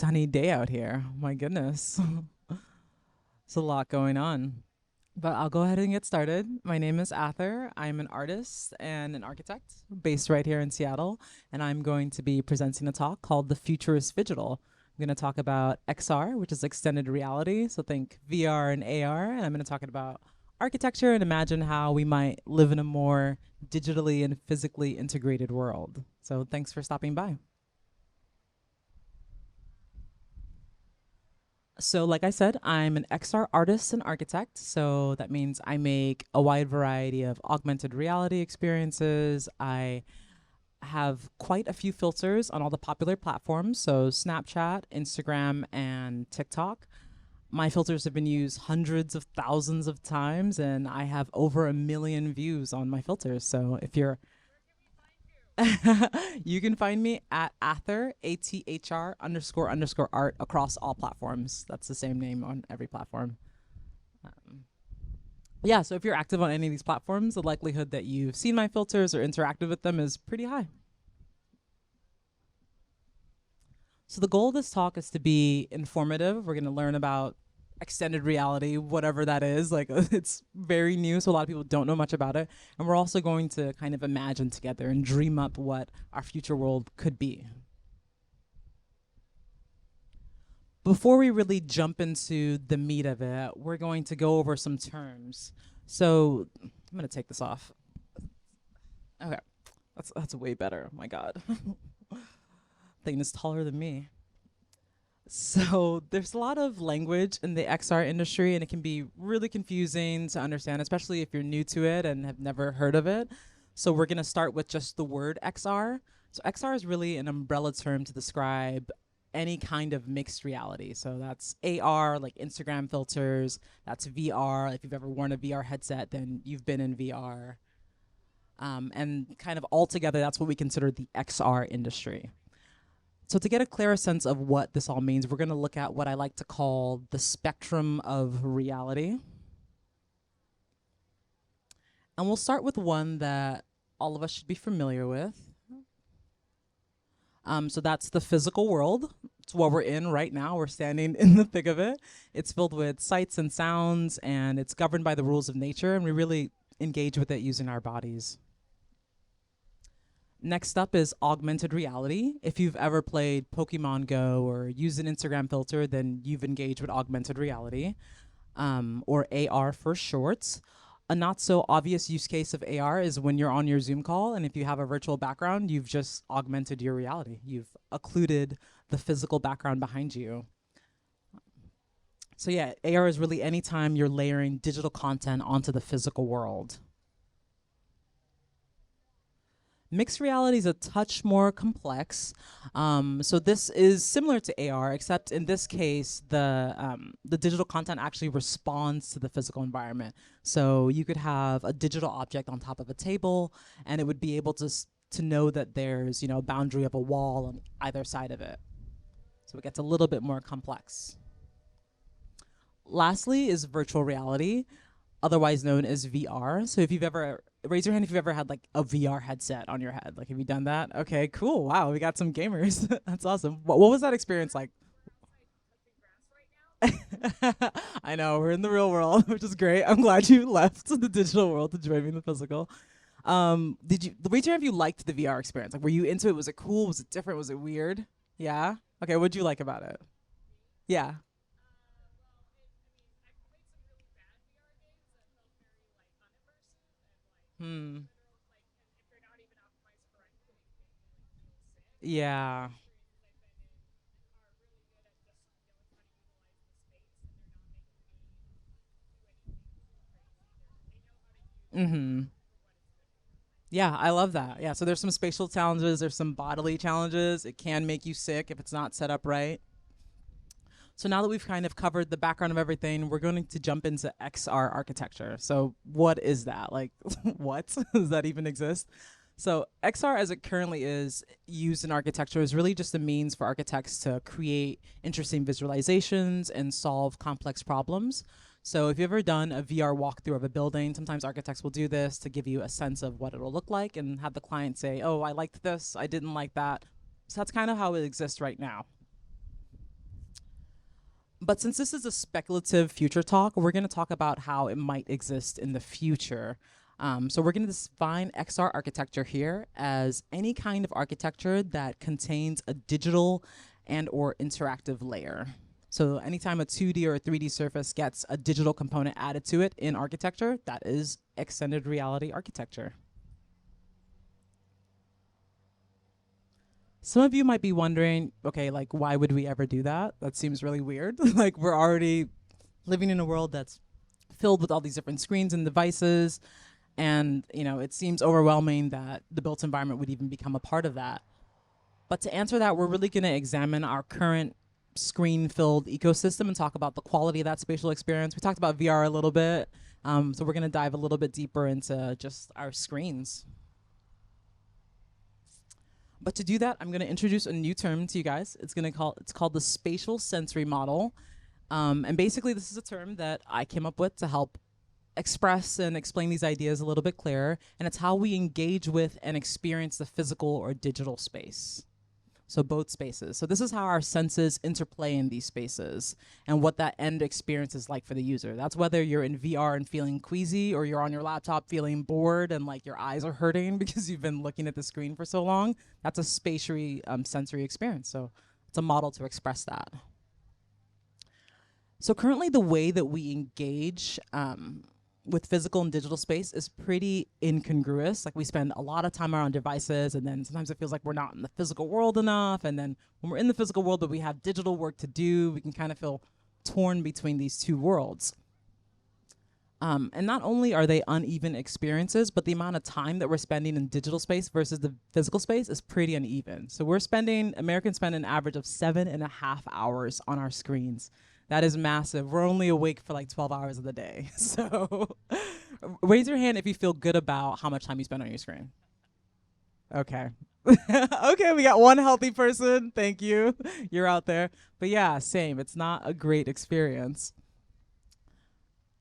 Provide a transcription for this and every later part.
sunny day out here. My goodness. It's a lot going on. But I'll go ahead and get started. My name is Athr. I'm an artist and an architect based right here in Seattle. And I'm going to be presenting a talk called The Future is Phygital. I'm going to talk about XR, which is extended reality. So think VR and AR. And I'm going to talk about architecture and imagine how we might live in a more digitally and physically integrated world. So thanks for stopping by. So, like I said, I'm an XR artist and architect. So that means I make a wide variety of augmented reality experiences. I have quite a few filters on all the popular platforms. So, Snapchat, Instagram, and TikTok. My filters have been used hundreds of thousands of times, and I have over 1 million views on my filters. So, if you're you can find me at Athr, ATHR __ art across all platforms. That's the same name on every platform. Um, yeah, so if you're active on any of these platforms, the likelihood that you've seen my filters or interacted with them is pretty high. So the goal of this talk is to be informative. We're going to learn about extended reality, whatever that is. Like it's very new, so a lot of people don't know much about it. And we're also going to kind of imagine together and dream up what our future world could be. Before we really jump into the meat of it, we're going to go over some terms. So I'm going to take this off. Okay, that's way better. Oh my God. Thing is taller than me. So there's a lot of language in the XR industry, and it can be really confusing to understand, especially if you're new to it and have never heard of it. So we're going to start with just the word XR. So XR is really an umbrella term to describe any kind of mixed reality. So that's AR, like Instagram filters. That's VR. If you've ever worn a VR headset, then you've been in VR. And kind of altogether, that's what we consider the XR industry. So to get a clearer sense of what this all means, we're going to look at what I like to call the spectrum of reality. And we'll start with one that all of us should be familiar with. So that's the physical world. It's what we're in right now. We're standing in the thick of it. It's filled with sights and sounds, and it's governed by the rules of nature, and we really engage with it using our bodies. Next up is augmented reality. If you've ever played Pokemon Go or used an Instagram filter, then you've engaged with augmented reality, or AR for short. A not so obvious use case of AR is when you're on your Zoom call, and if you have a virtual background, you've just augmented your reality. You've occluded the physical background behind you. So yeah, AR is really any time you're layering digital content onto the physical world. Mixed reality is a touch more complex. So this is similar to AR, except in this case, the digital content actually responds to the physical environment. So you could have a digital object on top of a table, and it would be able to know that there's a boundary of a wall on either side of it. So it gets a little bit more complex. Lastly is virtual reality, otherwise known as VR. So if you've ever raise your hand if you've ever had like a VR headset on your head. Like, have you done that? Okay, cool. Wow, we got some gamers. That's awesome. What was that experience like? I know, we're in the real world, which is great. I'm glad you left the digital world to join me in the physical. Did you raise your hand if you liked the VR experience? Like, were you into it? Was it cool? Was it different? Was it weird? Yeah. Okay, what'd you like about it? Yeah. Hmm. Yeah. Mm-hmm. Yeah, I love that. Yeah, so there's some spatial challenges, there's some bodily challenges. It can make you sick if it's not set up right. So now that we've kind of covered the background of everything, we're going to jump into XR architecture. So what is that? Like, what? Does that even exist? So XR, as it currently is used in architecture, is really just a means for architects to create interesting visualizations and solve complex problems. So if you've ever done a VR walkthrough of a building, sometimes architects will do this to give you a sense of what it'll look like and have the client say, oh, I liked this, I didn't like that. So that's kind of how it exists right now. But since this is a speculative future talk, we're going to talk about how it might exist in the future. So we're going to define XR architecture here as any kind of architecture that contains a digital and or interactive layer. So anytime a 2D or a 3D surface gets a digital component added to it in architecture, that is extended reality architecture. Some of you might be wondering, okay, like, why would we ever do that? That seems really weird. Like, we're already living in a world that's filled with all these different screens and devices. And, you know, it seems overwhelming that the built environment would even become a part of that. But to answer that, we're really going to examine our current screen-filled ecosystem and talk about the quality of that spatial experience. We talked about VR a little bit, so we're going to dive a little bit deeper into just our screens. But to do that, I'm going to introduce a new term to you guys. It's called the spatial sensory model. And basically, this is a term that I came up with to help express and explain these ideas a little bit clearer. And it's how we engage with and experience the physical or digital space. So both spaces. So this is how our senses interplay in these spaces and what that end experience is like for the user. That's whether you're in VR and feeling queasy, or you're on your laptop feeling bored and like your eyes are hurting because you've been looking at the screen for so long. That's a spatially sensory experience. So it's a model to express that. So currently the way that we engage with physical and digital space is pretty incongruous. Like, we spend a lot of time on devices, and then sometimes it feels like we're not in the physical world enough. And then when we're in the physical world but we have digital work to do, we can kind of feel torn between these two worlds. And not only are they uneven experiences, but the amount of time that we're spending in digital space versus the physical space is pretty uneven. So Americans spend an average of 7.5 hours on our screens. That is massive. We're only awake for like 12 hours of the day. So raise your hand if you feel good about how much time you spend on your screen. Okay. Okay, we got one healthy person. Thank you. You're out there. But yeah, same. It's not a great experience.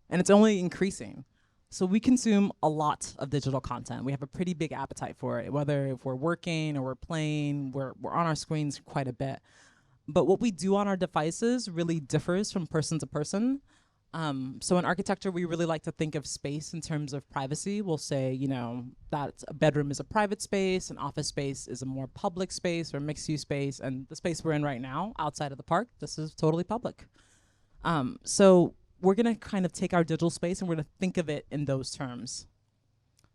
And it's only increasing. So we consume a lot of digital content. We have a pretty big appetite for it. Whether if we're working or we're playing, we're on our screens quite a bit. But what we do on our devices really differs from person to person. So in architecture, we really like to think of space in terms of privacy. We'll say, you know, that a bedroom is a private space, an office space is a more public space or mixed-use space, and the space we're in right now, outside of the park, this is totally public. So we're going to kind of take our digital space and we're going to think of it in those terms.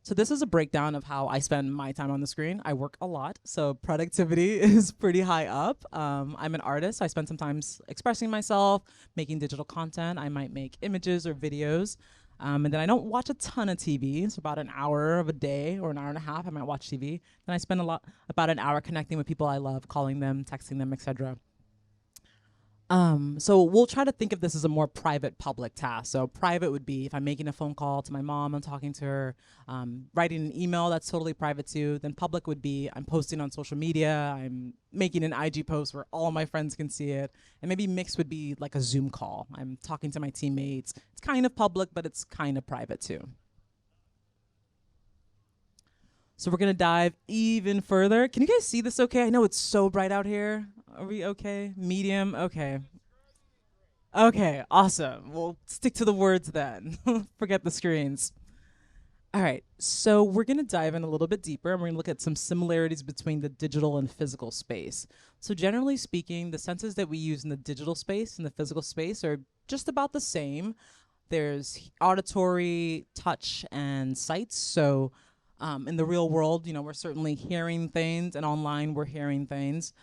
So this is a breakdown of how I spend my time on the screen. I work a lot, so productivity is pretty high up. I'm an artist. I spend some time expressing myself, making digital content. I might make images or videos. And then I don't watch a ton of TV. So about an hour of a day or an hour and a half, I might watch TV. Then I spend about an hour connecting with people I love, calling them, texting them, etc. So we'll try to think of this as a more private public task. So private would be if I'm making a phone call to my mom, I'm talking to her, writing an email, that's totally private too. Then public would be I'm posting on social media, I'm making an IG post where all my friends can see it. And maybe mixed would be like a Zoom call. I'm talking to my teammates. It's kind of public, but it's kind of private too. So we're gonna dive even further. Can you guys see this okay? I know it's so bright out here. Are we okay? Medium? Okay. Okay, awesome. We'll stick to the words then. Forget the screens. All right, so we're gonna dive in a little bit deeper and we're gonna look at some similarities between the digital and physical space. So generally speaking, the senses that we use in the digital space and the physical space are just about the same. There's auditory, touch, and sights. So in the real world, you know, we're certainly hearing things, and online we're hearing things.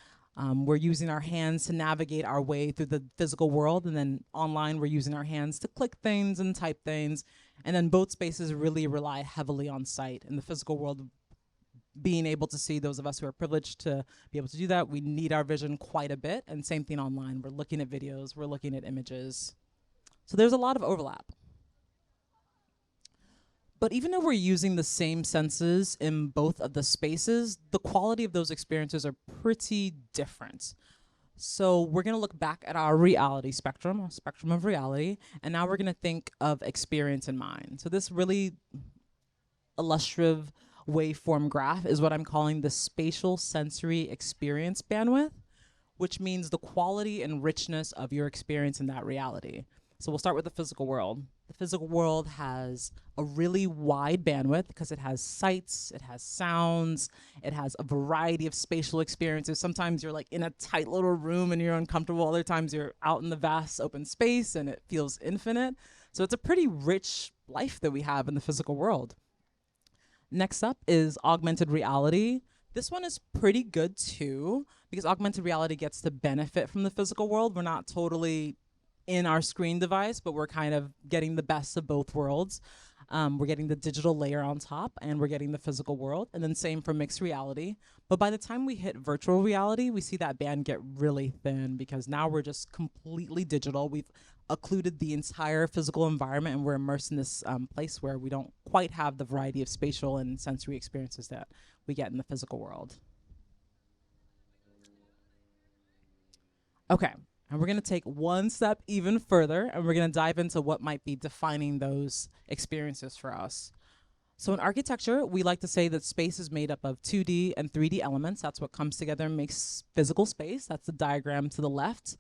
We're using our hands to navigate our way through the physical world, and then online we're using our hands to click things and type things. And then both spaces really rely heavily on sight. In the physical world, being able to see, those of us who are privileged to be able to do that, we need our vision quite a bit. And same thing online. We're looking at videos, we're looking at images. So there's a lot of overlap. But even though we're using the same senses in both of the spaces, the quality of those experiences are pretty different. So we're going to look back at our reality spectrum, our spectrum of reality, and now we're going to think of experience in mind. So this really illustrative waveform graph is what I'm calling the spatial sensory experience bandwidth, which means the quality and richness of your experience in that reality. So we'll start with the physical world. The physical world has a really wide bandwidth because it has sights, it has sounds, it has a variety of spatial experiences. Sometimes you're like in a tight little room and you're uncomfortable. Other times you're out in the vast open space and it feels infinite. So it's a pretty rich life that we have in the physical world. Next up is augmented reality. This one is pretty good too, because augmented reality gets to benefit from the physical world. We're not totally in our screen device, but we're kind of getting the best of both worlds. We're getting the digital layer on top and we're getting the physical world, and then same for mixed reality. But by the time we hit virtual reality, we see that band get really thin because now we're just completely digital. We've occluded the entire physical environment and we're immersed in this place where we don't quite have the variety of spatial and sensory experiences that we get in the physical world. Okay, and we're going to take one step even further and we're going to dive into what might be defining those experiences for us. So in architecture, we like to say that space is made up of 2D and 3D elements. That's what comes together and makes physical space. That's the diagram to the left.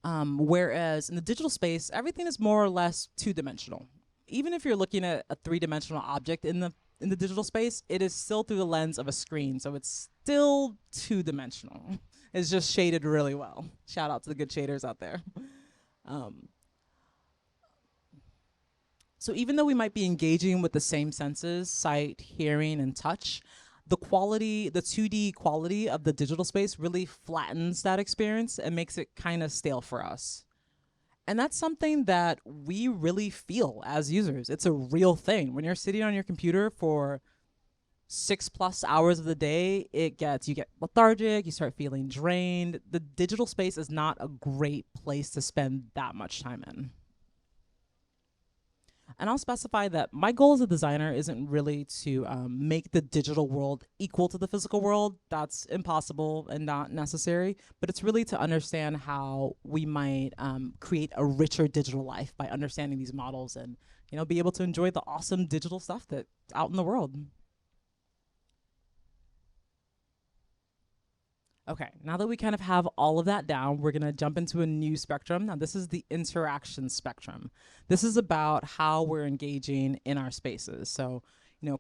Whereas in the digital space, everything is more or less two-dimensional. Even if you're looking at a three-dimensional object in the digital space, it is still through the lens of a screen, so it's still two-dimensional. It's just shaded really well. Shout out to the good shaders out there. So even though we might be engaging with the same senses, sight, hearing, and touch, the 2D quality of the digital space really flattens that experience and makes it kind of stale for us. And that's something that we really feel as users. It's a real thing. When you're sitting on your computer for 6+ hours of the day, you get lethargic, you start feeling drained. The digital space is not a great place to spend that much time in. And I'll specify that my goal as a designer isn't really to make the digital world equal to the physical world. That's impossible and not necessary. But it's really to understand how we might create a richer digital life by understanding these models and, be able to enjoy the awesome digital stuff that's out in the world. Okay, now that we kind of have all of that down, we're going to jump into a new spectrum. Now, this is the interaction spectrum. This is about how we're engaging in our spaces. So,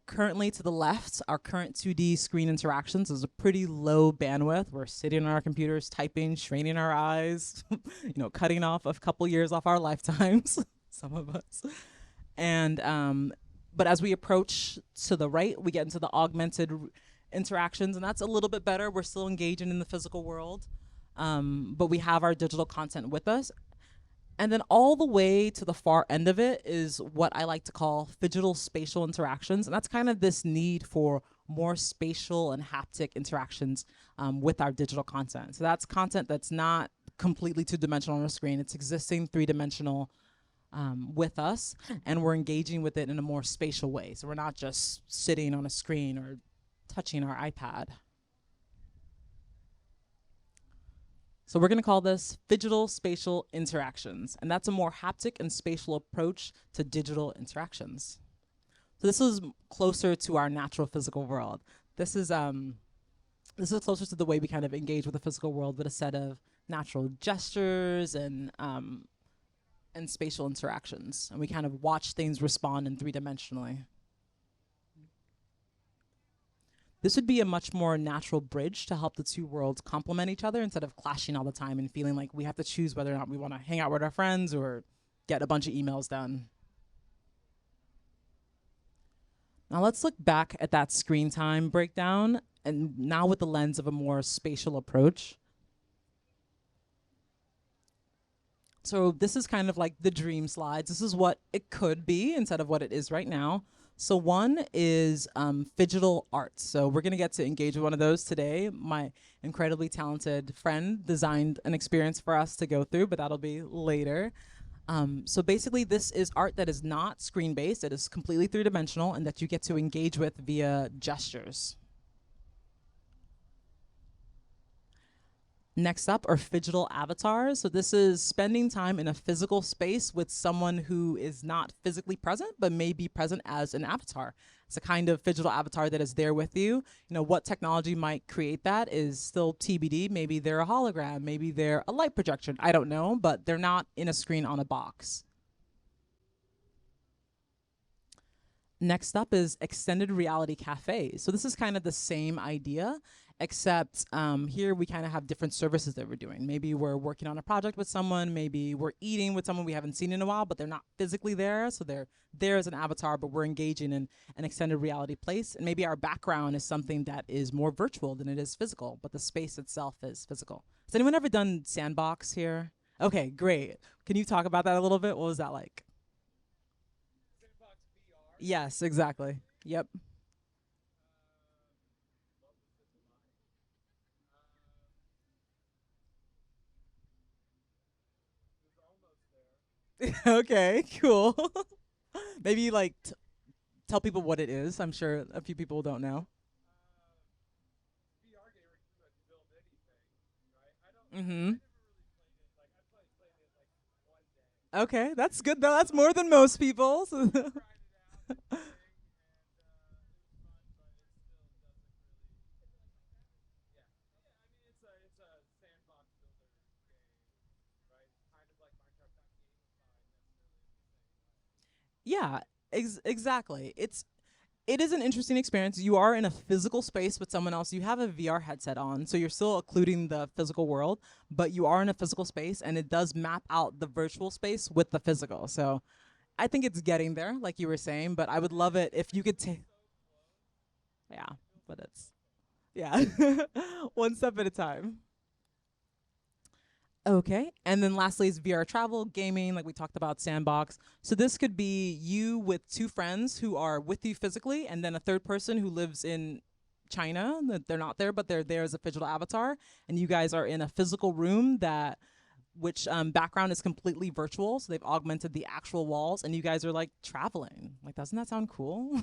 currently to the left, our current 2D screen interactions is a pretty low bandwidth. We're sitting on our computers, typing, straining our eyes, cutting off a couple years off our lifetimes, some of us. And, but as we approach to the right, we get into the augmented interactions, and that's a little bit better. We're still engaging in the physical world, but we have our digital content with us. And then all the way to the far end of it is what I like to call Phygital spatial interactions, and that's kind of this need for more spatial and haptic interactions with our digital content. So that's content that's not completely two-dimensional on a screen. It's existing three-dimensional with us, and we're engaging with it in a more spatial way. So we're not just sitting on a screen or touching our iPad. So we're going to call this Phygital spatial interactions, and that's a more haptic and spatial approach to digital interactions. So this is closer to our natural physical world. This is closer to the way we kind of engage with the physical world with a set of natural gestures and spatial interactions, and we kind of watch things respond in three-dimensionally. This would be a much more natural bridge to help the two worlds complement each other instead of clashing all the time and feeling like we have to choose whether or not we want to hang out with our friends or get a bunch of emails done. Now let's look back at that screen time breakdown, and now with the lens of a more spatial approach. So this is kind of like the dream slides. This is what it could be instead of what it is right now. So one is Phygital art. So we're going to get to engage with one of those today. My incredibly talented friend designed an experience for us to go through, but that'll be later. So basically, this is art that is not screen-based. It is completely three-dimensional and that you get to engage with via gestures. Next up are Phygital avatars. So this is spending time in a physical space with someone who is not physically present, but may be present as an avatar. It's a kind of Phygital avatar that is there with you. You know, what technology might create that is still TBD. Maybe they're a hologram, maybe they're a light projection. I don't know, but they're not in a screen on a box. Next up is extended reality cafes. So this is kind of the same idea, except here we kind of have different services that we're doing. Maybe we're working on a project with someone, maybe we're eating with someone we haven't seen in a while, but they're not physically there, so they're there as an avatar, but we're engaging in an extended reality place. And maybe our background is something that is more virtual than it is physical, but the space itself is physical. Has anyone ever done Sandbox here? Okay, great. Can you talk about that a little bit? What was that like? Yes, exactly. Yep. Okay, cool. Maybe like tell people what it is. I'm sure a few people don't know. Mm-hmm. Okay, that's good though. That's more than most people. Yeah, exactly. It is an interesting experience. You are in a physical space with someone else. You have a VR headset on, so you're still occluding the physical world, but you are in a physical space, and it does map out the virtual space with the physical. So I think it's getting there, like you were saying. But I would love it if you could take, yeah, but it's yeah, one step at a time. Okay. And then lastly is VR travel, gaming, like we talked about, sandbox. So this could be you with two friends who are with you physically, and then a third person who lives in China. That they're not there, but they're there as a physical avatar. And you guys are in a physical room that which background is completely virtual. So they've augmented the actual walls, and you guys are like traveling. Like, doesn't that sound cool?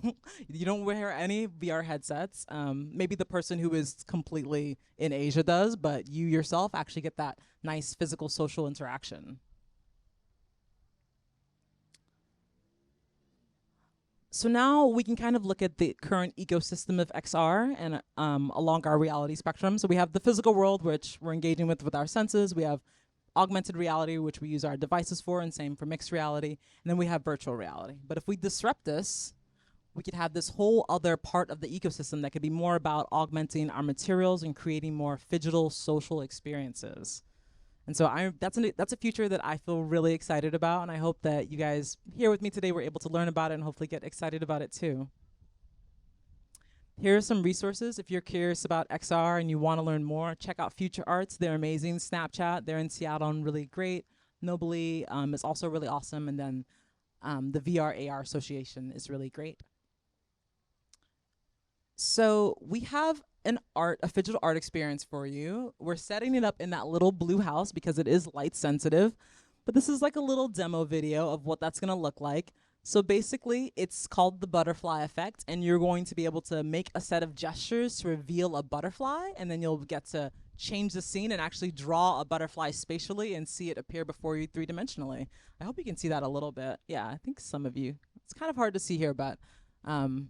You don't wear any VR headsets. Maybe the person who is completely in Asia does, but you yourself actually get that nice physical social interaction. So now we can kind of look at the current ecosystem of XR and along our reality spectrum. So we have the physical world, which we're engaging with our senses. We have augmented reality, which we use our devices for, and same for mixed reality. And then we have virtual reality. But if we disrupt this, we could have this whole other part of the ecosystem that could be more about augmenting our materials and creating more phygital social experiences. And so that's a future that I feel really excited about, and I hope that you guys here with me today were able to learn about it and hopefully get excited about it too. Here are some resources if you're curious about XR and you want to learn more. Check out Future Arts; they're amazing. Snapchat, they're in Seattle and really great. Nobly is also really awesome, and then the VR AR Association is really great. So we have a phygital art experience for you. We're setting it up in that little blue house because it is light sensitive. But this is like a little demo video of what that's gonna look like. So basically, it's called the butterfly effect, and you're going to be able to make a set of gestures to reveal a butterfly, and then you'll get to change the scene and actually draw a butterfly spatially and see it appear before you three-dimensionally. I hope you can see that a little bit. Yeah, I think some of you. It's kind of hard to see here, but um,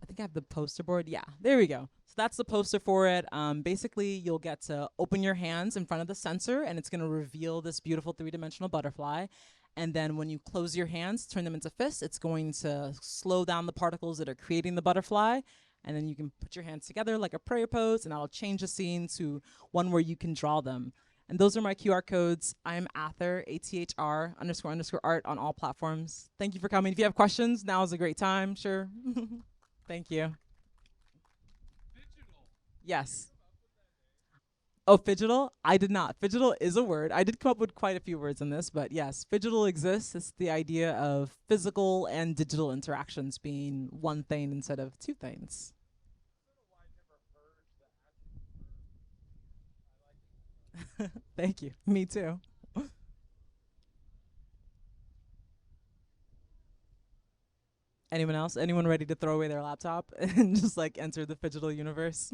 I think I have the poster board. Yeah, there we go. So that's the poster for it. Basically, you'll get to open your hands in front of the sensor, and it's going to reveal this beautiful three-dimensional butterfly. And then when you close your hands, turn them into fists, it's going to slow down the particles that are creating the butterfly. And then you can put your hands together like a prayer pose, and that'll change the scene to one where you can draw them. And those are my QR codes. I'm Athr, ATHR __ art on all platforms. Thank you for coming. If you have questions, now is a great time. Sure. Thank you. Yes. Oh, Phygital? I did not. Phygital is a word. I did come up with quite a few words in this, but yes, Phygital exists. It's the idea of physical and digital interactions being one thing instead of two things. Thank you. Me too. Anyone else? Anyone ready to throw away their laptop and just like enter the Phygital universe?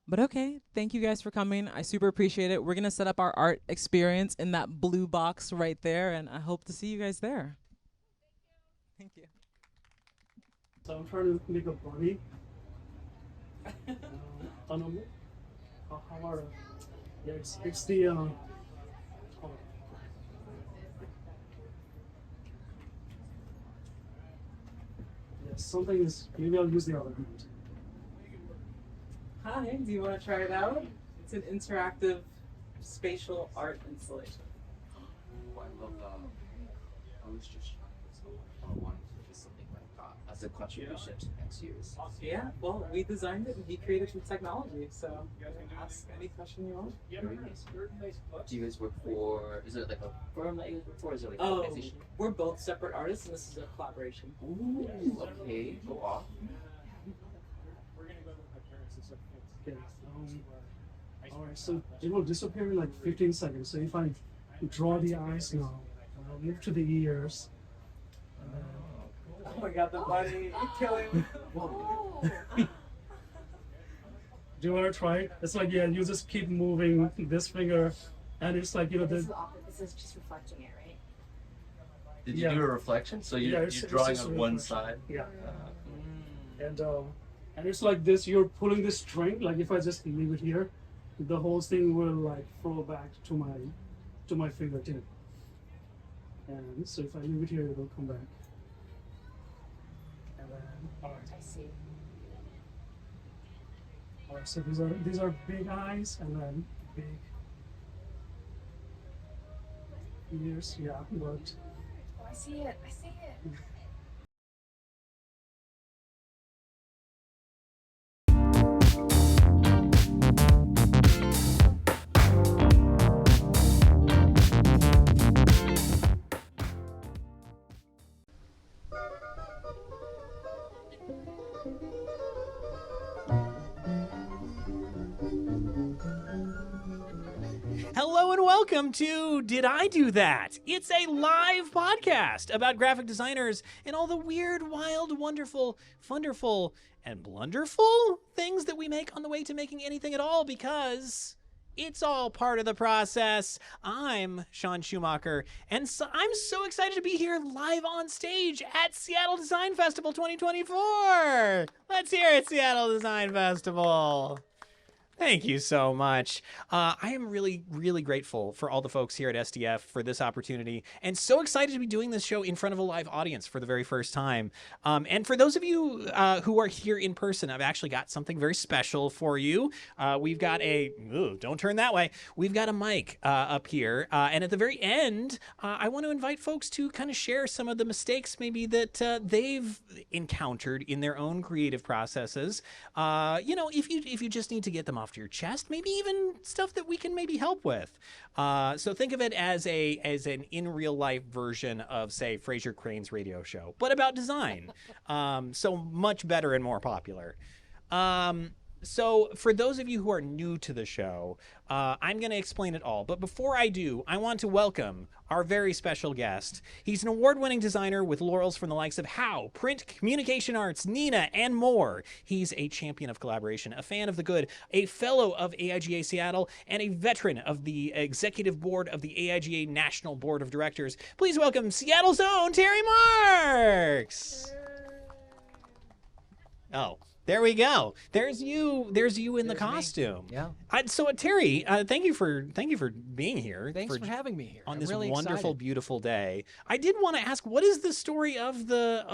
But okay, thank you guys for coming. I super appreciate it. We're going to set up our art experience in that blue box right there, and I hope to see you guys there. Thank you. So I'm trying to make a bunny. Animal. How are yeah, it's the oh, yeah, something is maybe I'll use the other hand. Hi, do you want to try it out? It's an interactive spatial art installation. Oh, I love I was just wanting to do something like that as a contribution to next year's. Yeah, well, we designed it and he created the technology, so you guys can ask any question you want. Very nice. Do you guys work for, is it like a firm that you guys work for? Is it like an Oh, organization? we're both separate artists and this is a collaboration. Ooh, okay, go off. We're gonna go with my parents and stuff. Okay. Alright, so it will disappear in like 15 seconds. So if I draw the eyes now, I'll move to the ears. And then Oh my god, the bunny, you're killing me. do you want to try it? It's like, yeah, you just keep moving this finger, and it's like, you know, This the, is opposite. This is just reflecting it, right? Did you Yeah. do a reflection? So Yeah, you're it's drawing just a on one reflection. side? Yeah. And it's like this, you're pulling the string, like if I just leave it here, the whole thing will like flow back to my fingertip. And so if I leave it here, it will come back. And then, alright. I see. Alright, so these are big eyes and then big ears, yeah, but Oh, I see it. I see it. Hello and welcome to Did I Do That? It's a live podcast about graphic designers and all the weird, wild, wonderful, wonderful, and blunderful things that we make on the way to making anything at all because it's all part of the process. I'm Sean Schumacher, and so I'm so excited to be here live on stage at Seattle Design Festival 2024. Let's hear it, Seattle Design Festival. Thank you so much. I am really, really grateful for all the folks here at SDF for this opportunity and so excited to be doing this show in front of a live audience for the very first time. And for those of you who are here in person, I've actually got something very special for you. We've got don't turn that way. We've got a mic up here. And at the very end, I want to invite folks to kind of share some of the mistakes maybe that they've encountered in their own creative processes. If you just need to get them off to your chest, maybe even stuff that we can maybe help with. So think of it as an in real life version of, say, Fraser Crane's radio show, but about design. So much better and more popular. So for those of you who are new to the show, I'm going to explain it all. But before I do, I want to welcome our very special guest. He's an award-winning designer with laurels from the likes of How, Print, Communication Arts, Nina, and more. He's a champion of collaboration, a fan of the good, a fellow of AIGA Seattle, and a veteran of the executive board of the AIGA National Board of Directors. Please welcome Seattle's own Terry Marks. Oh. There we go. There's you in the costume. Me. Yeah. So Terry, thank you for being here. Thanks for having me here. On I'm this really wonderful, excited. beautiful day. I did want to ask, what is the story of the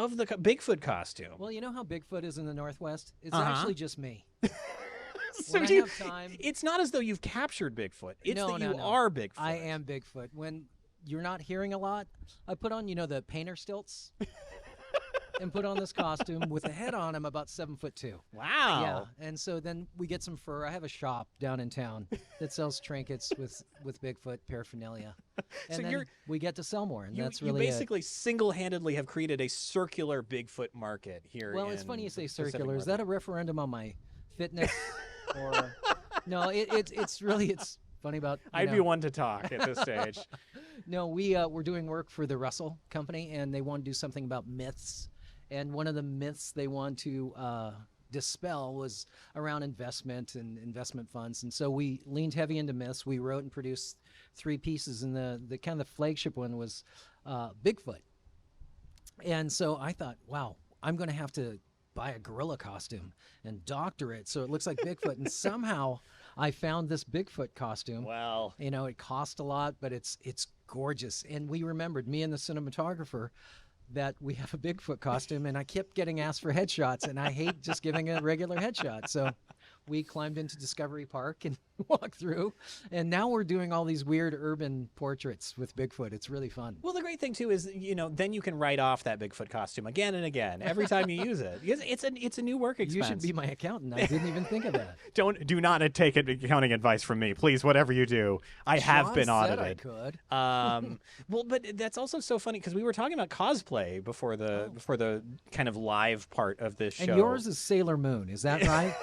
Bigfoot costume? Well, you know how Bigfoot is in the Northwest? It's Uh-huh. actually just me. So when do I you, have time, it's not as though you've captured Bigfoot. It's No, that no, you no. are Bigfoot. I am Bigfoot. When you're not hearing a lot, I put on, the painter stilts and put on this costume with a head on. I'm about 7'2". Wow. Yeah, and so then we get some fur. I have a shop down in town that sells trinkets with Bigfoot paraphernalia, and So then we get to sell more, and You, that's you really basically single-handedly have created a circular Bigfoot market here. Well, it's funny you in say the Pacific circular. Is that a Northwest. referendum on my fitness, or no? It's funny about. I'd be one to talk at this stage. No, we're doing work for the Russell Company, and they want to do something about myths. And one of the myths they want to dispel was around investment and investment funds. And so we leaned heavy into myths. We wrote and produced 3 pieces, and the kind of the flagship one was Bigfoot. And so I thought, wow, I'm going to have to buy a gorilla costume and doctor it so it looks like Bigfoot. And somehow I found this Bigfoot costume. Well, You know, it cost a lot, but it's gorgeous. And we remembered, me and the cinematographer, that we have a Bigfoot costume, and I kept getting asked for headshots, and I hate just giving a regular headshot. So we climbed into Discovery Park and walked through, and now we're doing all these weird urban portraits with Bigfoot. It's really fun. well, the great thing too is, you know, then you can write off that Bigfoot costume again and again every time you use it. Because it's a new work expense. You should be my accountant. I didn't even think of that. Do not take accounting advice from me, please. Whatever you do, I have Sean been said audited. I could. Well, but that's also so funny because we were talking about cosplay before the kind of live part of this show. And yours is Sailor Moon, is that right?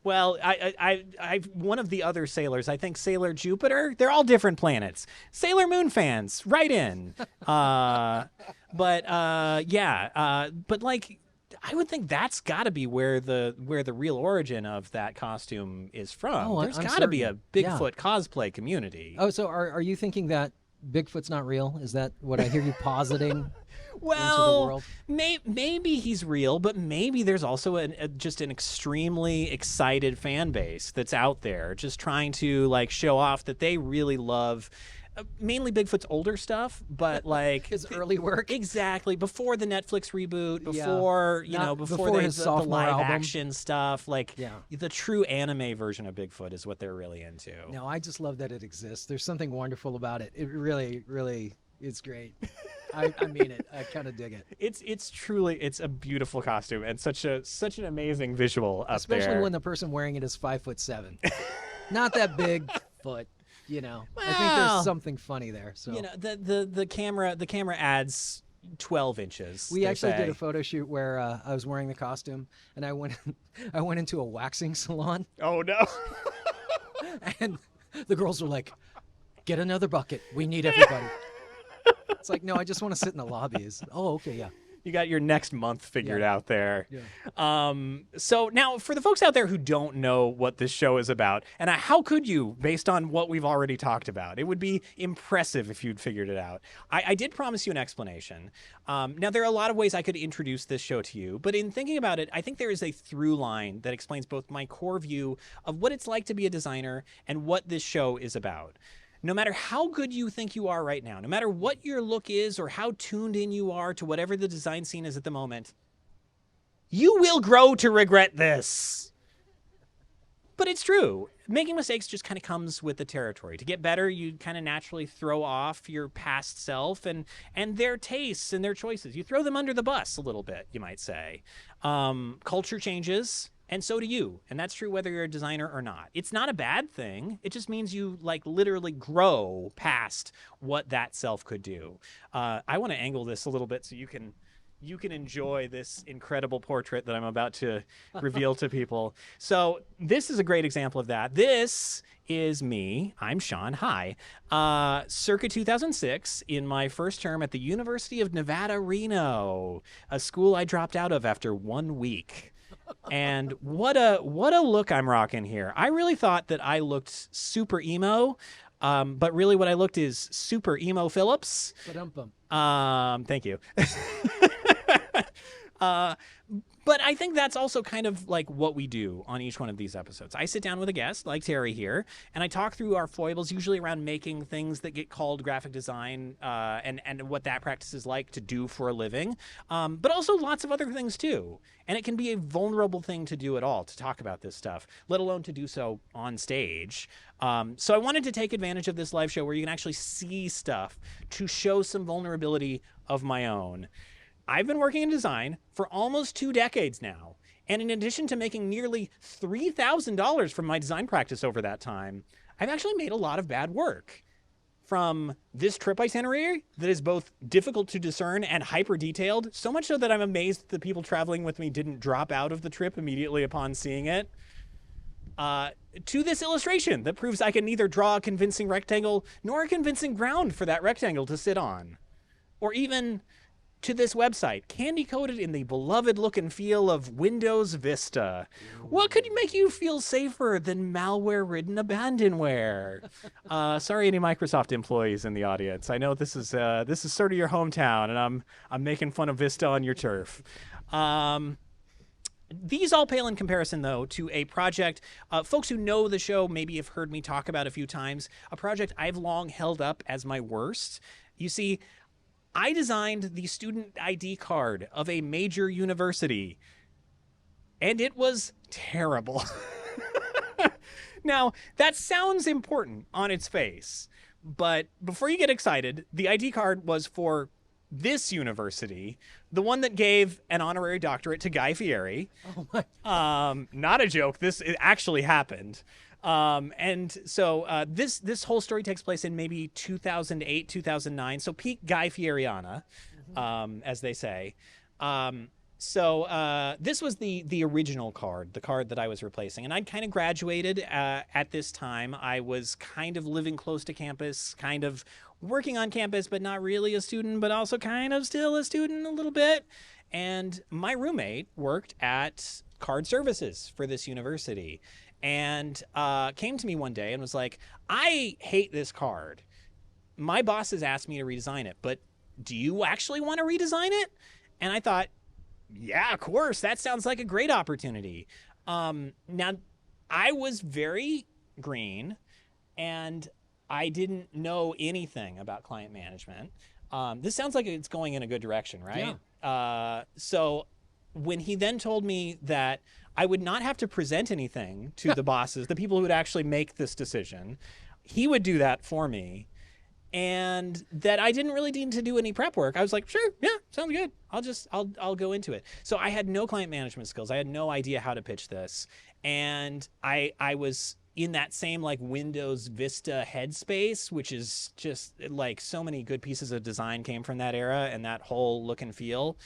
Well, I one of the other sailors, I think Sailor Jupiter. They're all different planets. Sailor Moon fans, write in. But like, I would think that's got to be where the real origin of that costume is from. Oh, There's I'm got to be a certain. Bigfoot cosplay community. Oh, so are you thinking that Bigfoot's not real? Is that what I hear you positing? Well, world? maybe he's real, but maybe there's also just an extremely excited fan base that's out there just trying to like show off that they really love mainly Bigfoot's older stuff, but like His early work? exactly before the Netflix reboot, Yeah. before Before his the sophomore live album. action stuff, like Yeah. the true anime version of Bigfoot is what they're really into. No, I just love that it exists. There's something wonderful about it. It really, really is great. I mean it. I kind of dig it. It's truly a beautiful costume and such an amazing visual up Especially there. when the person wearing it is 5'7". Not that big foot, you know. I think Well, there's something funny there. So You know, the camera adds 12 inches. we they actually did say. a photo shoot where I was wearing the costume, and I went into a waxing salon, Oh no. and the girls were like, "Get another bucket. We need everybody." It's like, no, I just want to sit in the lobbies. Oh, okay, yeah. You got your next month figured Yeah. out there. Yeah. So now for the folks out there who don't know what this show is about, and how could you, based on what we've already talked about? It would be impressive if you'd figured it out. I did promise you an explanation. Now, there are a lot of ways I could introduce this show to you, but in thinking about it, I think there is a through line that explains both my core view of what it's like to be a designer and what this show is about. No matter how good you think you are right now, no matter what your look is or how tuned in you are to whatever the design scene is at the moment, you will grow to regret this. But it's true. Making mistakes just kind of comes with the territory. To get better, you kind of naturally throw off your past self and their tastes and their choices. You throw them under the bus a little bit, you might say. Culture changes. And so do you. And that's true whether you're a designer or not. It's not a bad thing. It just means you like literally grow past what that self could do. I want to angle this a little bit so you can enjoy this incredible portrait that I'm about to reveal to people. So this is a great example of that. This is me. I'm Sean. Hi. Circa 2006, in my first term at the University of Nevada, Reno, a school I dropped out of after 1 week. And what a look I'm rocking here. I really thought that I looked super emo, but really what I looked is super emo Phillips. Ba-dum-bum. Thank you. But I think that's also kind of like what we do on each one of these episodes. I sit down with a guest like Terry here, and I talk through our foibles, usually around making things that get called graphic design and what that practice is like to do for a living, but also lots of other things too. And it can be a vulnerable thing to do at all, to talk about this stuff, let alone to do so on stage. So I wanted to take advantage of this live show where you can actually see stuff to show some vulnerability of my own. I've been working in design for almost 2 decades now, and in addition to making nearly $3,000 from my design practice over that time, I've actually made a lot of bad work. From this trip itinerary that is both difficult to discern and hyper detailed, so much so that I'm amazed the people traveling with me didn't drop out of the trip immediately upon seeing it, to this illustration that proves I can neither draw a convincing rectangle nor a convincing ground for that rectangle to sit on. Or even to this website, candy-coated in the beloved look and feel of Windows Vista. What could make you feel safer than malware-ridden abandonware? Sorry, any Microsoft employees in the audience. I know this is sort of your hometown, and I'm making fun of Vista on your turf. These all pale in comparison, though, to a project folks who know the show maybe have heard me talk about a few times, a project I've long held up as my worst. You see, I designed the student ID card of a major university, and it was terrible. Now, that sounds important on its face, but before you get excited, the ID card was for this university, the one that gave an honorary doctorate to Guy Fieri. Oh my! Not a joke. It actually happened. And so this whole story takes place in maybe 2008, 2009. So peak Guy Fieriana, as they say. So this was the original card, the card that I was replacing. And I'd kind of graduated at this time. I was kind of living close to campus, kind of working on campus, but not really a student, but also kind of still a student a little bit. And my roommate worked at card services for this university and came to me one day and was like, I hate this card. My boss has asked me to redesign it, but do you actually want to redesign it? And I thought, yeah, of course. That sounds like a great opportunity. Now, I was very green, and I didn't know anything about client management. This sounds like it's going in a good direction, right? Yeah. So when he then told me that I would not have to present anything to the bosses, the people who would actually make this decision, he would do that for me. And that I didn't really need to do any prep work. I was like, sure, yeah, sounds good. I'll go into it. So I had no client management skills. I had no idea how to pitch this. And I was in that same like Windows Vista headspace, which is just like so many good pieces of design came from that era and that whole look and feel.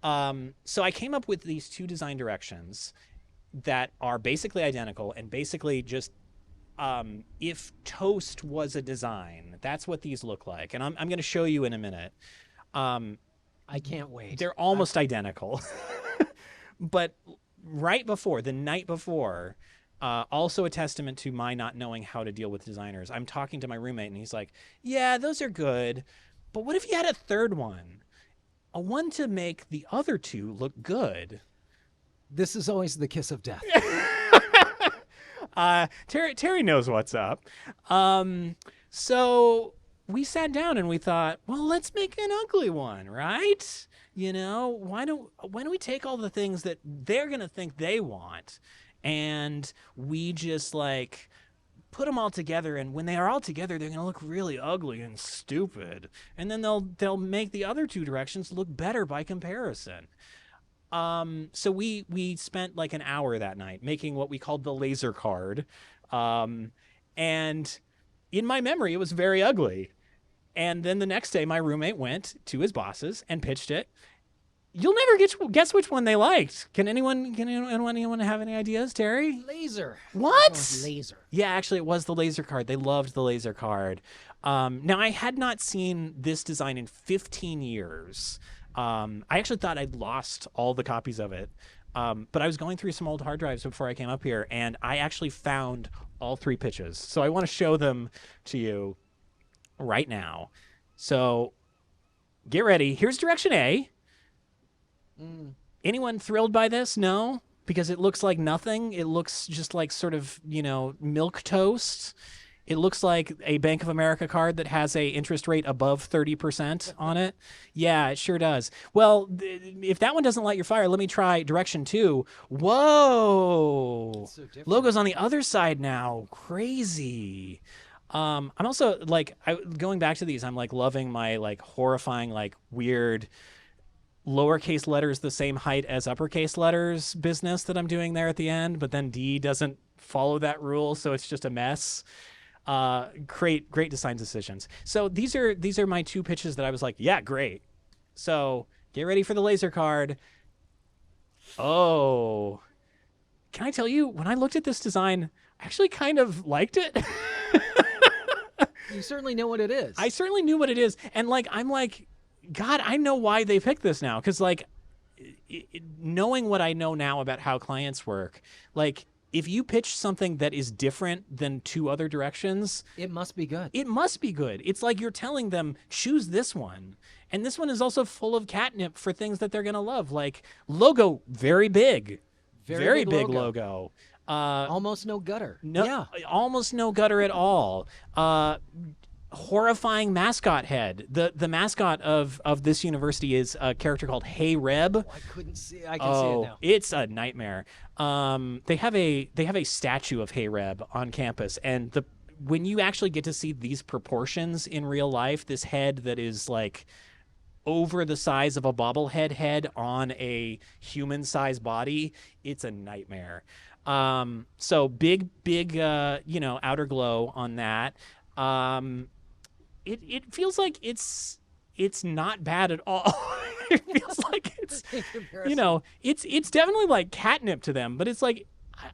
So I came up with these two design directions that are basically identical and basically just if toast was a design, that's what these look like. And I'm going to show you in a minute. I can't wait. They're almost identical. But the night before, also a testament to my not knowing how to deal with designers, I'm talking to my roommate and he's like, yeah, those are good. But what if you had a third one? A one to make the other two look good. This is always the kiss of death. Terry knows what's up. So we sat down and we thought, well, let's make an ugly one, right? You know, why don't we take all the things that they're going to think they want and we just like put them all together, and when they are all together, they're going to look really ugly and stupid. And then they'll make the other two directions look better by comparison. So we spent like an hour that night making what we called the laser card. And in my memory, it was very ugly. And then the next day, my roommate went to his bosses and pitched it. You'll never guess which one they liked. Can anyone have any ideas, Terry? Laser. What? Oh, laser. Yeah, actually, it was the laser card. They loved the laser card. Now, I had not seen this design in 15 years. I actually thought I'd lost all the copies of it. But I was going through some old hard drives before I came up here, and I actually found all three pitches. So I want to show them to you right now. So get ready. Here's direction A. Anyone thrilled by this? No? Because it looks like nothing. It looks just like sort of, milk toast. It looks like a Bank of America card that has a interest rate above 30% on it. Yeah, it sure does. Well, if that one doesn't light your fire, let me try direction 2. Whoa! So different. Logo's on the other side now. Crazy. I'm also going back to these. I'm like loving my like horrifying like weird lowercase letters the same height as uppercase letters business that I'm doing there at the end, but then D doesn't follow that rule, so it's just a mess. Great design decisions. So these are my two pitches that I was like, yeah, great. So get ready for the laser card. Oh, can I tell you, when I looked at this design, I actually kind of liked it. You certainly know what it is. I certainly knew what it is. And I'm God, I know why they picked this now. Because, like, knowing what I know now about how clients work, like, if you pitch something that is different than two other directions, It must be good. it must be good. It's like you're telling them, choose this one. And this one is also full of catnip for things that they're going to love. Like, logo, very big. Very big logo. Almost no gutter. No, Yeah. almost no gutter at all. Horrifying mascot head. The mascot of this university is a character called Hey Reb. I couldn't see. I can see it now. It's a nightmare. They have a statue of Hey Reb on campus, and when you actually get to see these proportions in real life, this head that is like over the size of a bobblehead head on a human-sized body, it's a nightmare. So big, outer glow on that. It feels like it's not bad at all. It feels like it's, In comparison. it's definitely like catnip to them, but it's like,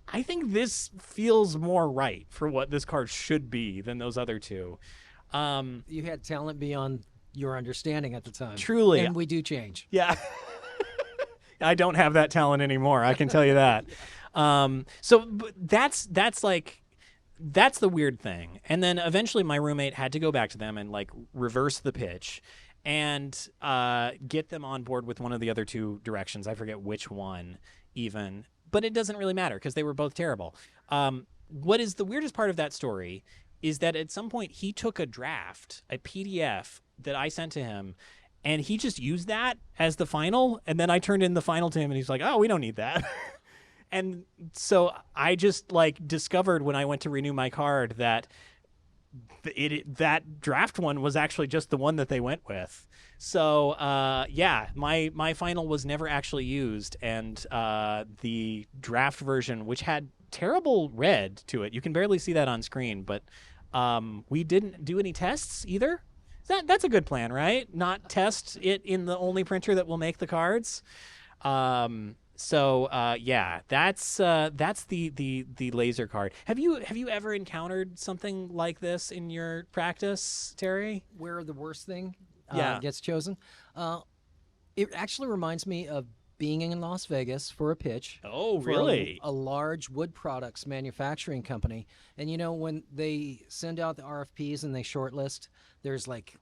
I think this feels more right for what this card should be than those other two. You had talent beyond your understanding at the time. Truly. And we do change. Yeah. I don't have that talent anymore. I can tell you that. But that's the weird thing. And then eventually my roommate had to go back to them and like reverse the pitch and get them on board with one of the other two directions. I forget which one even, but it doesn't really matter because they were both terrible. What is the weirdest part of that story is that at some point he took a draft, a PDF that I sent to him, and he just used that as the final. And then I turned in the final to him and he's like, oh, we don't need that. And so I just like discovered when I went to renew my card that that draft one was actually just the one that they went with. So my final was never actually used, and the draft version, which had terrible red to it, you can barely see that on screen, but we didn't do any tests either. That's a good plan, right? Not test it in the only printer that will make the cards. So that's the laser card. Have you ever encountered something like this in your practice, Terry? Where the worst thing Yeah. gets chosen. It actually reminds me of being in Las Vegas for a pitch. Oh, for really? A large wood products manufacturing company. And when they send out the RFPs and they shortlist, there's like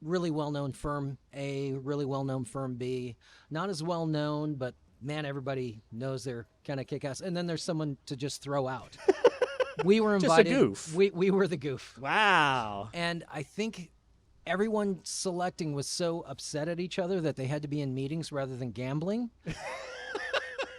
really well-known firm A, really well-known firm B, not as well-known, but man, everybody knows they're kind of kick-ass. And then there's someone to just throw out. We were Just a invited. goof. We were the goof. Wow. And I think everyone selecting was so upset at each other that they had to be in meetings rather than gambling.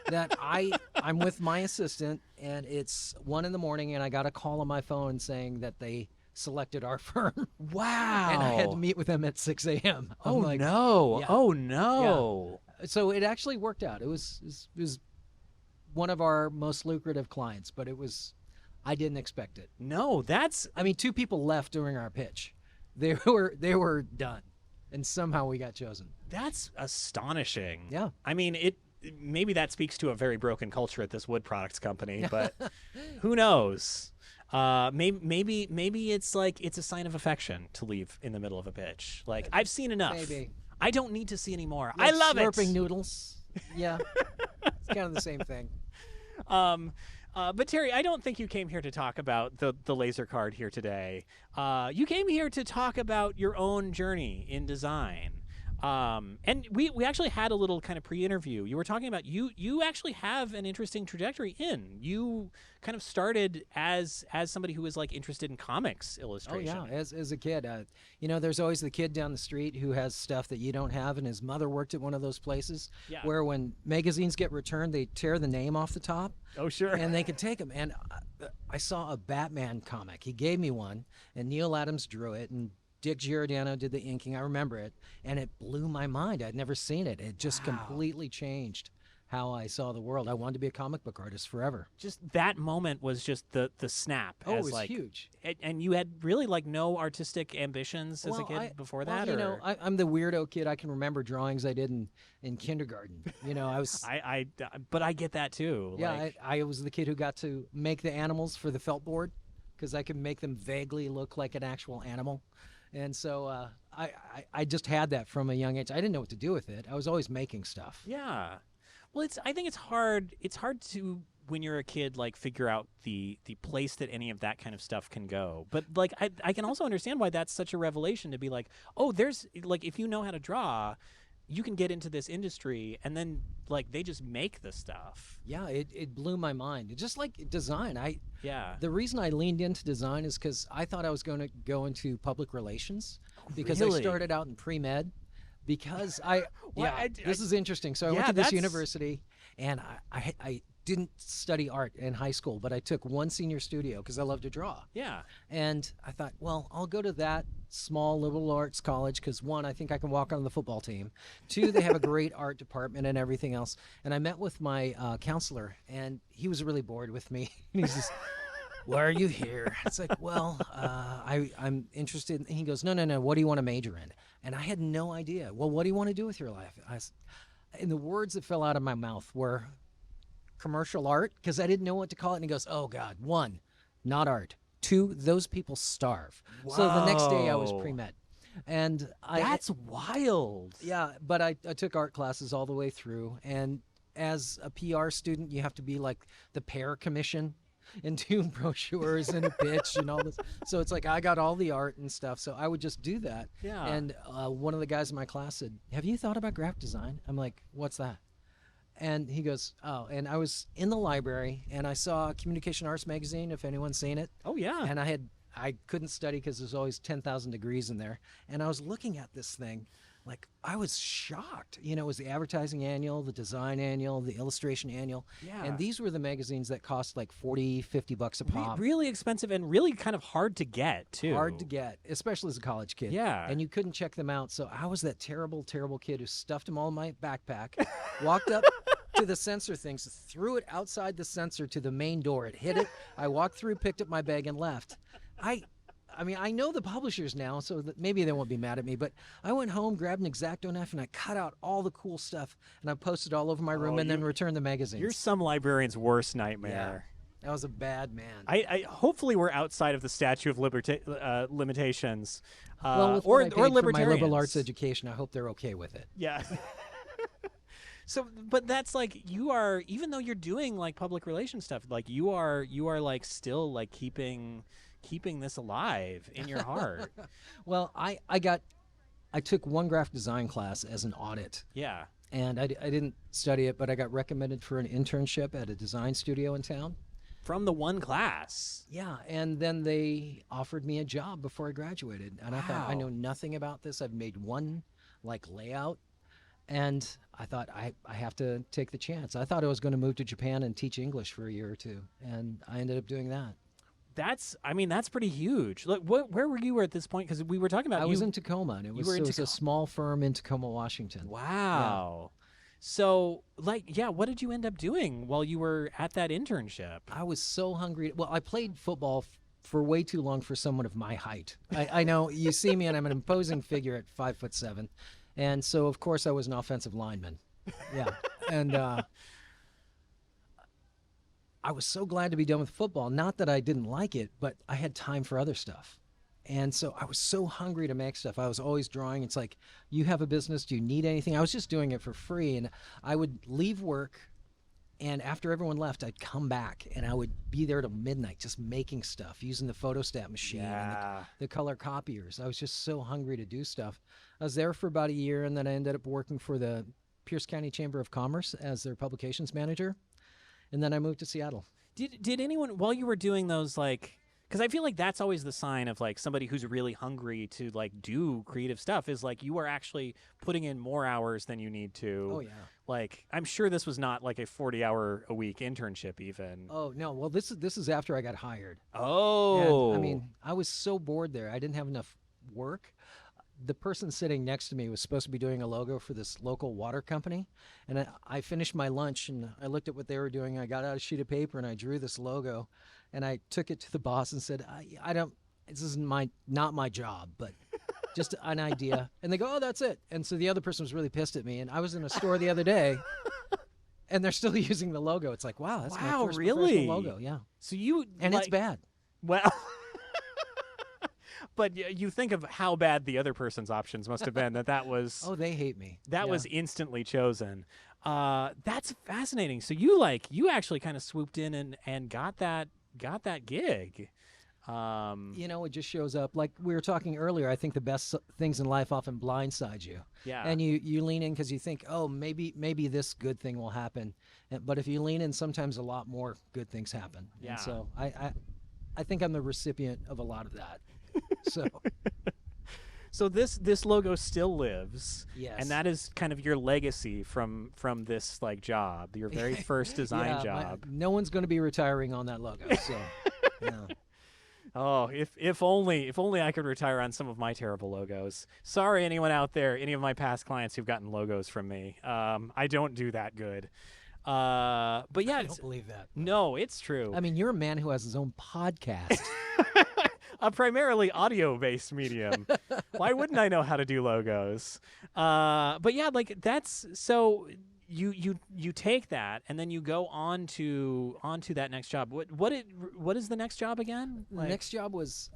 That I'm with my assistant, and it's 1 a.m, and I got a call on my phone saying that they selected our firm. Wow. And I had to meet with them at 6 a.m. I'm Oh like, no. yeah. Oh no. So it actually worked out. It was one of our most lucrative clients, but I didn't expect it. No, that's I mean, 2 people left during our pitch. They were done, and somehow we got chosen. that's astonishing. Yeah. I mean, maybe that speaks to a very broken culture at this wood products company, but who knows? Maybe it's like it's a sign of affection to leave in the middle of a pitch. Like, I've seen enough. Maybe. I don't need to see any more. Like I love slurping it. noodles. Yeah, it's kind of the same thing. But Terry, I don't think you came here to talk about the laser card here today. You came here to talk about your own journey in design. And we actually had a little kind of pre-interview. You were talking about you actually have an interesting trajectory in. You kind of started as somebody who was like interested in comics illustration. Oh yeah, as a kid, there's always the kid down the street who has stuff that you don't have, and his mother worked at one of those places where when magazines get returned, they tear the name off the top. Oh sure. And they can take them. And I saw a Batman comic. He gave me one, and Neil Adams drew it, and Dick Giordano did the inking. I remember it, and it blew my mind. I'd never seen it. It just completely changed how I saw the world. I wanted to be a comic book artist forever. Just that moment was just the snap. Oh, as it was like, huge. And you had really like no artistic ambitions as a kid before that? Or? I'm the weirdo kid. I can remember drawings I did in kindergarten. I was... But I get that too. Yeah, like, I was the kid who got to make the animals for the felt board because I could make them vaguely look like an actual animal. And so I just had that from a young age. I didn't know what to do with it. I was always making stuff. Yeah. Well, I think it's hard. It's hard to, when you're a kid, like figure out the place that any of that kind of stuff can go. But like I can also understand why that's such a revelation to be like, oh, there's like, if you know how to draw, you can get into this industry, and then like they just make the stuff. Yeah, it blew my mind. Just like design. Yeah. The reason I leaned into design is because I thought I was going to go into public relations because Really? I started out in pre-med. Because this is interesting. So I Yeah, went to this that's- university, and I didn't study art in high school, but I took one senior studio because I love to draw. Yeah. And I thought, well, I'll go to that small liberal arts college because, one, I think I can walk on the football team. Two, they have a great art department and everything else. And I met with my counselor, and he was really bored with me. And he's just, why are you here? It's like, well, I'm interested. And he goes, no. What do you want to major in? And I had no idea. Well, what do you want to do with your life? And the words that fell out of my mouth were commercial art, because I didn't know what to call it. And he goes, oh, God, 1, not art. 2, those people starve. So the next day I was Whoa. pre-med. And That's wild. yeah, but I took art classes all the way through. And as a PR student, you have to be like the Pear Commission and do brochures and a pitch and all this. So it's like I got all the art and stuff. So I would just do that. Yeah. And one of the guys in my class said, have you thought about graphic design? I'm like, what's that? And he goes, oh, and I was in the library and I saw Communication Arts magazine, if anyone's seen it. Oh yeah. And I couldn't study because there's always 10,000 degrees in there. And I was looking at this thing, like I was shocked. You know, it was the advertising annual, the design annual, the illustration annual. Yeah. And these were the magazines that cost like $40, $50 a pop. Really expensive and really kind of hard to get too. Hard to get, especially as a college kid. Yeah. And you couldn't check them out. So I was that terrible, terrible kid who stuffed them all in my backpack, walked up to the sensor things, threw it outside the sensor to the main door. It hit it. I walked through, picked up my bag, and left. I mean, I know the publishers now, so that maybe they won't be mad at me, but I went home, grabbed an X-Acto knife, and I cut out all the cool stuff, and I posted all over my room and then returned the magazines. You're some librarian's worst nightmare. I was a bad man. I hopefully we're outside of the statute of limitations. Well, with or what I paid for my libertarians. liberal arts education, I hope they're okay with it. Yeah. So, but that's like you are, even though you're doing like public relations stuff, like you are like still like keeping this alive in your heart. Well, I took one graphic design class as an audit, Yeah. and I didn't study it, but I got recommended for an internship at a design studio in town. From the one class. Yeah, and then they offered me a job before I graduated, and I thought, I Wow. know nothing about this. I've made one like layout, and I thought I have to take the chance. I thought I was going to move to Japan and teach English for a year or two, and I ended up doing that. That's pretty huge. Like, where were you at this point? Because we were talking about I was in Tacoma, and it was, were in it was a small firm in Tacoma, Washington. Wow. So, like, yeah, what did you end up doing while you were at that internship? I was so hungry. Well, I played football for way too long for someone of my height. I know you see me, and I'm an imposing figure at 5'7", and so of course I was an offensive lineman. Yeah, and I was so glad to be done with football. Not that I didn't like it, but I had time for other stuff. And so I was so hungry to make stuff. I was always drawing. It's like, you have a business. Do you need anything? I was just doing it for free. And I would leave work, and after everyone left, I'd come back, and I would be there till midnight just making stuff, using the photostat machine and the color copiers. I was just so hungry to do stuff. I was there for about a year, and then I ended up working for the Pierce County Chamber of Commerce as their publications manager. And then I moved to Seattle. Did anyone, while you were doing those, like, because I feel like that's always the sign of like somebody who's really hungry to like do creative stuff is like you are actually putting in more hours than you need to. Oh, yeah. Like, I'm sure this was not like a 40-hour-a-week internship even. Oh, no. Well, this is after I got hired. Oh. And, I mean, I was so bored there. I didn't have enough work. The person sitting next to me was supposed to be doing a logo for this local water company. And I finished my lunch, and I looked at what they were doing. I got out a sheet of paper, and I drew this logo. And I took it to the boss and said, I don't, this is not my job, but just an idea. And they go, oh, that's it. And so the other person was really pissed at me. And I was in a store the other day, and they're still using the logo. It's like, wow, that's my first really? professional logo. Yeah. So you, And like, it's bad. well, But you think of how bad the other person's options must have been. That was Oh, they hate me. that Yeah. was instantly chosen. That's fascinating. So you actually kind of swooped in and got that gig. It just shows up. Like we were talking earlier, I think the best things in life often blindside you. Yeah. And you lean in because you think, oh, maybe this good thing will happen. But if you lean in, sometimes a lot more good things happen. Yeah. And so I think I'm the recipient of a lot of that. So So this logo still lives. yes. And that is kind of your legacy from this like job, your very first design Yeah, job. no one's going to be retiring on that logo. So yeah. Oh, if only I could retire on some of my terrible logos. Sorry, anyone out there, any of my past clients who've gotten logos from me. I don't do that good. But yeah, I don't believe that. no, it's true. I mean, you're a man who has his own podcast. A primarily audio-based medium. Why wouldn't I know how to do logos? But yeah, like that's so. You take that and then you go on to that next job. What is the next job again? The next job was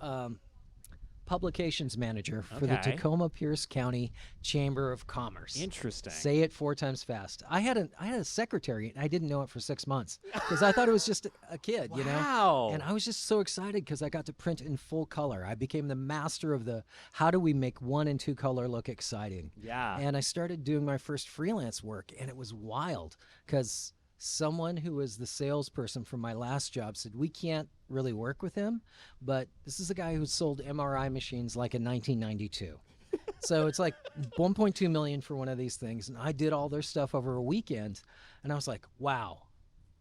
publications manager for the Okay. Tacoma Pierce County Chamber of Commerce. Interesting. Say it 4 times fast. I had a secretary, and I didn't know it for 6 months because I thought it was just a kid, you know. Wow. And I was just so excited because I got to print in full color. I became the master of the how do we make 1 and 2 color look exciting. Yeah. And I started doing my first freelance work, and it was wild because someone who was the salesperson from my last job said, we can't really work with him, but this is a guy who sold MRI machines like in 1992. So it's like 1.2 million for one of these things. And I did all their stuff over a weekend. And I was like, wow,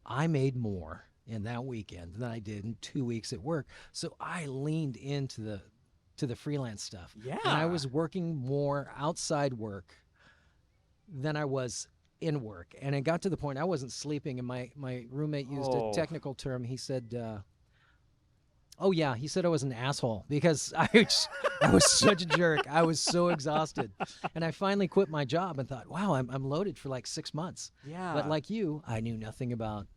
I made more in that weekend than I did in 2 weeks at work. So I leaned into the freelance stuff. Yeah. And I was working more outside work than I was in work. And it got to the point I wasn't sleeping. And my roommate used Oh. a technical term. He said, he said I was an asshole because I was such a jerk. I was so exhausted. And I finally quit my job and thought, wow, I'm loaded for like 6 months. Yeah. But like you, I knew nothing about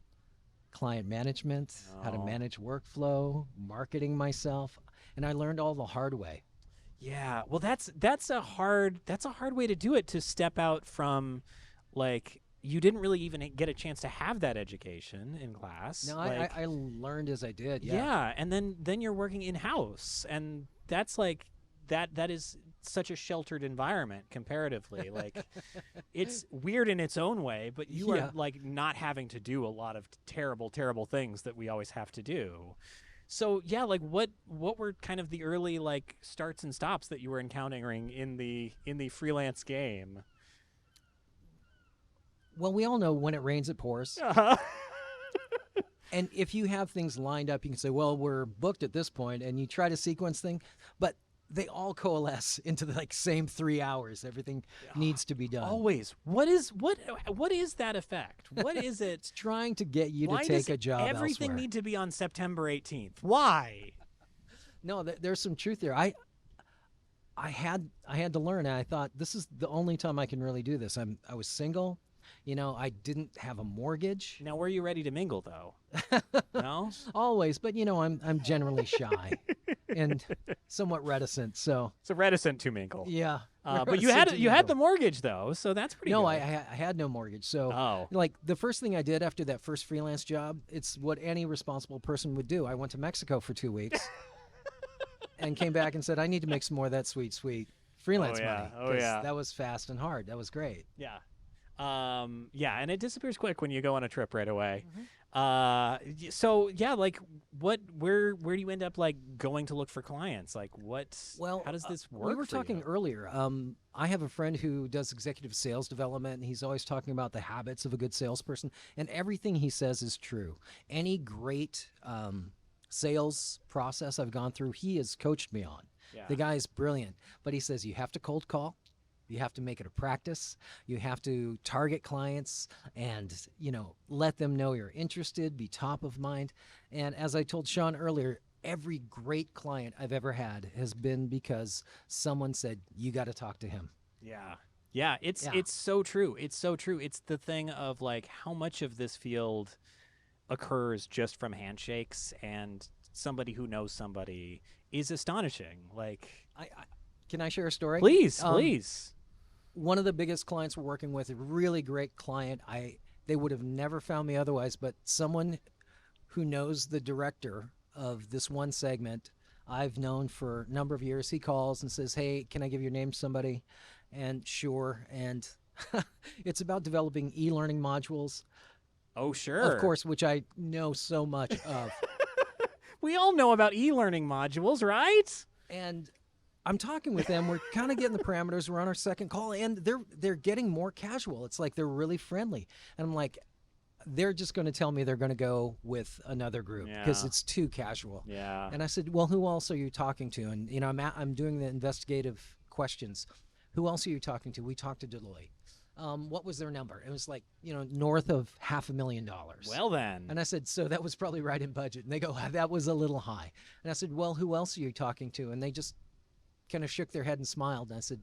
client management, how to No. manage workflow, marketing myself. And I learned all the hard way. Yeah. Well, that's a hard way to do it, to step out from like you didn't really even get a chance to have that education in class. No, like, I learned as I did. yeah. And then you're working in house, and that's like that is such a sheltered environment comparatively. Like it's weird in its own way, but you Yeah. are like not having to do a lot of terrible things that we always have to do. So yeah, like what were kind of the early like starts and stops that you were encountering in the freelance game? Well, we all know when it rains, it pours. Uh-huh. And if you have things lined up, you can say, well, we're booked at this point, and you try to sequence things, but they all coalesce into the like same 3 hours. Everything needs to be done. Always. What is that effect? What is it? It's trying to get you Why to does take a job everything elsewhere. need to be on September 18th? Why? No, there's some truth there. I had to learn, and I thought this is the only time I can really do this. I was single. I didn't have a mortgage. Now, were you ready to mingle though? No? Always, but I'm generally shy and somewhat reticent. So So reticent to mingle. yeah. But you reticent had to you had mingle. the mortgage though, so that's pretty No, good. I had no mortgage. So Oh. like the first thing I did after that first freelance job, it's what any responsible person would do. I went to Mexico for 2 weeks and came back and said, I need to make some more of that sweet freelance yeah. money. Oh, 'cause yeah. That was fast and hard. That was great. Yeah. Yeah, and it disappears quick when you go on a trip right away. Mm-hmm. So yeah, like where do you end up like going to look for clients? Like Well, how does this work? We were for talking you? earlier. I have a friend who does executive sales development, and he's always talking about the habits of a good salesperson, and everything he says is true. Any great sales process I've gone through, he has coached me on. Yeah. The guy is brilliant, but he says you have to cold call. You have to make it a practice. You have to target clients and, let them know you're interested, be top of mind. And as I told Sean earlier, every great client I've ever had has been because someone said, you got to talk to him. Yeah. Yeah, it's so true. It's so true. It's the thing of like how much of this field occurs just from handshakes and somebody who knows somebody is astonishing. Like, Can I share a story? please, please. One of the biggest clients we're working with, a really great client. They would have never found me otherwise, but someone who knows the director of this one segment I've known for a number of years. He calls and says, "Hey, can I give your name to somebody?" And sure. And it's about developing e-learning modules, Oh, sure. of course, which I know so much of. We all know about e-learning modules, right? And I'm talking with them. We're kind of getting the parameters. We're on our second call, and they're getting more casual. It's like they're really friendly. And I'm like, they're just going to tell me they're going to go with another group because Yeah. it's too casual. Yeah. And I said, well, who else are you talking to? And, you know, I'm doing the investigative questions. Who else are you talking to? We talked to Deloitte. What was their number? It was like, you know, north of $500,000. Well, then. And I said, so that was probably right in budget. And they go, that was a little high. And I said, well, who else are you talking to? And they just kind of shook their head and smiled. And I said,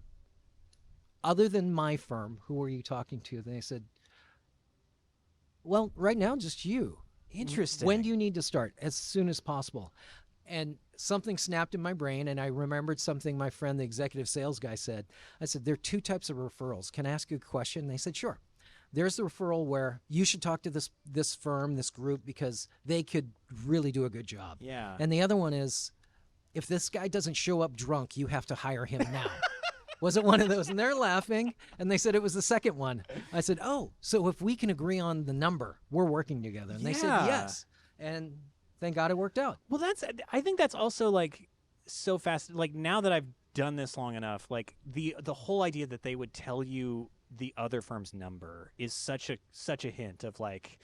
other than my firm, who are you talking to? And they said, well, right now, just you. Interesting. When do you need to start? As soon as possible. And something snapped in my brain, and I remembered something my friend, the executive sales guy, said. I said, there are two types of referrals. Can I ask you a question? And they said, sure. There's the referral where you should talk to this firm, this group, because they could really do a good job. Yeah. And the other one is, if this guy doesn't show up drunk, you have to hire him now. Was it one of those? And they're laughing, and they said it was the second one. I said, oh, so if we can agree on the number, we're working together. And they said Yeah. yes. And thank God it worked out. Well, I think that's also like so fast. Like, now that I've done this long enough, like the whole idea that they would tell you the other firm's number is such a hint of like,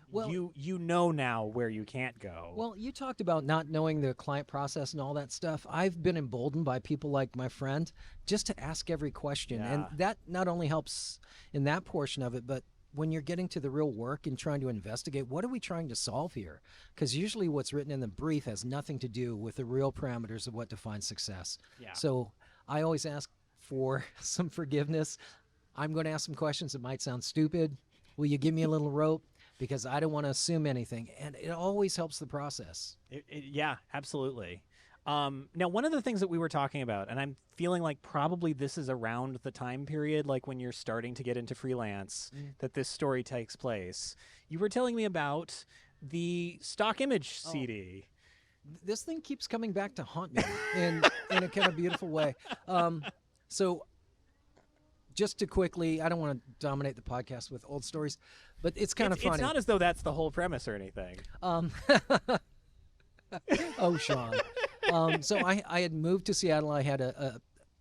Well- you know now where you can't go. Well, you talked about not knowing the client process and all that stuff. I've been emboldened by people like my friend just to ask every question. Yeah. And that not only helps in that portion of it, but when you're getting to the real work and trying to investigate, what are we trying to solve here? Because usually what's written in the brief has nothing to do with the real parameters of what defines success. Yeah. So I always ask for some forgiveness. I'm going to ask some questions that might sound stupid. Will you give me a little rope? Because I don't want to assume anything. And it always helps the process. Yeah, absolutely. Now, one of the things that we were talking about, and I'm feeling like probably this is around the time period, like when you're starting to get into freelance, that this story takes place. You were telling me about the stock image CD. This thing keeps coming back to haunt me in a kind of beautiful way. So just to quickly, I don't want to dominate the podcast with old stories, but it's kind of funny. It's not as though that's the whole premise or anything. Oh, Sean. So I had moved to Seattle. I had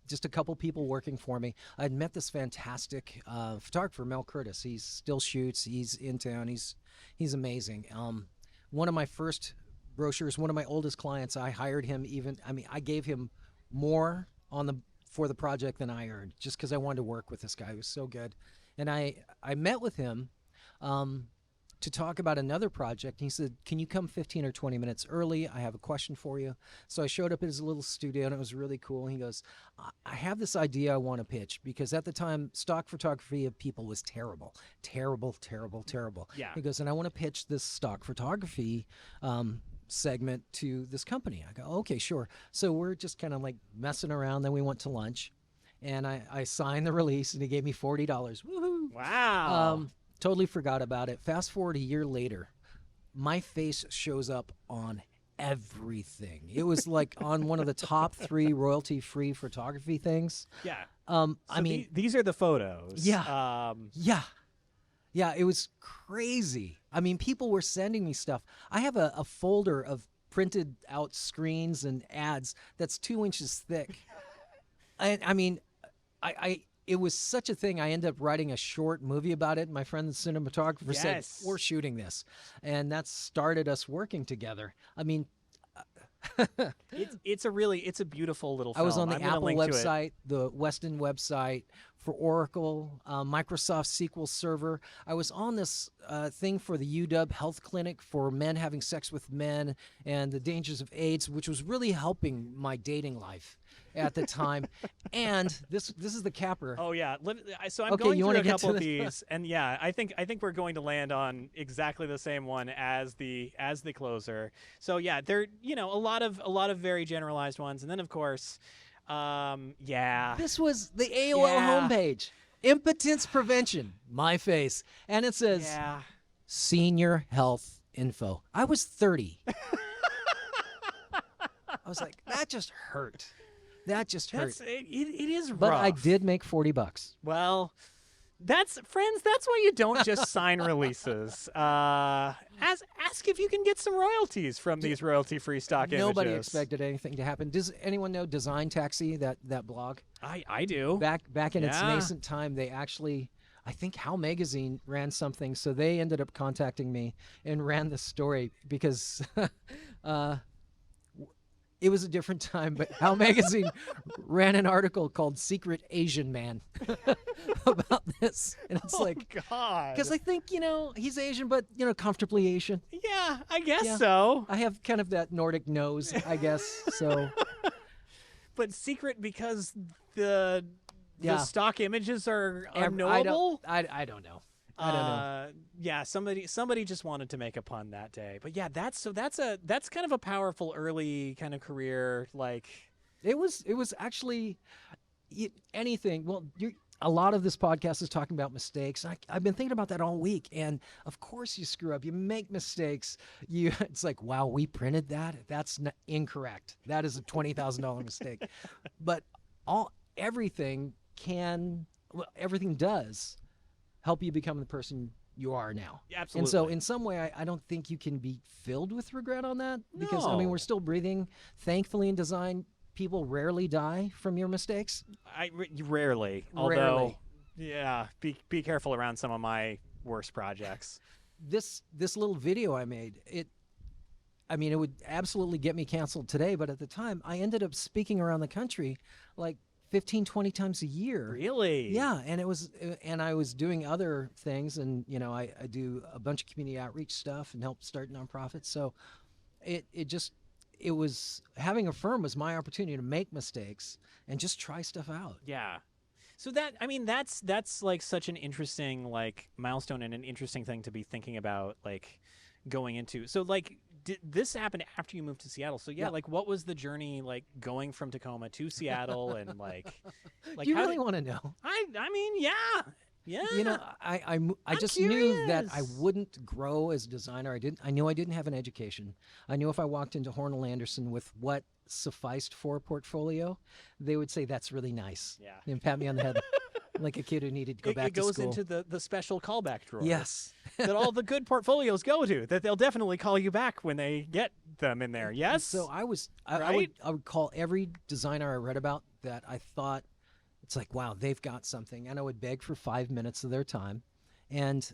just a couple people working for me. I'd met this fantastic photographer, Mel Curtis. He still shoots. He's in town. He's amazing. One of my first brochures, one of my oldest clients, I hired him I gave him more for the project than I earned just because I wanted to work with this guy. He was so good. And I met with him to talk about another project. He said, can you come 15 or 20 minutes early? I have a question for you. So I showed up at his little studio, and it was really cool. He goes, I have this idea I want to pitch, because at the time, stock photography of people was terrible. Terrible, terrible, terrible. Yeah. He goes, and I want to pitch this stock photography segment to this company. I go, okay, sure. So we're just kind of like messing around. Then we went to lunch, and I signed the release, and he gave me $40. Woohoo! Wow. Totally forgot about it. Fast forward a year later, my face shows up on everything. It was like on one of the top 3 royalty-free photography things. Yeah. I mean, these are the photos. Yeah. Yeah, it was crazy. I mean, people were sending me stuff. I have a folder of printed out screens and ads that's 2 inches thick. I mean, it was such a thing. I ended up writing a short movie about it. My friend, the cinematographer, said, we're shooting this. And that started us working together. I mean, it's a beautiful little film. I was on the I'm gonna Apple link to it. website, the Weston website, for Oracle, Microsoft SQL Server. I was on this thing for the UW Health Clinic for men having sex with men and the dangers of AIDS, which was really helping my dating life at the time. And this is the capper. Oh yeah. So I'm Okay, going you through wanna a get couple to of this? these, and yeah, I think we're going to land on exactly the same one as the closer. So yeah, there a lot of very generalized ones, and then of course, yeah, This was the AOL Yeah. homepage. Impotence prevention, my face. And it says yeah. senior health info. I was 30. I was like, that just hurt. That just hurt. It is rough. But I did make $40. Well, that's why you don't just sign releases. Ask if you can get some royalties from these royalty-free stock Nobody images. expected anything to happen. Does anyone know Design Taxi, that blog? I do. Back in its Yeah. nascent time, they actually, I think How Magazine ran something, so they ended up contacting me and ran the story because it was a different time, but How Magazine ran an article called Secret Asian Man about this. And it's like, God. because I think, he's Asian, but, comfortably Asian. Yeah, I guess Yeah. so. I have kind of that Nordic nose, I guess. So, But secret because the Yeah. stock images are I unknowable. don't know. I don't know. Yeah, somebody just wanted to make a pun that day. But yeah, that's kind of a powerful early kind of career. Like, It was actually anything. Well, a lot of this podcast is talking about mistakes. I've been thinking about that all week, and of course you screw up. You make mistakes. It's like, wow, we printed that. That's incorrect. That is a $20,000 mistake. But everything does help you become the person you are now. absolutely. And so in some way, I don't think you can be filled with regret on that because, No. we're still breathing. Thankfully in design, people rarely die from your mistakes. Rarely. Although, Rarely. yeah, be careful around some of my worst projects. This little video I made, it would absolutely get me canceled today, but at the time, I ended up speaking around the country like 15, 20 times a year. Really? Yeah, and I was doing other things, and I do a bunch of community outreach stuff and help start nonprofits. So it was having a firm was my opportunity to make mistakes and just try stuff out. Yeah. So that's like such an interesting like milestone and an interesting thing to be thinking about like going into. So like did this happen after you moved to Seattle? So yeah, Yeah. like what was the journey like going from Tacoma to Seattle and like You how really did- want to know? I mean, yeah. Yeah. I just knew that I curious. wouldn't grow as a designer. I knew I didn't have an education. I knew if I walked into Hornell Anderson with what sufficed for a portfolio, they would say that's really nice. Yeah. And pat me on the head like a kid who needed to go back It goes to school. into the special callback drawer. Yes. that all the good portfolios go to. That they'll definitely call you back when they get them in there. Yes. So I Right? would call every designer I read about that I thought it's like, wow, they've got something, and I would beg for 5 minutes of their time, and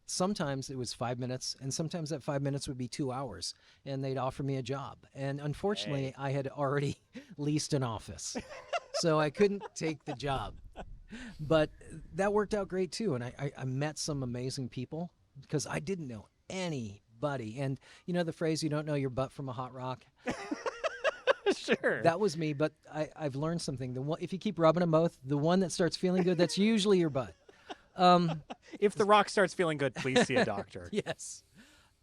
sometimes it was 5 minutes, and sometimes that 5 minutes would be 2 hours, and they'd offer me a job. And unfortunately, Hey. I had already leased an office, so I couldn't take the job. But that worked out great too, and I met some amazing people because I didn't know anybody. And the phrase, you don't know your butt from a hot rock? Sure. That was me, but I've learned something. If you keep rubbing them both, the one that starts feeling good, that's usually your butt. If the rock starts feeling good, please see a doctor. Yes.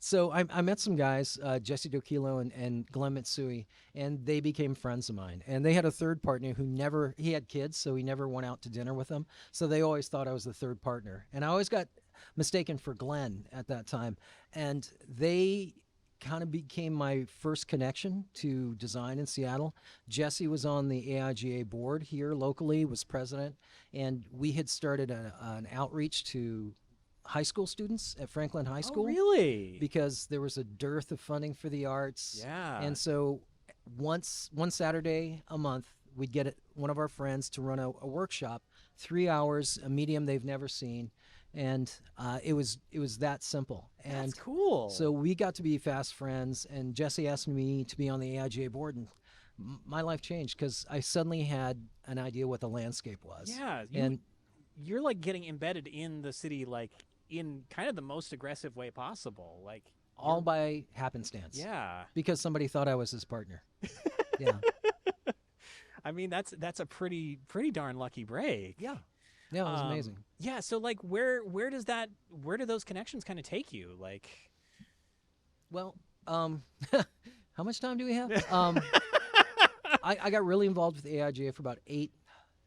So I met some guys, Jesse Dokilo and Glenn Mitsui, and they became friends of mine. And they had a third partner he had kids, so he never went out to dinner with them. So they always thought I was the third partner. And I always got mistaken for Glenn at that time. And they kind of became my first connection to design in Seattle. Jesse was on the AIGA board here locally, was president, and we had started an outreach to high school students at Franklin High School. Oh, really? Because there was a dearth of funding for the arts. Yeah. And so one Saturday a month, we'd get one of our friends to run a workshop, 3 hours, a medium they've never seen. And it was that simple. And That's cool. so we got to be fast friends, and Jesse asked me to be on the AIGA board, and my life changed because I suddenly had an idea what the landscape was. yeah, and you're like getting embedded in the city, like in kind of the most aggressive way possible. Like All by happenstance. yeah, Because somebody thought I was his partner. Yeah. I mean that's a pretty darn lucky break. Yeah. Yeah, it was amazing. Yeah, so like where do those connections kind of take you? Like, Well, how much time do we have? I got really involved with AIGA for about 8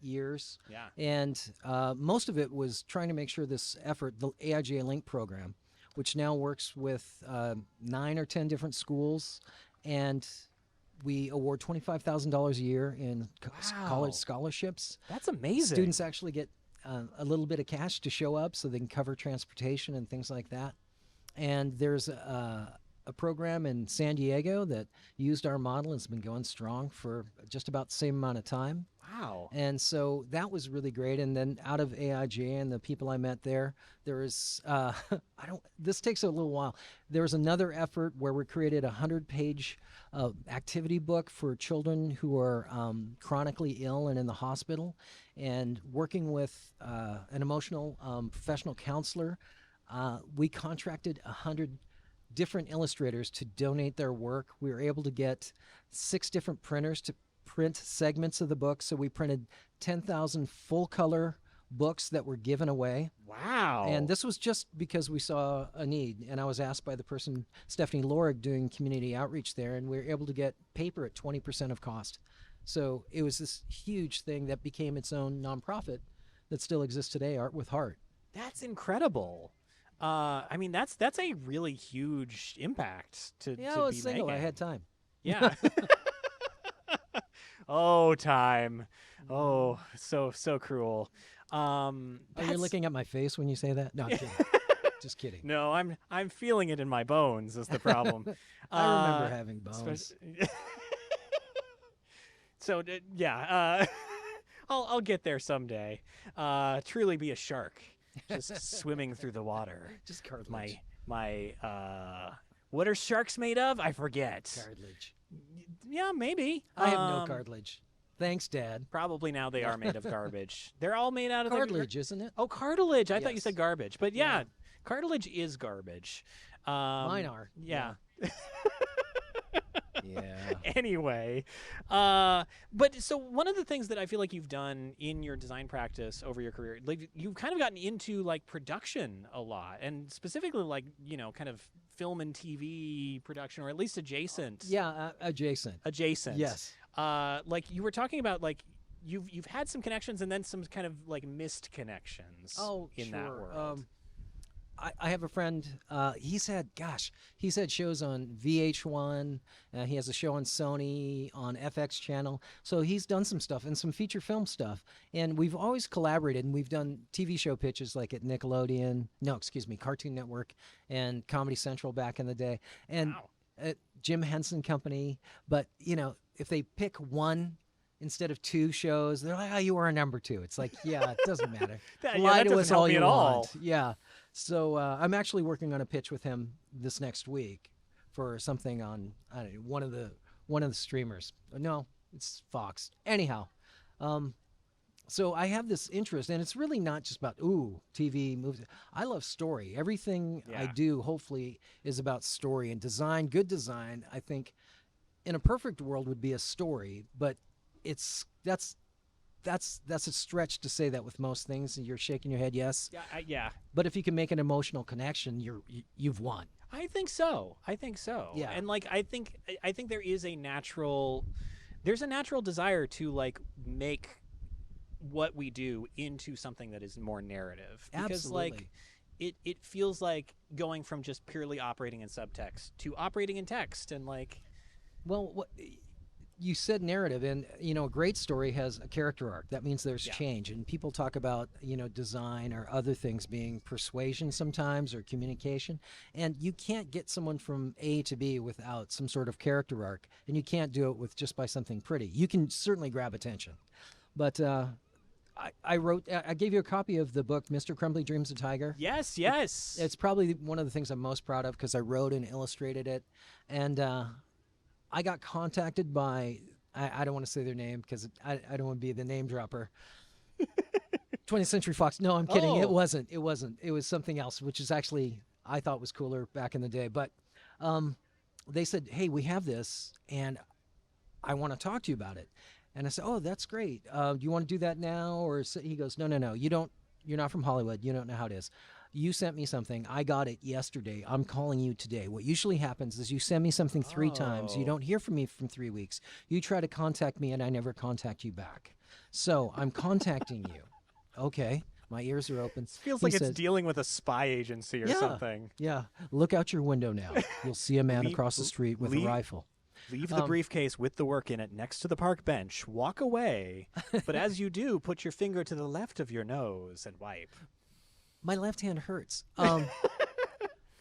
years. yeah, And most of it was trying to make sure this effort, the AIGA Link program, which now works with 9 or 10 different schools, and we award $25,000 a year in Wow. college scholarships. that's amazing. Students actually get a little bit of cash to show up so they can cover transportation and things like that. And there's a program in San Diego that used our model and has been going strong for just about the same amount of time. Wow. And so that was really great. And then out of AIGA and the people I met there was, this takes a little while. There was another effort where we created a 100-page activity book for children who are chronically ill and in the hospital, and working with an emotional professional counselor. We contracted 100 different illustrators to donate their work. We were able to get 6 different printers to print segments of the book. So we printed 10,000 full color books that were given away. Wow. And this was just because we saw a need. And I was asked by the person, Stephanie Lorig, doing community outreach there, and we were able to get paper at 20% of cost. So it was this huge thing that became its own nonprofit that still exists today, Art with Heart. That's incredible. I mean, that's a really huge impact to Yeah, to I was be single. I making. had time. Yeah. Oh, time. Oh, so cruel. Oh, you're That's- looking at my face when you say that? No, I'm kidding. Just kidding. No, I'm feeling it in my bones is the problem. I remember having bones. So yeah, I'll get there someday. Truly be a shark, just swimming through the water. Just cartilage. My what are sharks made of? I forget. Cartilage. Yeah, maybe. I have no cartilage. Thanks, Dad. Probably now they are made of garbage. They're all made out of Cartilage, isn't it? Oh, cartilage. I thought you Yes. said garbage, but yeah, cartilage is garbage. Mine are. Yeah. Yeah. Anyway, but so one of the things that I feel like you've done in your design practice over your career, like you've kind of gotten into like production a lot, and specifically like kind of film and TV production, or at least adjacent. Yeah, adjacent. Adjacent. Yes. Like you were talking about, like you've had some connections and then some kind of like missed connections. In that sure. world. I have a friend. He's had shows on VH1. He has a show on Sony, on FX channel. So he's done some stuff and some feature film stuff. And we've always collaborated, and we've done TV show pitches like at Nickelodeon. No, excuse me, Cartoon Network and Comedy Central back in the day, and Wow. at Jim Henson Company. But if they pick one instead of 2 shows, they're like, "Oh, you were a number 2." It's like, yeah, it doesn't matter. That Lie to doesn't us help all me you at all. want. Yeah. So I'm actually working on a pitch with him this next week for something on one of the streamers. No, it's Fox. Anyhow, so I have this interest, and it's really not just about TV movies. I love story. Everything I Yeah. do, hopefully, is about story and design. Good design, I think, in a perfect world would be a story, but that's a stretch to say that with most things. And you're shaking your head, yes. Yeah. But if you can make an emotional connection, you've won. I think so. Yeah. And like I think there is a natural desire to like make what we do into something that is more narrative. Because like it feels like going from just purely operating in subtext to operating in text, and like Well, you said narrative, and a great story has a character arc. That means there's change, and people talk about design or other things being persuasion sometimes, or communication, and you can't get someone from A to B without some sort of character arc, and you can't do it with just by something pretty. You can certainly grab attention, but I gave you a copy of the book Mr. Crumbly Dreams of Tiger. yes. It's probably one of the things I'm most proud of because I wrote and illustrated it, and I got contacted by, I don't want to say their name because I don't want to be the name dropper, 20th Century Fox. No, I'm kidding. It Oh. wasn't. It wasn't. It was something else, which is actually I thought was cooler back in the day. But they said, "Hey, we have this, and I want to talk to you about it." And I said, "Oh, that's great. Do you want to do that now?" Or he goes, "No. You don't. You're not from Hollywood. You don't know how it is. You sent me something. I got it yesterday. I'm calling you today. What usually happens is you send me something 3 times. You Oh. don't hear from me from 3 weeks. You try to contact me, and I never contact you back. So I'm contacting you." Okay, my ears are open. Feels He like it's said, dealing with a spy agency or Yeah. something. "Yeah, look out your window now. You'll see a man Leave- across the street with leave- a rifle." Leave the Um, briefcase with the work in it next to the park bench. Walk away. But as you do, put your finger to the left of your nose and wipe. My left hand hurts.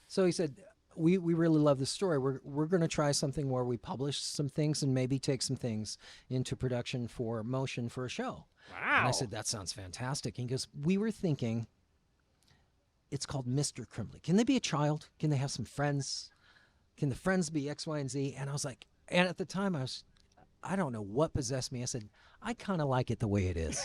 So he said, we really love this story. We're going to try something where we publish some things and maybe take some things into production for motion for a show." Wow. And I said, "That sounds fantastic." And he goes, "We were thinking it's called Mr. Crimley. Can they be a child? Can they have some friends? Can the friends be X, Y, and Z?" And I was like, and at the time I don't know what possessed me. I said, "I kind of like it the way it is."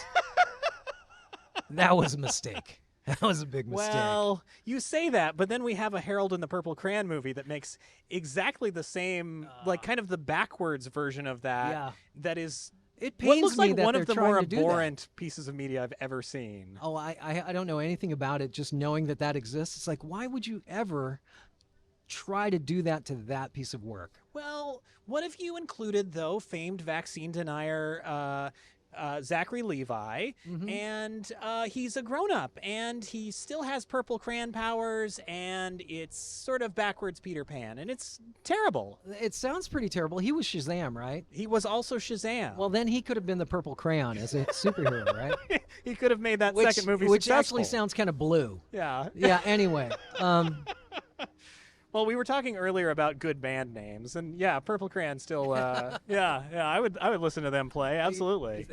That was a mistake. That was a big mistake. Well, you say that, but then we have a Harold and the Purple Crayon movie that makes exactly the same, like kind of the backwards version of that. Yeah. That is It what pains looks me like that one they're of the trying more to do that. abhorrent pieces of media I've ever seen. Oh, I don't know anything about it. Just knowing that exists, it's like, why would you ever try to do that to that piece of work? Well, what if you included, though, famed vaccine denier Zachary Levi, and he's a grown-up, and he still has purple crayon powers, and it's sort of backwards Peter Pan, and it's terrible. It sounds pretty terrible. He was Shazam, right? He was also Shazam. Well, then he could have been the Purple Crayon as a superhero, right? he could have made that Which, second movie which successful. actually sounds kind of blue. Yeah. Yeah. Anyway, Well, we were talking earlier about good band names, and yeah, Purple Crayon still. Yeah. I would listen to them play absolutely.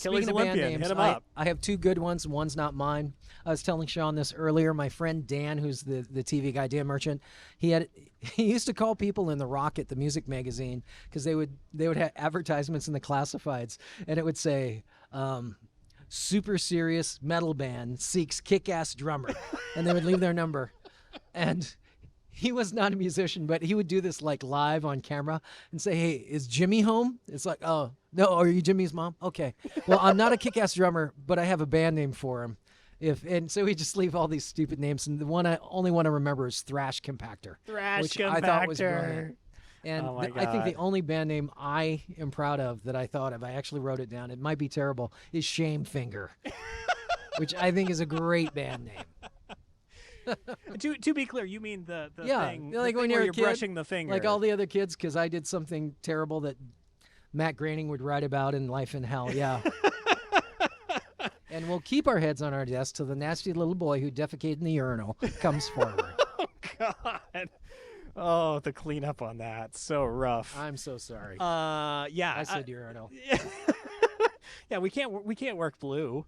Kelly's speaking of band Olympian, names, hit him I, up. I have 2 good ones. One's not mine. I was telling Sean this earlier. My friend Dan, who's the TV guy, Dan Merchant, he used to call people in the Rocket, the music magazine, because they would have advertisements in the classifieds, and it would say, "Super serious metal band seeks kick-ass drummer," and they would leave their number, and he was not a musician, but he would do this like live on camera and say, "Hey, is Jimmy home?" It's like, "Oh, no, are you Jimmy's mom?" "Okay. Well, I'm not a kick-ass drummer, but I have a band name for him." And so he just leave all these stupid names, and the only one I remember is Thrash Compactor, Thrash which I thought was Compactor. brilliant. And Oh my I think the God. only band name I am proud of that I thought of, I actually wrote it down. It might be terrible, is Shamefinger, which I think is a great band name. To be clear, you mean the Yeah, thing, like the when thing you're where a you're kid, brushing the finger. like all the other kids, because I did something terrible that Matt Groening would write about in Life in Hell. Yeah. And we'll keep our heads on our desks till the nasty little boy who defecated in the urinal comes forward. God. Oh, the cleanup on that, so rough. I'm so sorry. Yeah. I said urinal. Yeah, we can't work blue.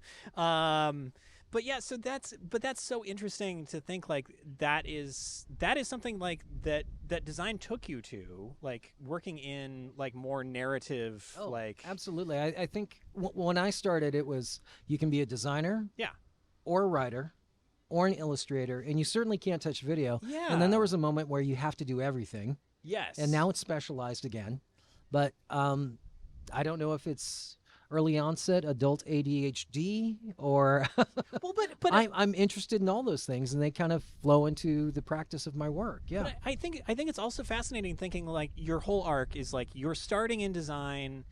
But yeah, so that's so interesting to think like that is something like that design took you to, like working in like more narrative, Oh, like absolutely. I think when I started, it was you can be a designer, yeah. or a writer, or an illustrator, and you certainly can't touch video. Yeah. And then there was a moment where you have to do everything, Yes. and now it's specialized again. But I don't know if it's early onset adult ADHD or well, but I'm interested in all those things, and they kind of flow into the practice of my work. Yeah. But I think it's also fascinating thinking like your whole arc is like you're starting in design,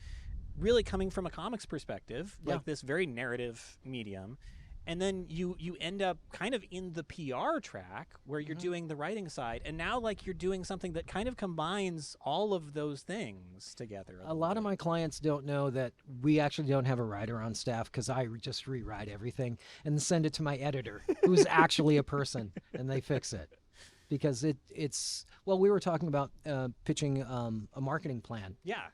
really coming from a comics perspective, like Yeah. this very narrative medium, and then you end up kind of in the PR track where you're doing the writing side, and now like you're doing something that kind of combines all of those things together. A lot of my clients don't know that we actually don't have a writer on staff because I just rewrite everything and send it to my editor, who's actually a person, and they fix it. Because it's well, we were talking about pitching a marketing plan. yeah.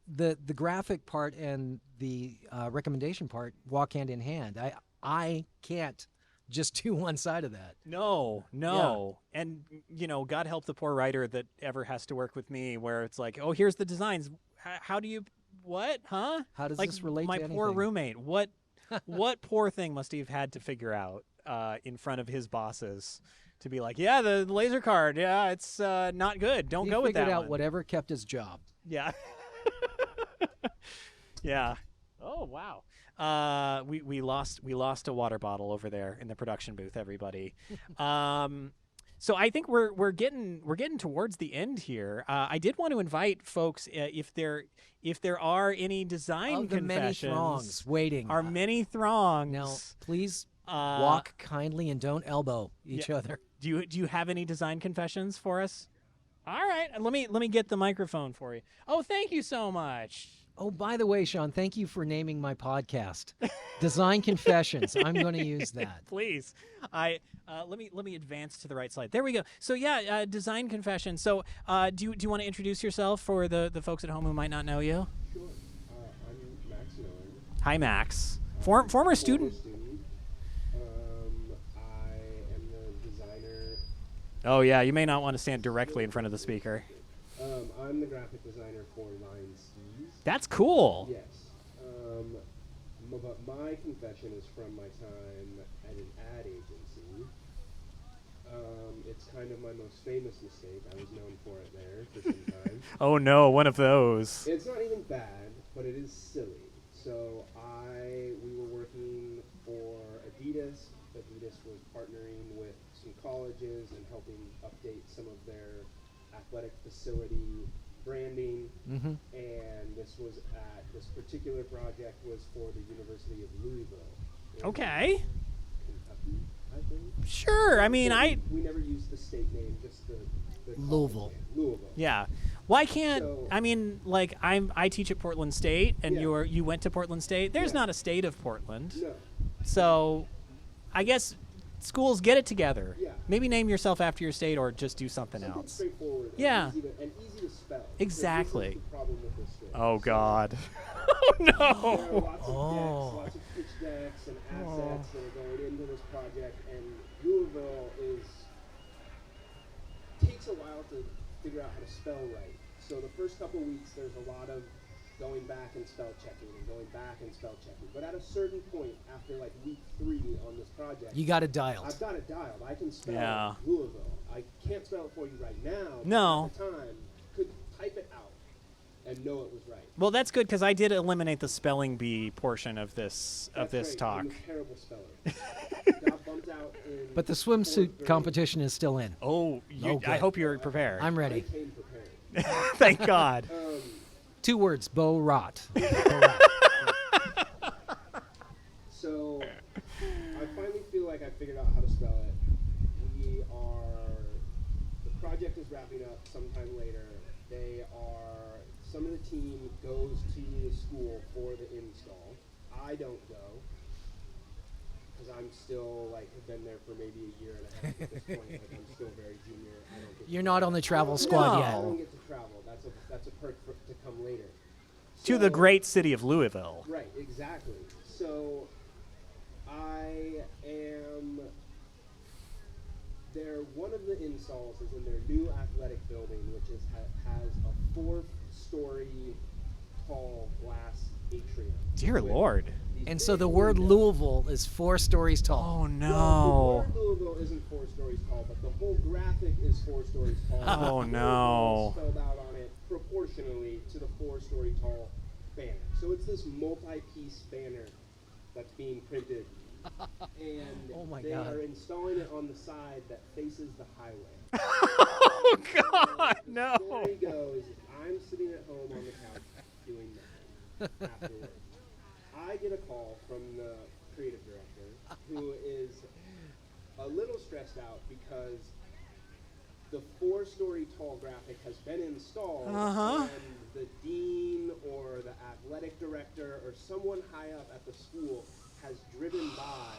The graphic part and the recommendation part walk hand in hand. I can't just do one side of that. No. And, God help the poor writer that ever has to work with me where it's like, oh, here's the designs. How do you, what? Huh? How does Like this relate my to poor anything? roommate. What what poor thing must he have had to figure out in front of his bosses to be like, yeah, the laser card, yeah, it's not good. Don't He go with that figured out one. whatever kept his job. Yeah. Yeah. Oh wow. We lost a water bottle over there in the production booth, everybody. So I think we're getting towards the end here. I did want to invite folks if there are any design Of the many confessions. throngs waiting. Are many throngs. Now, please walk kindly and don't elbow each other. Do you have any design confessions for us? All right, let me get the microphone for you. Oh, thank you so much. Oh, by the way, Sean, thank you for naming my podcast, Design Confessions. I'm going to use that. Please, let me advance to the right slide. There we go. So yeah, design confession. So do you want to introduce yourself for the folks at home who might not know you? Sure. I'm Max Miller. Hi, Max. Former student. I am the designer. Oh yeah, you may not want to stand directly in front of the speaker. I'm the graphic designer for Line Skis. That's cool. Yes. But my confession is from my time at an ad agency. It's kind of my most famous mistake. I was known for it there for some time. Oh no, one of those. It's not even bad, but it is silly. So we were working for Adidas. Adidas was partnering with some colleges and helping update some of their athletic facility branding. Mm-hmm. And this particular project was for the University of Louisville. Okay. Kentucky, I think. Sure. I mean, We never used the state name, just the Louisville. Louisville. Yeah. Why can't So- I mean, like I teach at Portland State, and Yeah. you went to Portland State. There's Yeah. not a state of Portland, No. so I guess schools get it together. Yeah. Maybe name yourself after your state, or just do something Something else. straightforward. Yeah. And easy to spell. Exactly. This is the problem with this story. Oh So, God. Oh There are no. lots of decks, Oh. lots of pitch decks and assets that are going into this project, and Louisville takes a while to figure out how to spell right. So the first couple weeks, there's a lot of going back and spell checking and going back and spell checking. But at a certain point, after like week 3 on this project, You got it dialed. I've got it dialed. I can spell Yeah. Louisville. I can't spell it for you right now. but No. At the time, could type it out and know it was right. Well, that's good because I did eliminate the spelling bee portion of this That's right. talk. I'm a terrible speller. Got bumped out in But the fourth swimsuit grade. competition is still in. Oh, Oh, I good. hope you're prepared. I'm I ready. came prepared. Thank God. 2 words, Bo Rot. So I finally feel like I figured out how to spell it. The project is wrapping up sometime later. Some of the team goes to the school for the install. I don't go because I'm still have been there for maybe a year and a half at this point. I'm still very junior. I don't get You're to not travel. on the travel I squad don't yet. get to travel. That's a perk to come later. To the So- great city of Louisville. Right, exactly. So I am there. One of the installs is in their new athletic building, which has a 4-story tall glass atrium. Dear with Lord. these And so big the word windows. Louisville is 4 stories tall. Oh Well, no. the word Louisville isn't 4 stories tall, but the whole graphic is 4 stories tall. Oh, With no. Louisville spelled out on it proportionally to the 4-story tall banner. So it's this multi-piece banner that's being printed, and Oh my they God. are installing it on the side that faces the highway. Oh God, The no. story goes, I'm sitting at home on the couch doing nothing after work. I get a call from the creative director who is a little stressed out because the 4-story tall graphic has been installed and the dean or the athletic director or someone high up at the school has driven by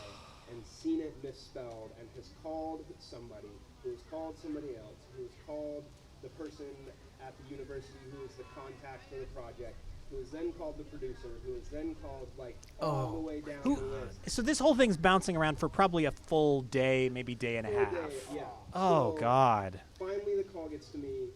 and seen it misspelled and has called somebody who has called somebody else who has called the person at the university who is the contact for the project, who has then called the producer, who has then called all the way down the list. So this whole thing's bouncing around for probably a full day, maybe day and a Full half. day, yeah. Oh So God. Finally, the call gets to me.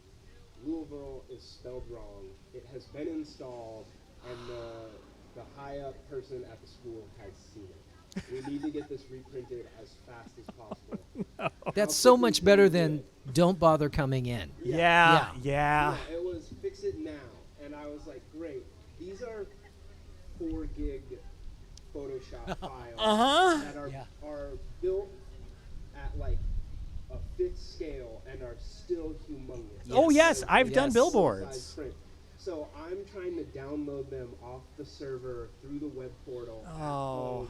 Louisville is spelled wrong. It has been installed, and the the high up person at the school has seen it. We need to get this reprinted as fast as possible. That's How so quickly much can better you do than it? don't bother coming in. Yeah. Yeah, it was fix it now, and I was like, great. These are 4 gig Photoshop files that are built at like a 5th scale and are still humongous. Oh, yes, I've done Yes. billboards. Size print. So I'm trying to download them off the server through the web portal. At home,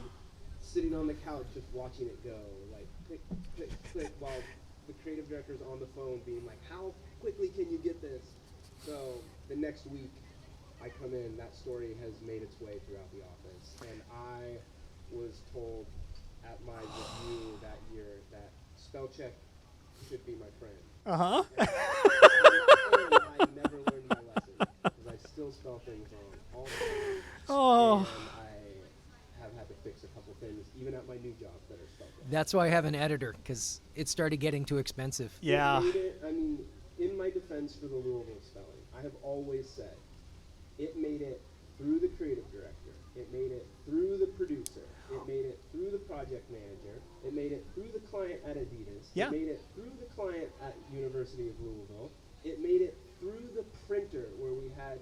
sitting on the couch just watching it go, like click, click, click, while the creative director's on the phone being like, how quickly can you get this? So the next week I come in, that story has made its way throughout the office, and I was told at my review that year that spell check should be my friend. Uh-huh. And I never learned my lesson because I still spell things wrong all the time. Oh. And I have had to fix a couple things, even at my new job, that are spelled wrong. That's why I have an editor, because it started getting too expensive. Yeah. It made it, I mean, in my defense for the Louisville spelling, I have always said it made it through the creative director, it made it through the producer, it made it through the project manager, it made it through the client at Adidas, Yeah. it made it through the client at University of Louisville, it made it through the printer where we had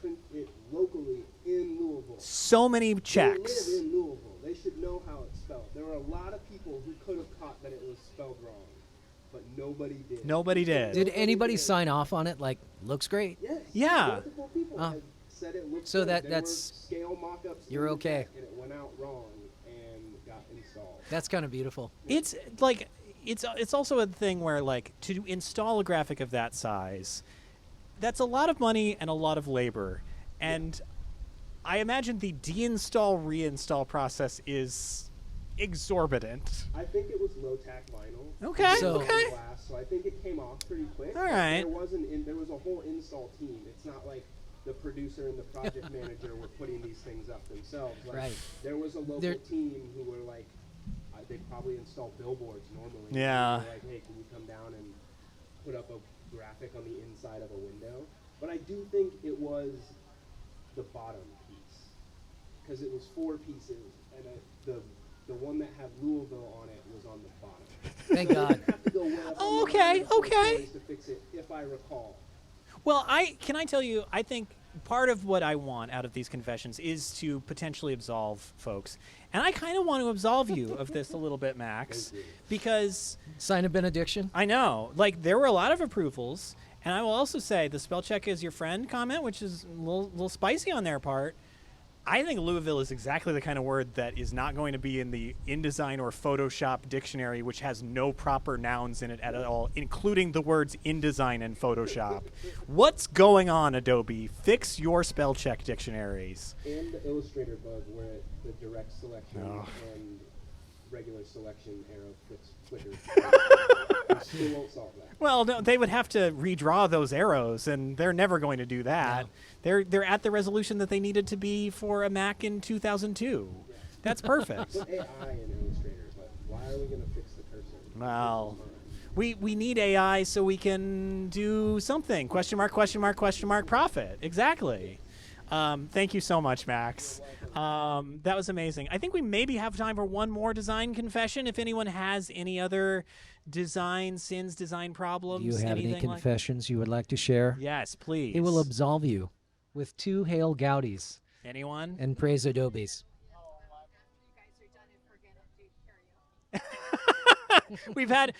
print it locally in Louisville. So many They checks. live in Louisville. They should know how it's spelled. There were a lot of people who could have caught that it was spelled wrong, but nobody did. Nobody did. Did anybody sign off on it? Like, looks great. Yes. Yeah. Multiple people had said it looked So good. that- There that's- were scale mock-ups. you're in the okay. deck, and it went out wrong and got installed. That's kind of beautiful. It's like it's also a thing where like to install a graphic of that size, that's a lot of money and a lot of labor, and I imagine the deinstall reinstall process is exorbitant. I think it was low-tack vinyl. Okay, So- okay. Glass, so I think it came off pretty quick. All but right. There was a whole install team. It's not like the producer and the project manager were putting these things up themselves. Like, Right. There was a local There- team who were like, they probably install billboards normally. Yeah. They were like, hey, can you come down and put up a graphic on the inside of a window? But I do think it was the bottom piece, because it was 4 pieces, and the one that had Louisville on it was on the bottom. Thank So God. you'd have to go way up Oh, on the okay, bottom of the okay. stories to fix it, if I recall. Well, I tell you, I think part of what I want out of these confessions is to potentially absolve folks. And I kind of want to absolve you of this a little bit, Max, Thank you. because Sign of benediction. I know, like, there were a lot of approvals. And I will also say the spell check is your friend comment, which is a little spicy on their part. I think Louisville is exactly the kind of word that is not going to be in the InDesign or Photoshop dictionary, which has no proper nouns in it at all, including the words InDesign and Photoshop. What's going on, Adobe? Fix your spell check dictionaries. And the Illustrator bug, where the direct selection Oh. and regular selection arrow flickers. It still won't solve that. Well, no, they would have to redraw those arrows, and they're never going to do that. No. They're at the resolution that they needed to be for a Mac in 2002. That's perfect. Put AI in Illustrator, but why are we going to fix the cursor? Well, we need AI so we can do something. Question mark, question mark, question mark, profit. Exactly. Thank you so much, Max. That was amazing. I think we maybe have time for one more design confession. If anyone has any other design sins, design problems, Do you have any anything like confessions you would like to share? Yes, please. It will absolve you with 2 Hail Gaudis Anyone? and praise Adobes. we've had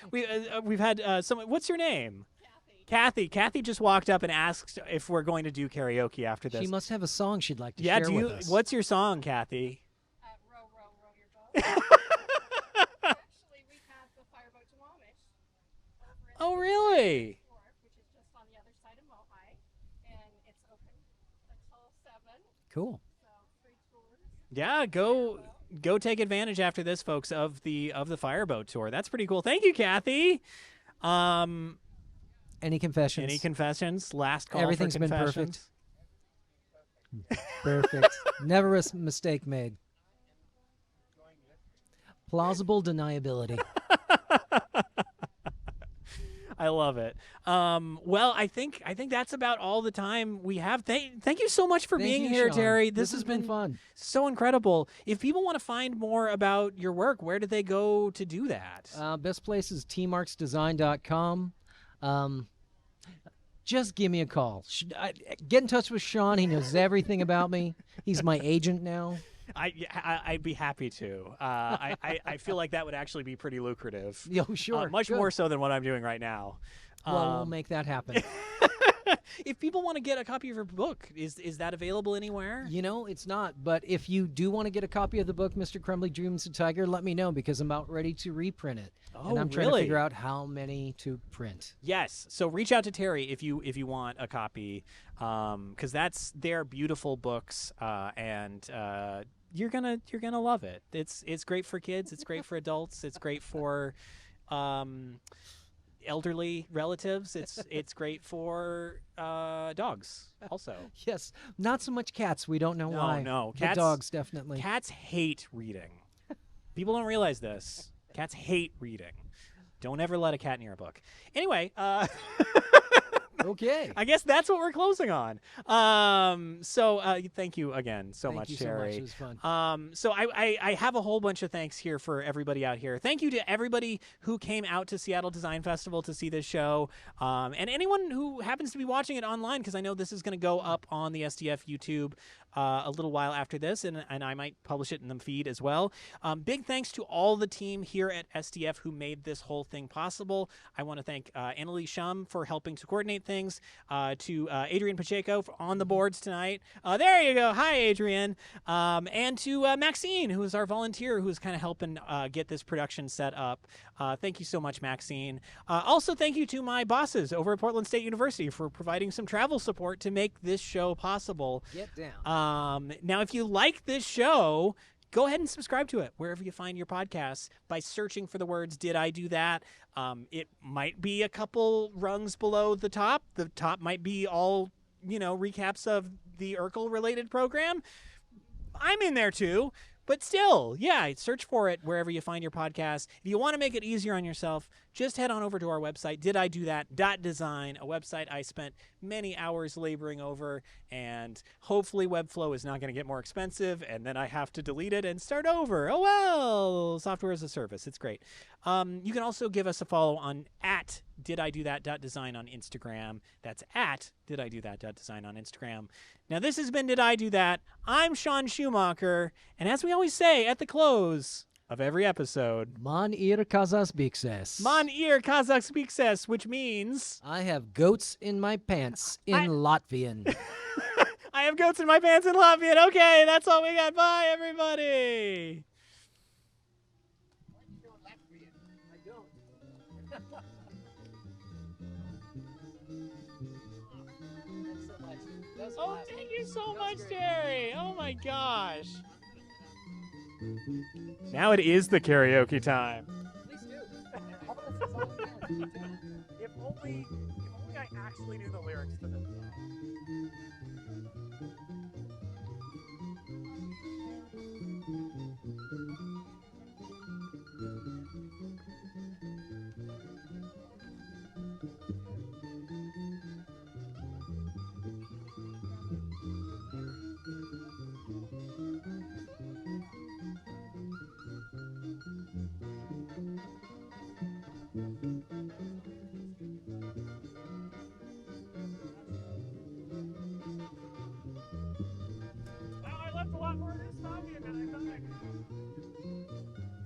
someone. What's your name? Kathy. Kathy just walked up and asked if we're going to do karaoke after this. She must have a song she'd like to yeah. share Do you? with us. What's your song, Kathy? Row, row, row your boat. Actually, we have the Fireboat to Wamish over Oh, really? Wharf, which is just on the other side of Mohai, and it's open until 7. Cool. So free tours. Yeah. Go take advantage after this, folks, of the Fireboat tour. That's pretty cool. Thank you, Kathy. Any confessions? Any confessions? Last call Everything's for been confessions. Perfect. Never a mistake made. Plausible deniability. I love it. Well, I think that's about all the time we have. Thank you so much for Thank being you, here, Sean. Terry. This has been fun. So incredible. If people want to find more about your work, where do they go to do that? Best place is tmarksdesign.com. Just give me a call. Get in touch with Sean. He knows everything about me. He's my agent now. I'd be happy to. I feel like that would actually be pretty lucrative. Oh, sure. Much Good. more so than what I'm doing right now. Well, we'll make that happen. If people want to get a copy of your book, is that available anywhere? You know, it's not. But if you do want to get a copy of the book, Mr. Crumbly Dreams of Tiger, let me know because I'm about ready to reprint it. Oh, and I'm trying to really? figure out how many to print. Yes. So reach out to Terry if you want a copy, because that's their beautiful books, and you're gonna love it. It's great for kids. It's great for adults. It's great for elderly relatives. It's great for dogs also. Yes, not so much cats. We don't know why. No, But dogs definitely. Cats hate reading. People don't realize this. Cats hate reading. Don't ever let a cat near a book. Anyway, Okay. I guess that's what we're closing on. So thank you again so much, Thank you so Terry. much. It was fun. So I have a whole bunch of thanks here for everybody out here. Thank you to everybody who came out to Seattle Design Festival to see this show, and anyone who happens to be watching it online, because I know this is going to go up on the SDF YouTube a little while after this, and I might publish it in the feed as well. Big thanks to all the team here at SDF who made this whole thing possible. I want to thank Annalie Shum for helping to coordinate things, to Adrian Pacheco on the boards tonight. There you go. Hi, Adrian. And to Maxine, who is our volunteer, who's kind of helping get this production set up. Thank you so much, Maxine. Also, thank you to my bosses over at Portland State University for providing some travel support to make this show possible. Get down. Now, if you like this show, go ahead and subscribe to it wherever you find your podcasts by searching for the words "Did I Do That?" It might be a couple rungs below the top. The top might be all, recaps of the Urkel-related program. I'm in there too. But still, yeah, search for it wherever you find your podcast. If you want to make it easier on yourself, just head on over to our website, dididothat.design, a website I spent many hours laboring over, and hopefully Webflow is not going to get more expensive, and then I have to delete it and start over. Oh, well, software as a service. It's great. You can also give us a follow on at dididothat.design on Instagram. That's at dididothat.design on Instagram. Now, this has been Did I Do That? I'm Sean Schumacher, and as we always say at the close of every episode, Man ir kazas bikses. Man ir Kazakh speakses, which means I have goats in my pants in Latvian. I have goats in my pants in Latvian. Okay, that's all we got. Bye, everybody. Oh, thank you so much, Terry. Oh, my gosh. Now it is the karaoke time. If only I actually knew the lyrics to this song. Wow, I left a lot more of this coffee than I thought I could.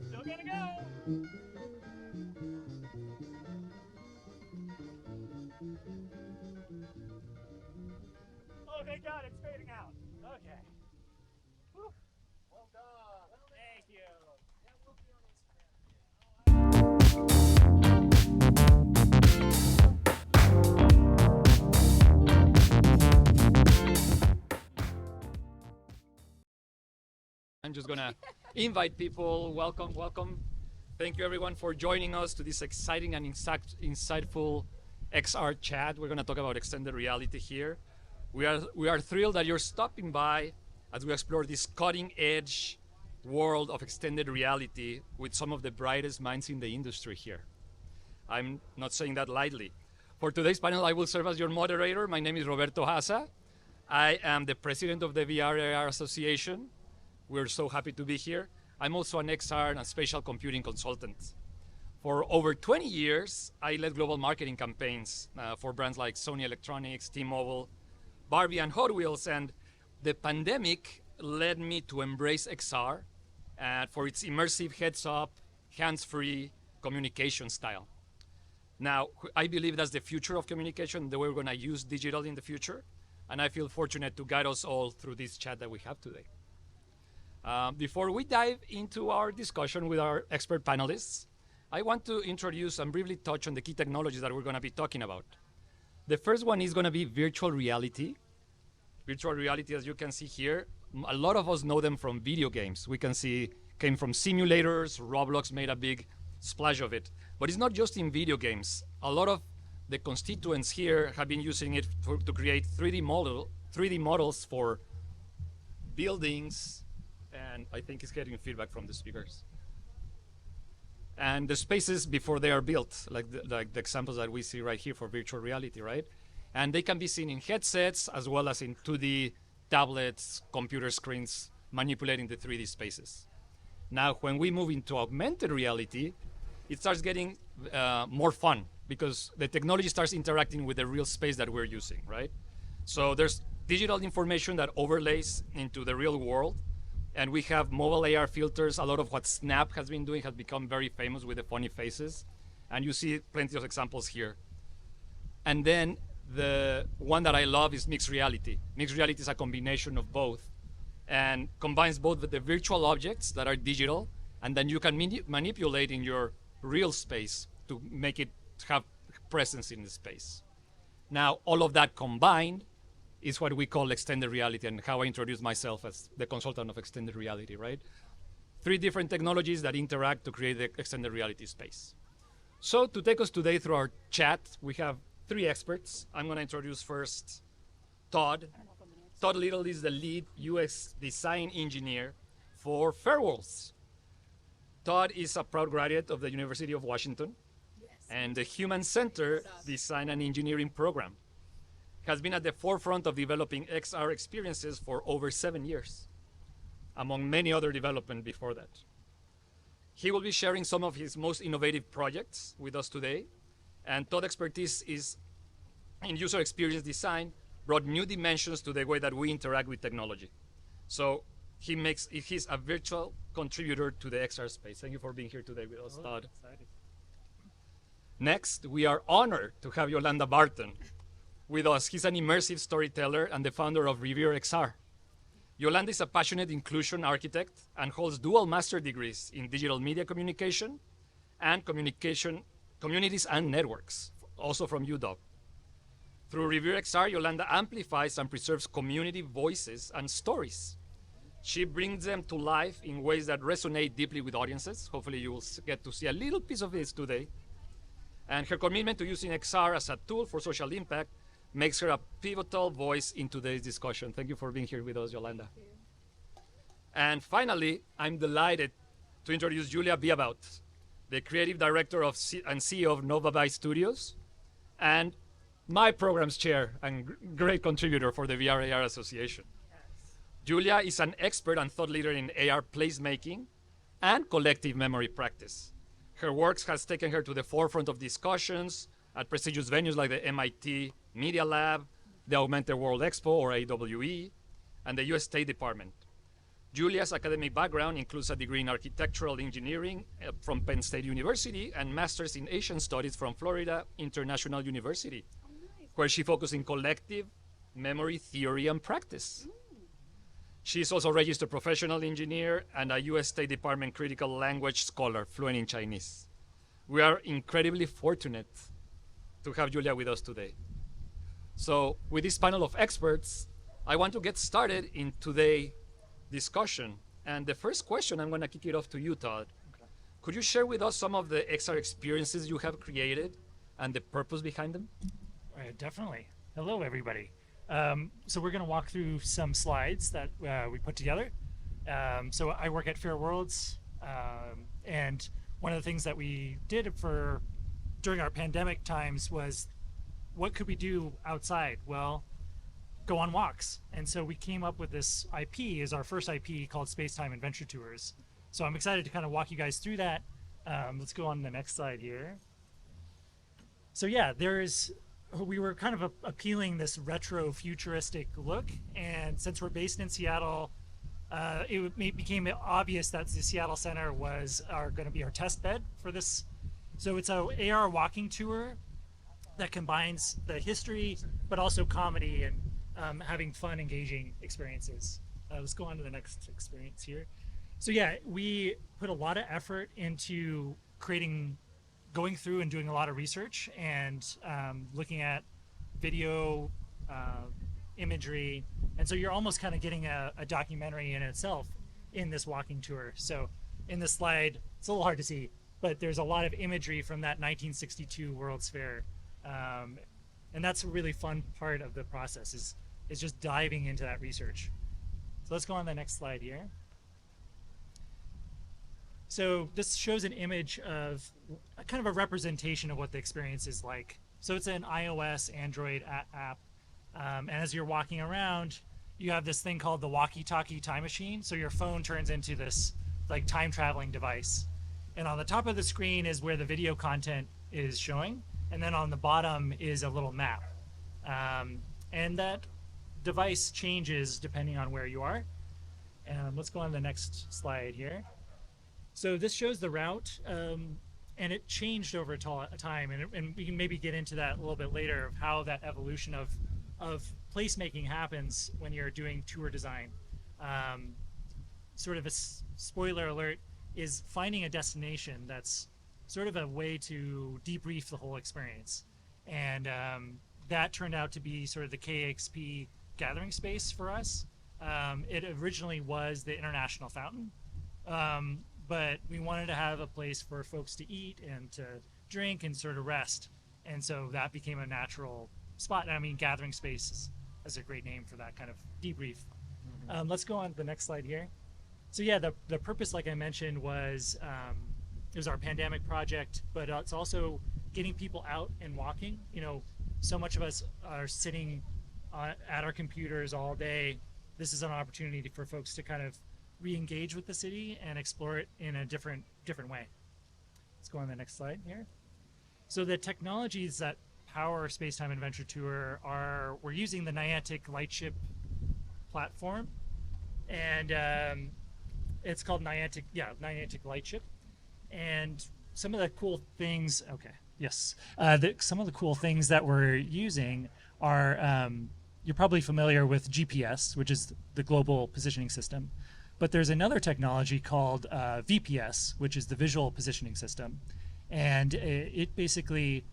Still gonna go. Oh, thank God, it's fading out. Okay. Whew. Well done. Thank you. I'm just gonna invite people. Welcome, welcome. Thank you everyone for joining us to this exciting and insightful XR chat. We're gonna talk about extended reality here. We are thrilled that you're stopping by as we explore this cutting edge world of extended reality with some of the brightest minds in the industry here. I'm not saying that lightly. For today's panel, I will serve as your moderator. My name is Roberto Haza. I am the president of the VR/AR Association. We're so happy to be here. I'm also an XR and spatial computing consultant. For over 20 years, I led global marketing campaigns for brands like Sony Electronics, T-Mobile, Barbie, and Hot Wheels. And the pandemic led me to embrace XR for its immersive heads-up, hands-free communication style. Now, I believe that's the future of communication, the way we're going to use digital in the future. And I feel fortunate to guide us all through this chat that we have today. Before we dive into our discussion with our expert panelists, I want to introduce and briefly touch on the key technologies that we're going to be talking about. The first one is going to be virtual reality. Virtual reality, as you can see here, a lot of us know them from video games. We can see came from simulators. Roblox made a big splash of it. But it's not just in video games. A lot of the constituents here have been using it to create 3D models for buildings, and I think it's getting feedback from the speakers. And the spaces before they are built, like the examples that we see right here for virtual reality, right? And they can be seen in headsets as well as in 2D tablets, computer screens, manipulating the 3D spaces. Now, when we move into augmented reality, it starts getting more fun because the technology starts interacting with the real space that we're using, right? So there's digital information that overlays into the real world. And we have mobile AR filters. A lot of what Snap has been doing has become very famous with the funny faces. And you see plenty of examples here. And then the one that I love is mixed reality. Mixed reality is a combination of both and combines both with the virtual objects that are digital, and then you can manipulate in your real space to make it have presence in the space. Now, all of that combined is what we call extended reality, and how I introduce myself as the consultant of extended reality, right? 3 different technologies that interact to create the extended reality space. So to take us today through our chat, we have 3 experts. I'm going to introduce first Todd. Todd Little is the lead UX design engineer for Fairworlds. Todd is a proud graduate of the University of Washington and the Human Center Design and Engineering program. Has been at the forefront of developing XR experiences for over 7 years, among many other development before that. He will be sharing some of his most innovative projects with us today, and Todd's expertise is in user experience design, brought new dimensions to the way that we interact with technology. So he's a virtual contributor to the XR space. Thank you for being here today with us, Todd. Excited. Next, we are honored to have Yolanda Barton with us. He's an immersive storyteller and the founder of Revere XR. Yolanda is a passionate inclusion architect and holds dual master degrees in digital media communication and communication, communities and networks, also from UW. Through Revere XR, Yolanda amplifies and preserves community voices and stories. She brings them to life in ways that resonate deeply with audiences. Hopefully you will get to see a little piece of this today. And her commitment to using XR as a tool for social impact makes her a pivotal voice in today's discussion. Thank you for being here with us, Yolanda. And finally, I'm delighted to introduce Julia Biabout, the creative director and CEO of Novabyte Studios, and my program's chair and great contributor for the VR/AR Association. Yes. Julia is an expert and thought leader in AR placemaking and collective memory practice. Her work has taken her to the forefront of discussions at prestigious venues like the MIT Media Lab, the Augmented World Expo, or AWE, and the US State Department. Julia's academic background includes a degree in architectural engineering from Penn State University and master's in Asian studies from Florida International University, where she focused in collective memory theory and practice. She is also a registered professional engineer and a US State Department critical language scholar fluent in Chinese. We are incredibly fortunate to have Julia with us today. So with this panel of experts, I want to get started in today's discussion. And the first question, I'm going to kick it off to you, Todd. Okay. Could you share with us some of the XR experiences you have created and the purpose behind them? Definitely. Hello, everybody. So we're going to walk through some slides that we put together. So I work at Fairworlds, and one of the things that we did for during our pandemic times was, what could we do outside? Well, go on walks. And so we came up with this IP as our first IP called Space Time Adventure Tours. So I'm excited to kind of walk you guys through that. Let's go on to the next slide here. So yeah, we were kind of appealing this retro futuristic look. And since we're based in Seattle, became obvious that the Seattle Center was going to be our test bed for this. So it's a AR walking tour that combines the history, but also comedy and having fun, engaging experiences. Let's go on to the next experience here. So yeah, we put a lot of effort into going through and doing a lot of research and looking at video, imagery. And so you're almost kind of getting a documentary in itself in this walking tour. So in this slide, it's a little hard to see, but there's a lot of imagery from that 1962 World's Fair. And that's a really fun part of the process is just diving into that research. So let's go on to the next slide here. So this shows an image of kind of a representation of what the experience is like. So it's an iOS, Android app. And as you're walking around, you have this thing called the walkie-talkie time machine. So your phone turns into this like time traveling device. And on the top of the screen is where the video content is showing. And then on the bottom is a little map. And that device changes depending on where you are. Let's go on to the next slide here. So this shows the route, and it changed over time, and we can maybe get into that a little bit later of how that evolution of placemaking happens when you're doing tour design. Sort of a spoiler alert is finding a destination that's sort of a way to debrief the whole experience. And that turned out to be sort of the KXP gathering space for us. It originally was the International Fountain. But we wanted to have a place for folks to eat and to drink and sort of rest. And so that became a natural spot. I mean, gathering space is a great name for that kind of debrief. Let's go on to the next slide here. So yeah, the purpose, like I mentioned, was it was our pandemic project, but it's also getting people out and walking. You know, so much of us are sitting at our computers all day. This is an opportunity for folks to kind of re-engage with the city and explore it in a different way. Let's go on to the next slide here. So the technologies that power Space Time Adventure Tour we're using the Niantic Lightship platform, and it's called Niantic Lightship. And some of the cool things, some of the cool things that we're using are, you're probably familiar with GPS, which is the Global Positioning System. But there's another technology called VPS, which is the Visual Positioning System. And it basically,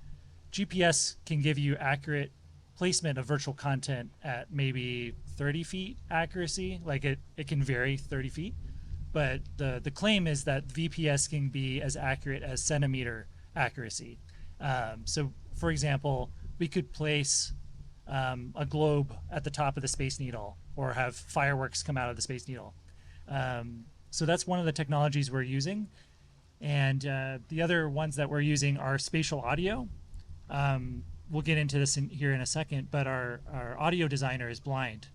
GPS can give you accurate placement of virtual content at maybe 30 feet accuracy. Like it can vary 30 feet. But the claim is that VPS can be as accurate as centimeter accuracy. So for example, we could place a globe at the top of the Space Needle or have fireworks come out of the Space Needle. So that's one of the technologies we're using. And the other ones that we're using are spatial audio. We'll get into this here in a second, but our audio designer is blind.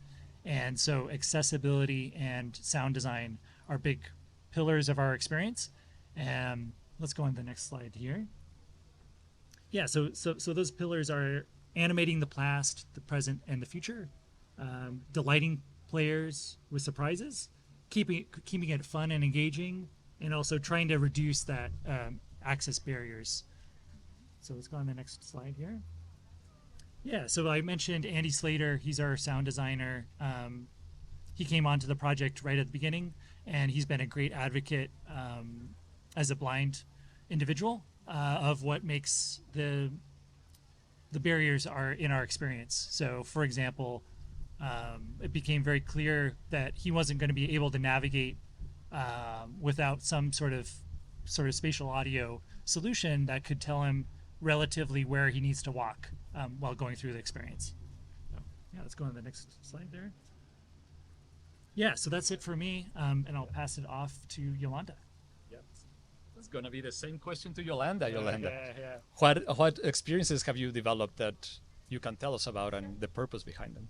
And so accessibility and sound design are big pillars of our experience. Let's go on to the next slide here. Yeah, so those pillars are animating the past, the present, and the future, delighting players with surprises, keeping it fun and engaging, and also trying to reduce that access barriers. So let's go on to the next slide here. Yeah, so I mentioned Andy Slater. He's our sound designer. He came onto the project right at the beginning, and he's been a great advocate as a blind individual of what makes the barriers are in our experience. So, for example, it became very clear that he wasn't going to be able to navigate without some sort of spatial audio solution that could tell him relatively where he needs to walk while going through the experience. So, yeah, let's go on to the next slide there. Yeah, so that's it for me, and I'll pass it off to Yolanda. Yep. It's gonna be the same question to Yolanda. Yolanda, Yeah. what experiences have you developed that you can tell us about and the purpose behind them?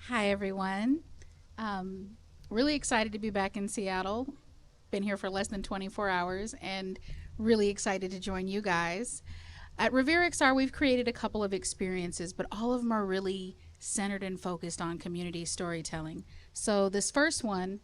Hi, everyone. Really excited to be back in Seattle. Been here for less than 24 hours and really excited to join you guys. At Revere XR, we've created a couple of experiences, but all of them are really centered and focused on community storytelling. So this first one,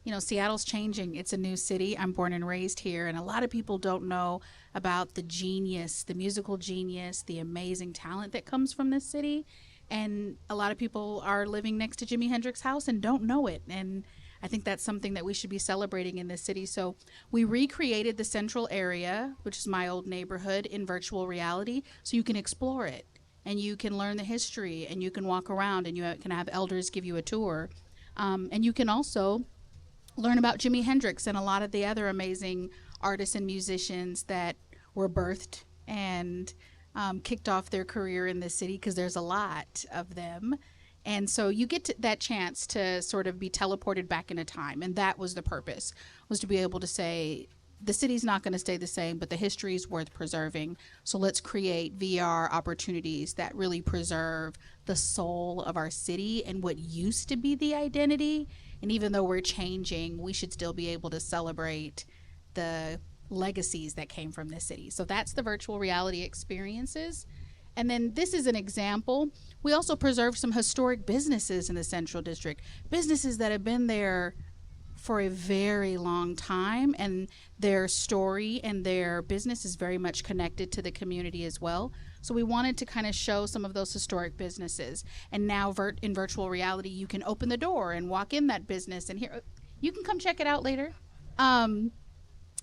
you know, Seattle's changing. It's a new city. I'm born and raised here, and a lot of people don't know about the genius, the musical genius, the amazing talent that comes from this city. And a lot of people are living next to Jimi Hendrix's house and don't know it. And I think that's something that we should be celebrating in this city. So we recreated the central area, which is my old neighborhood, in virtual reality, so you can explore it and you can learn the history and you can walk around and you can have elders give you a tour. And you can also learn about Jimi Hendrix and a lot of the other amazing artists and musicians that were birthed and kicked off their career in this city, because there's a lot of them. And so you get that chance to sort of be teleported back into time. And that was the purpose, was to be able to say, the city's not going to stay the same, but the history is worth preserving. So let's create VR opportunities that really preserve the soul of our city and what used to be the identity. And even though we're changing, we should still be able to celebrate the legacies that came from this city. So that's the virtual reality experiences. And then this is an example. We also preserve some historic businesses in the Central District, businesses that have been there for a very long time, and their story and their business is very much connected to the community as well. So we wanted to kind of show some of those historic businesses. And now in virtual reality, you can open the door and walk in that business, and here, you can come check it out later.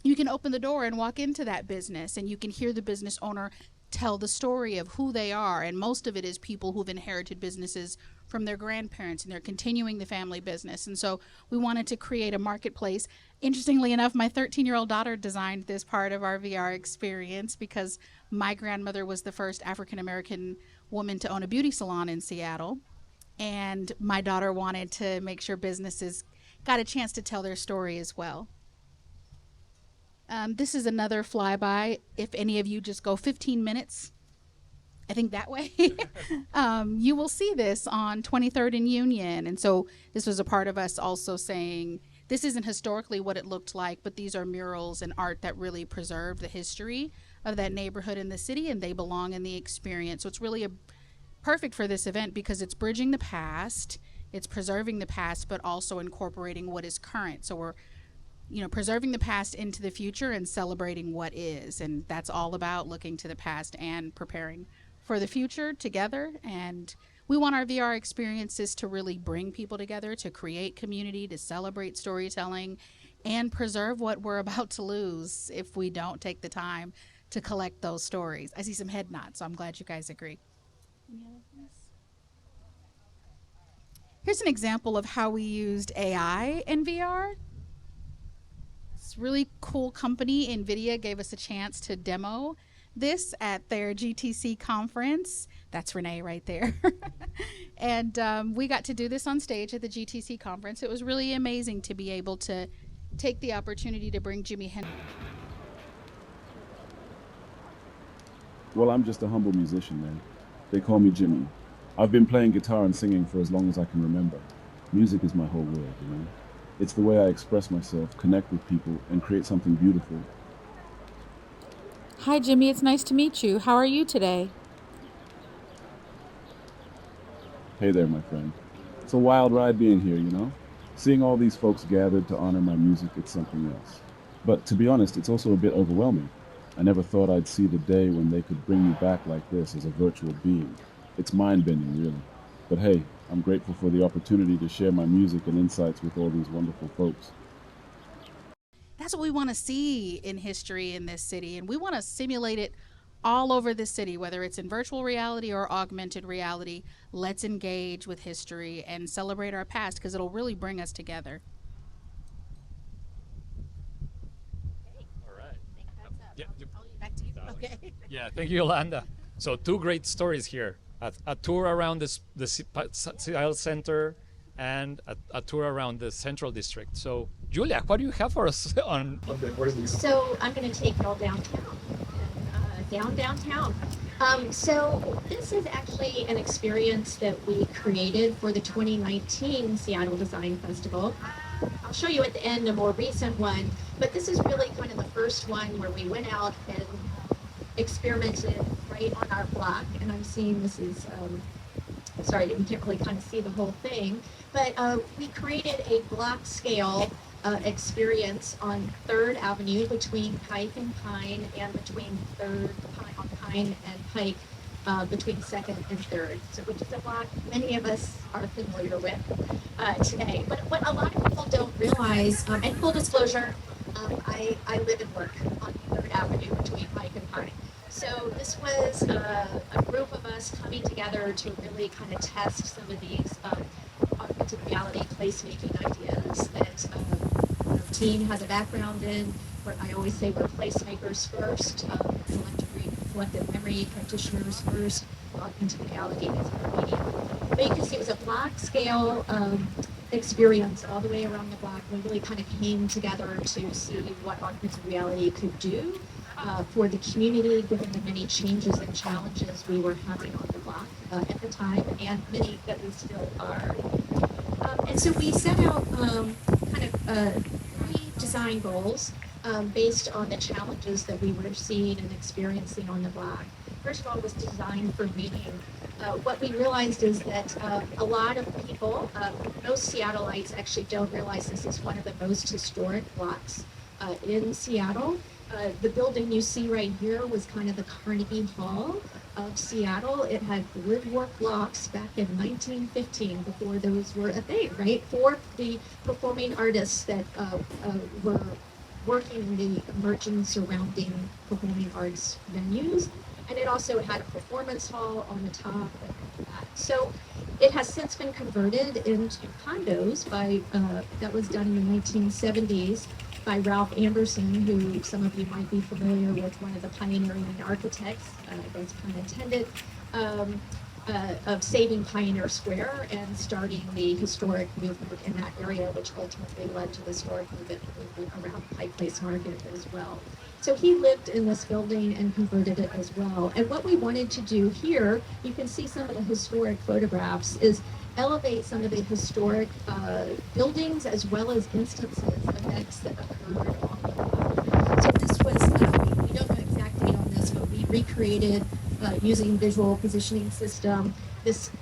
You can open the door and walk into that business, and you can hear the business owner tell the story of who they are. And most of it is people who've inherited businesses from their grandparents, and they're continuing the family business. And so we wanted to create a marketplace. Interestingly enough, my 13-year-old daughter designed this part of our VR experience, because my grandmother was the first African-American woman to own a beauty salon in Seattle. And my daughter wanted to make sure businesses got a chance to tell their story as well. This is another flyby. If any of you just go 15 minutes, I think that way, you will see this on 23rd and Union. And so this was a part of us also saying, this isn't historically what it looked like, but these are murals and art that really preserve the history of that neighborhood in the city, and they belong in the experience. So it's really perfect for this event, because it's bridging the past, it's preserving the past, but also incorporating what is current. So we're preserving the past into the future and celebrating what is. And that's all about looking to the past and preparing for the future together. And we want our VR experiences to really bring people together, to create community, to celebrate storytelling, and preserve what we're about to lose if we don't take the time to collect those stories. I see some head nods, so I'm glad you guys agree. Any other things? Here's an example of how we used AI in VR. Really cool company, NVIDIA, gave us a chance to demo this at their GTC conference. That's Renee right there. And we got to do this on stage at the GTC conference. It was really amazing to be able to take the opportunity to bring Jimi Hendrix. Well, I'm just a humble musician, man. They call me Jimmy. I've been playing guitar and singing for as long as I can remember. Music is my whole world, you know? It's the way I express myself, connect with people, and create something beautiful. Hi, Jimmy. It's nice to meet you. How are you today? Hey there, my friend. It's a wild ride being here, you know? Seeing all these folks gathered to honor my music, it's something else. But to be honest, it's also a bit overwhelming. I never thought I'd see the day when they could bring me back like this as a virtual being. It's mind-bending, really. But hey, I'm grateful for the opportunity to share my music and insights with all these wonderful folks. That's what we want to see in history in this city, and we want to simulate it all over the city, whether it's in virtual reality or augmented reality. Let's engage with history and celebrate our past, because it'll really bring us together. All right. Yeah, Back to you. Okay. yeah, thank you, Yolanda. So 2 great stories here. A tour around the Seattle Center and a tour around the Central District. So Julia, what do you have for us on the board? So I'm going to take y'all downtown, downtown. So this is actually an experience that we created for the 2019 Seattle Design Festival. I'll show you at the end a more recent one, but this is really kind of the first one where we went out and experimented right on our block. And I'm seeing this is, sorry, you can't really kind of see the whole thing, but we created a block scale experience on 3rd Avenue between Pike and Pine, and between 3rd on Pine and Pike between 2nd and 3rd, so which is a block many of us are familiar with today. But what a lot of people don't realize, and full disclosure, I live and work on 3rd Avenue between Pike and Pine. So this was a group of us coming together to really kind of test some of these augmented reality placemaking ideas that the team has a background in. Where I always say we're placemakers first, collective memory practitioners first, augmented reality is our medium. But you can see it was a block scale experience all the way around the block. We really kind of came together to see what augmented reality could do for the community, given the many changes and challenges we were having on the block at the time, and many that we still are. And so we set out kind of 3 design goals based on the challenges that we were seeing and experiencing on the block. First of all, was design for meaning. What we realized is that a lot of people, most Seattleites actually don't realize this is one of the most historic blocks in Seattle. The building you see right here was kind of the Carnegie Hall of Seattle. It had woodwork blocks back in 1915, before those were a thing, right? For the performing artists that were working in the emerging surrounding performing arts venues. And it also had a performance hall on the top and all that. So it has since been converted into condos by, that was done in the 1970s by Ralph Anderson, who some of you might be familiar with, one of the pioneering architects, that's pun intended, of saving Pioneer Square and starting the historic movement in that area, which ultimately led to the historic movement around Pike Place Market as well. So he lived in this building and converted it as well. And what we wanted to do here, you can see some of the historic photographs, is elevate some of the historic buildings as well as instances, events that occurred on the block. So this was, we don't know exactly on this, but we recreated using visual positioning system, this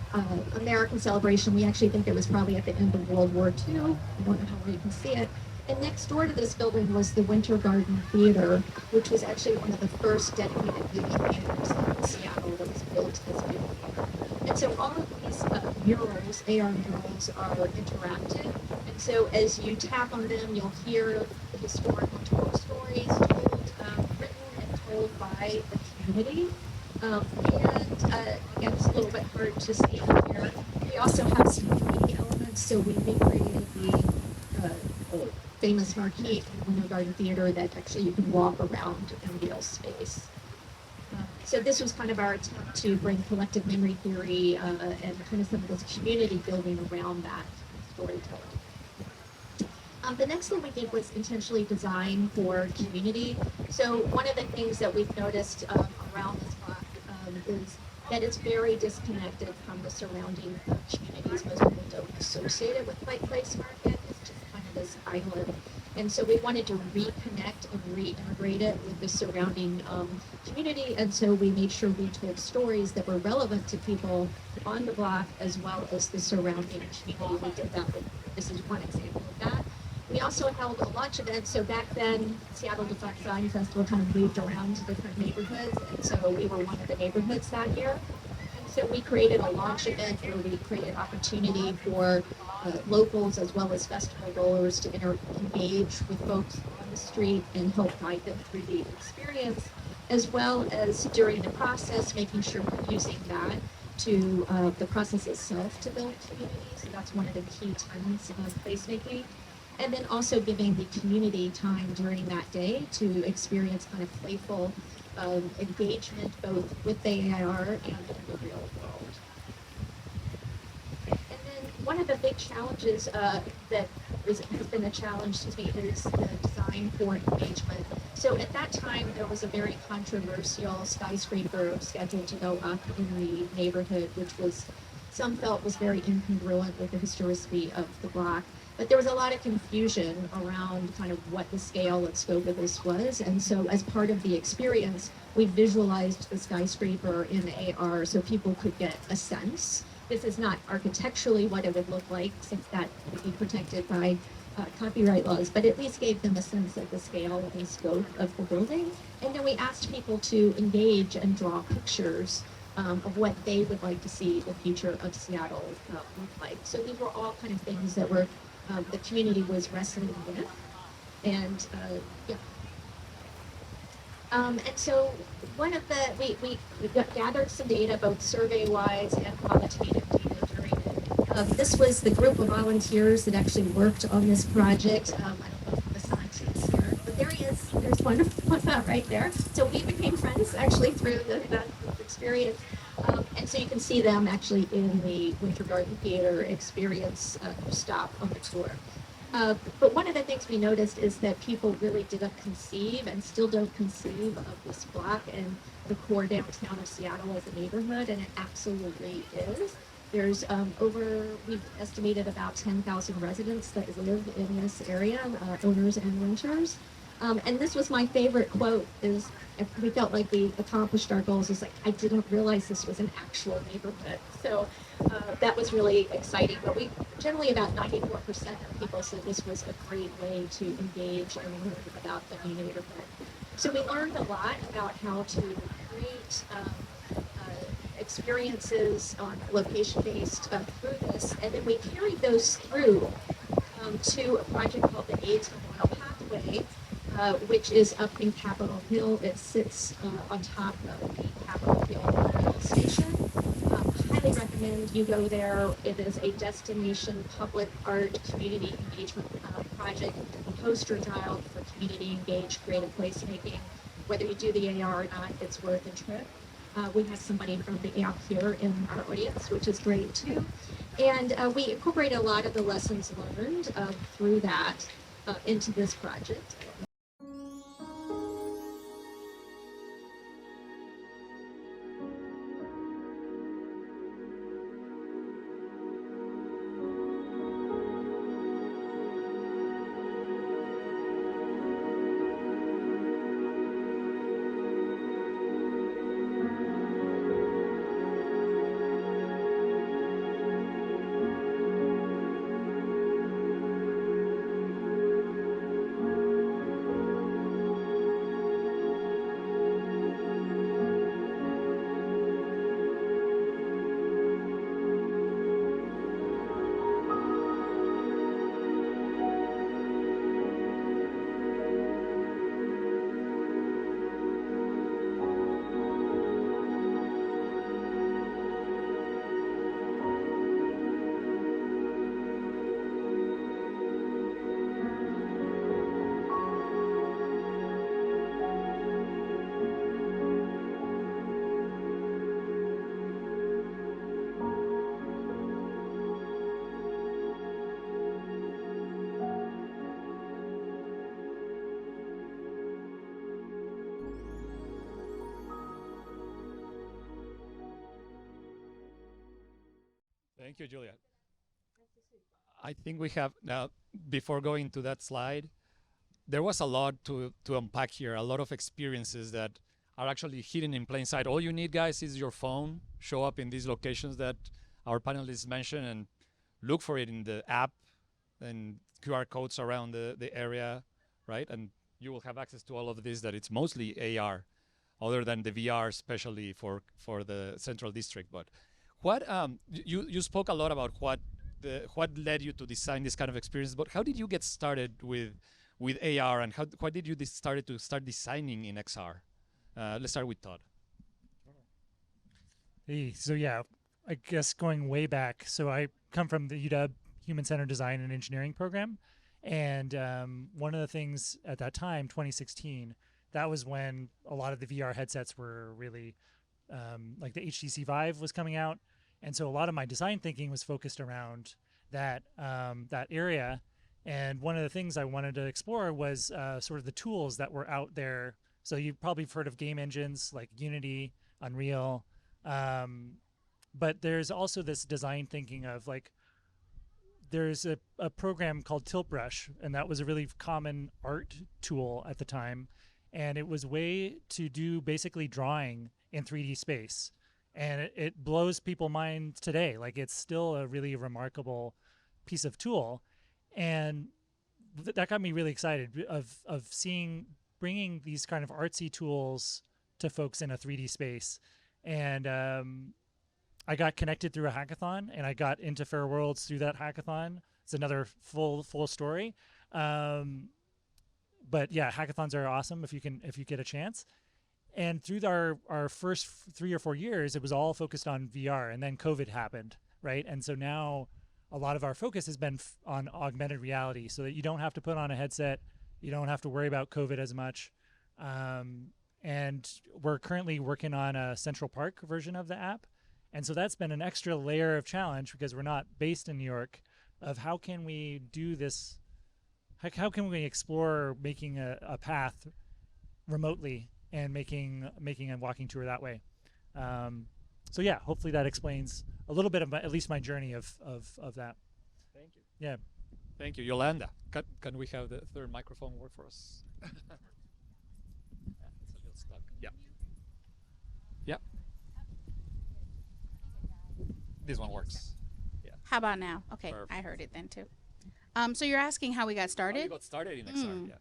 American celebration. We actually think it was probably at the end of World War II. I don't know how well you can see it. And next door to this building was the Winter Garden Theater, which was actually one of the first dedicated movie theaters in Seattle that was built as a movie theater. And so all of these murals, AR murals, are interactive. And so as you tap on them, you'll hear the historical stories told, written and told by the community. And again, it's a little bit hard to see here. We also have some 3D elements, so we recreated the famous marquee in Winter Garden Theater that actually you can walk around in real space. So this was kind of our attempt to bring collective memory theory and kind of some of this community building around that storytelling. The next thing we did was intentionally design for community. So one of the things that we've noticed around this block is that it's very disconnected from the surrounding communities. Most people don't associate it with Pike Place Market. It's just kind of this island. And so we wanted to reconnect and reintegrate it with the surrounding community. And so we made sure we told stories that were relevant to people on the block as well as the surrounding community. We did that with, this is one example of that. We also held a launch event. So back then, Seattle Design Festival kind of moved around to different neighborhoods. And so we were one of the neighborhoods that year. And so we created a launch event where we created opportunity for locals as well as festival goers to engage with folks on the street and help guide them through the experience, as well as during the process, making sure we're using that to the process itself to build community. So that's one of the key tenets of placemaking. And then also giving the community time during that day to experience kind of playful engagement both with the AR and in the real world. And then one of the big challenges that has been a challenge, is the design for engagement. So at that time, there was a very controversial skyscraper scheduled to go up in the neighborhood, which was some felt was very incongruent with the historicity of the block. But there was a lot of confusion around kind of what the scale and scope of this was. And so as part of the experience, we visualized the skyscraper in AR so people could get a sense. This is not architecturally what it would look like, since that would be protected by copyright laws, but at least gave them a sense of the scale and scope of the building. And then we asked people to engage and draw pictures of what they would like to see the future of Seattle look like. So these were all kind of things that were the community was wrestling with, and yeah. And so one of the we gathered some data, both survey-wise and qualitative data during it. This was the group of volunteers that actually worked on this project. I don't know if the scientists here, but there he is. There's one right there. So we became friends actually through that experience. And so you can see them actually in the Winter Garden Theater experience stop on the tour. But one of the things we noticed is that people really didn't conceive and still don't conceive of this block and the core downtown of Seattle as a neighborhood, and it absolutely is. There's we've estimated about 10,000 residents that live in this area, owners and renters. And this was my favorite quote, is we felt like we accomplished our goals. It's like, I didn't realize this was an actual neighborhood. So that was really exciting. But we generally about 94% of people said this was a great way to engage and learn about the new neighborhood. So we learned a lot about how to create experiences on location-based through this. And then we carried those through to a project called the AIDS Memorial Pathway, which is up in Capitol Hill. It sits on top of the Capitol Hill rail station. Highly recommend you go there. It is a destination public art community engagement project, poster child for community engaged creative placemaking. Whether you do the AR or not, it's worth a trip. We have somebody from the Athr in our audience, which is great too. And we incorporate a lot of the lessons learned through that into this project. Thank you, Julia. I think we have now, before going to that slide, there was a lot to unpack here, a lot of experiences that are actually hidden in plain sight. All you need, guys, is your phone, show up in these locations that our panelists mentioned, and look for it in the app and QR codes around the area, right? And you will have access to all of this, that it's mostly AR, other than the VR, especially for the Central District. But what you spoke a lot about what led you to design this kind of experience, but how did you get started with AR, and why did you start designing in XR? Let's start with Todd. Hey, so yeah, I guess going way back. So I come from the UW Human Centered Design and Engineering program, and one of the things at that time, 2016, that was when a lot of the VR headsets were really like the HTC Vive was coming out, and so a lot of my design thinking was focused around that that area. And one of the things I wanted to explore was sort of the tools that were out there. So you've probably heard of game engines like Unity, Unreal, but there's also this design thinking of like, there's a program called Tilt Brush, and that was a really common art tool at the time. And it was a way to do basically drawing in 3D space. And it blows people's minds today. Like, it's still a really remarkable piece of tool. And that got me really excited of bringing these kind of artsy tools to folks in a 3D space. And I got connected through a hackathon, and I got into Fair Worlds through that hackathon. It's another full story. But yeah, hackathons are awesome if you get a chance. And through our first 3 or 4 years, it was all focused on VR, and then COVID happened, right? And so now a lot of our focus has been on augmented reality, so that you don't have to put on a headset, you don't have to worry about COVID as much. And we're currently working on a Central Park version of the app. And so that's been an extra layer of challenge, because we're not based in New York, of how can we do this, how can we explore making a path remotely and making a walking tour that way. So yeah, hopefully that explains a little bit of at least my journey of that. Thank you. Yeah. Thank you. Yolanda, can we have the third microphone work for us? It's a little stuck. Yeah. Yeah. This one works. Yeah. How about now? Okay, Perfect. I heard it then too. So you're asking how we got How started? you got started in XR? Yeah.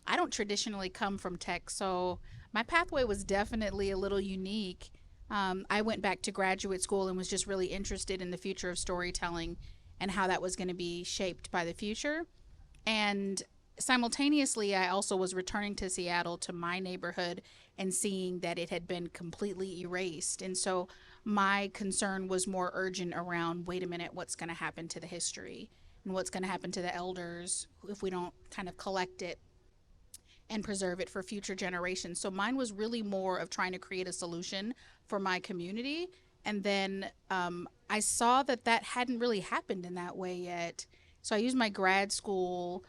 I don't traditionally come from tech, so my pathway was definitely a little unique. I went back to graduate school and was just really interested in the future of storytelling and how that was going to be shaped by the future. And simultaneously, I also was returning to Seattle, to my neighborhood, and seeing that it had been completely erased. And so my concern was more urgent around, wait a minute, what's going to happen to the history and what's going to happen to the elders if we don't kind of collect it and preserve it for future generations. So mine was really more of trying to create a solution for my community. And then I saw that hadn't really happened in that way yet. So I used my grad school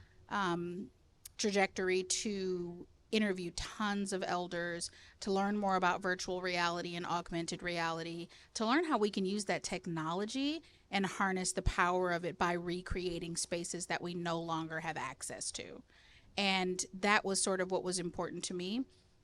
trajectory to interview tons of elders, to learn more about virtual reality and augmented reality, to learn how we can use that technology and harness the power of it by recreating spaces that we no longer have access to. And that was sort of what was important to me.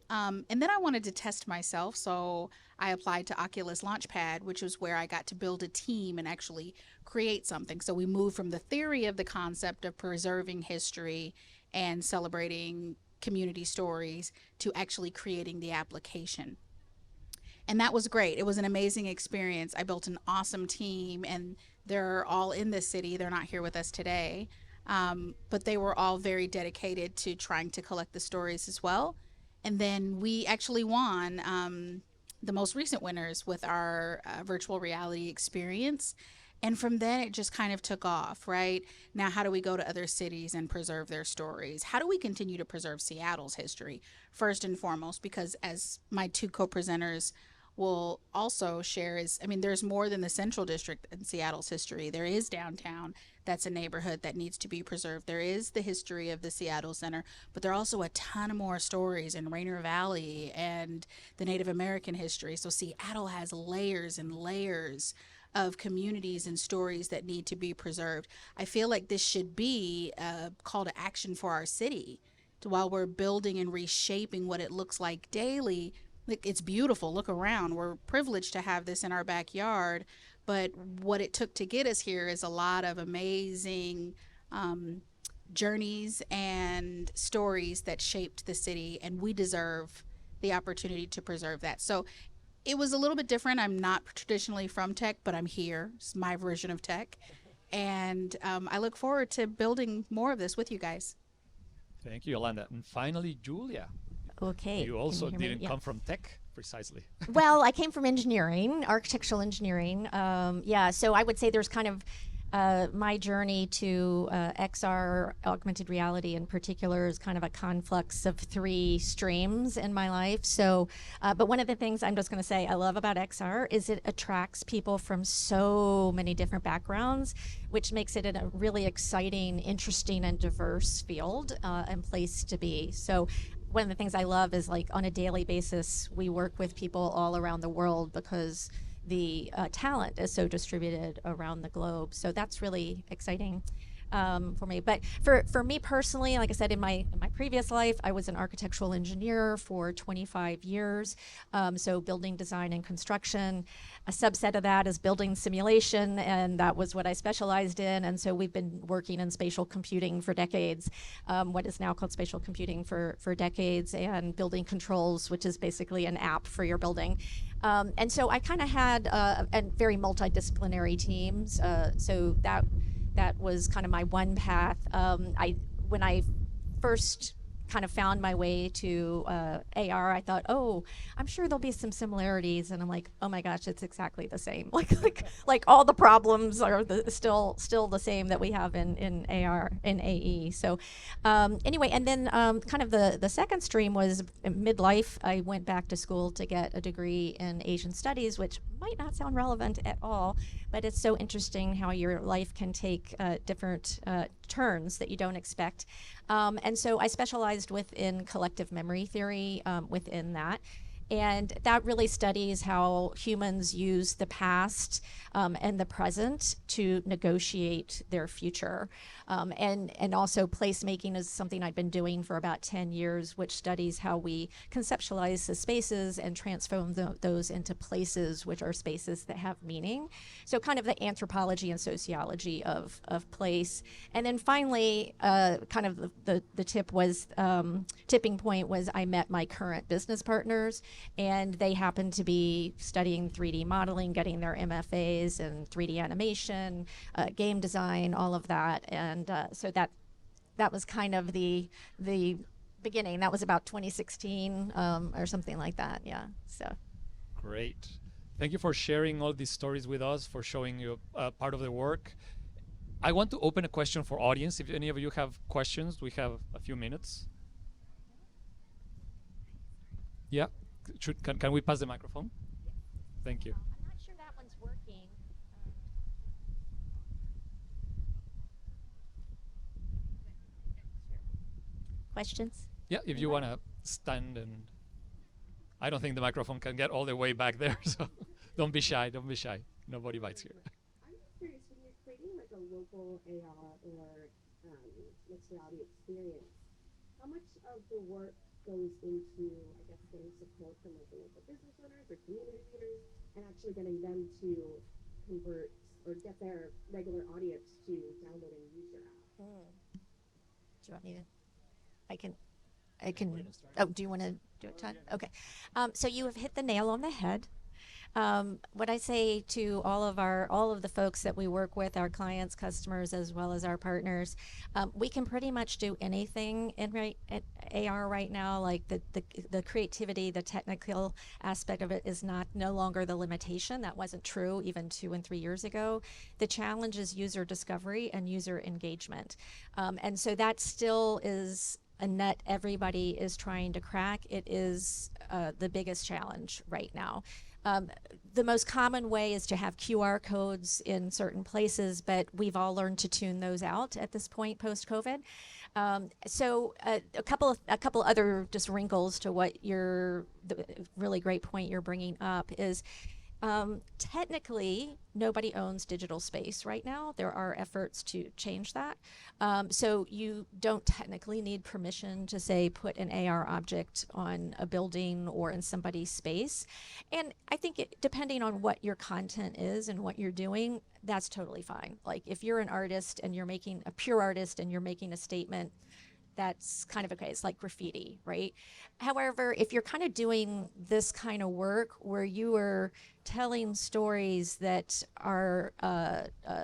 And then I wanted to test myself, so I applied to Oculus Launchpad, which was where I got to build a team and actually create something. So we moved from the theory of the concept of preserving history and celebrating community stories to actually creating the application. And that was great. It was an amazing experience. I built an awesome team, and they're all in this city. They're not here with us today. But they were all very dedicated to trying to collect the stories as well. And then we actually won the most recent winners with our virtual reality experience. And from then it just kind of took off, right? Now, how do we go to other cities and preserve their stories? How do we continue to preserve Seattle's history, first and foremost? Because as my two co-presenters will also share there's more than the Central District in Seattle's history. There is downtown. That's a neighborhood that needs to be preserved. There is the history of the Seattle Center, but there are also a ton more stories in Rainier Valley and the Native American history. So Seattle has layers and layers of communities and stories that need to be preserved. I feel like this should be a call to action for our city. While we're building and reshaping what it looks like daily, it's beautiful. Look around. We're privileged to have this in our backyard, but what it took to get us here is a lot of amazing journeys and stories that shaped the city, and we deserve the opportunity to preserve that. So it was a little bit different. I'm not traditionally from tech, but I'm here. It's my version of tech. And I look forward to building more of this with you guys. Thank you, Yolanda. And finally, Julia. Okay. You also Can you hear me? didn't Yeah. come from tech, precisely. Well, I came from engineering, architectural engineering. So I would say there's kind of my journey to XR, augmented reality in particular, is kind of a conflux of 3 streams in my life. So, but one of the things I'm just going to say I love about XR is it attracts people from so many different backgrounds, which makes it a really exciting, interesting, and diverse field and place to be. So one of the things I love is, like, on a daily basis, we work with people all around the world because the talent is so distributed around the globe. So that's really exciting for me. But for me personally, like I said, in my previous life, I was an architectural engineer for 25 years. So building design and construction. A subset of that is building simulation, and that was what I specialized in. And so we've been working in spatial computing for decades, what is now called spatial computing for decades, and building controls, which is basically an app for your building. And so I kind of had very multidisciplinary teams. So that was kind of my one path. When I first kind of found my way to AR, I thought, oh, I'm sure there'll be some similarities, and I'm like, oh my gosh, it's exactly the same. Like all the problems are still the same that we have in AR in AE. So anyway, and then kind of the second stream was midlife. I went back to school to get a degree in Asian studies, which might not sound relevant at all, but it's so interesting how your life can take different turns that you don't expect. And so I specialized within collective memory theory within that. And that really studies how humans use the past and the present to negotiate their future. And also placemaking is something I've been doing for about 10 years, which studies how we conceptualize the spaces and transform those into places, which are spaces that have meaning. So kind of the anthropology and sociology of place. And then finally, kind of the tipping point was I met my current business partners, and they happened to be studying 3D modeling, getting their MFAs in 3D animation, game design, all of that. And so that was kind of the beginning. That was about 2016 or something like that. Yeah. So Great. Thank you for sharing all these stories with us, for showing you part of the work. I want to open a question for audience. If any of you have questions, we have a few minutes. Yeah. Can we pass the microphone? Thank you. I'm not sure that one's working. Questions? Yeah, if you want to stand, and I don't think the microphone can get all the way back there, so don't be shy, don't be shy. Nobody bites here. I'm just curious, when you're creating like a local AR or mixed reality experience, how much of the work goes into, I guess, getting support from like the local business owners or community leaders and actually getting them to convert or get their regular audience to download and use your app? Do you want me to? I can. Oh, do you want to do it, Todd? Okay. So you have hit the nail on the head. What I say to all of the folks that we work with, our clients, customers, as well as our partners, we can pretty much do anything in AR right now. Like the creativity, the technical aspect of it is no longer the limitation. That wasn't true even 2 and 3 years ago. The challenge is user discovery and user engagement, and so that still is a nut everybody is trying to crack. It is the biggest challenge right now. The most common way is to have QR codes in certain places, but we've all learned to tune those out at this point post-COVID. So a couple other just wrinkles to what the really great point you're bringing up is technically nobody owns digital space right now. There are efforts to change that. So you don't technically need permission to say put an AR object on a building or in somebody's space. And I think depending on what your content is and what you're doing, that's totally fine. Like if you're an artist and you're making a pure artist and you're making a statement, that's kind of okay. It's like graffiti, right? However, if you're kind of doing this kind of work where you are telling stories that are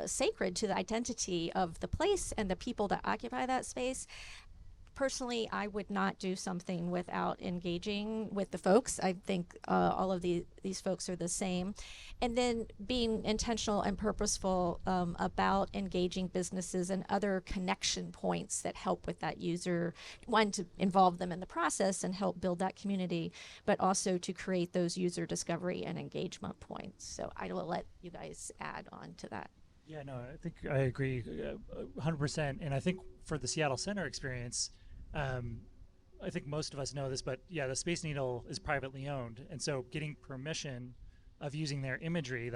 sacred to the identity of the place and the people that occupy that space, personally, I would not do something without engaging with the folks. I think all of these folks are the same. And then being intentional and purposeful about engaging businesses and other connection points that help with that user, one, to involve them in the process and help build that community, but also to create those user discovery and engagement points. So I will let you guys add on to that. Yeah, no, I think I agree 100%. And I think for the Seattle Center experience, I think most of us know this, but yeah, the Space Needle is privately owned. And so getting permission of using their imagery,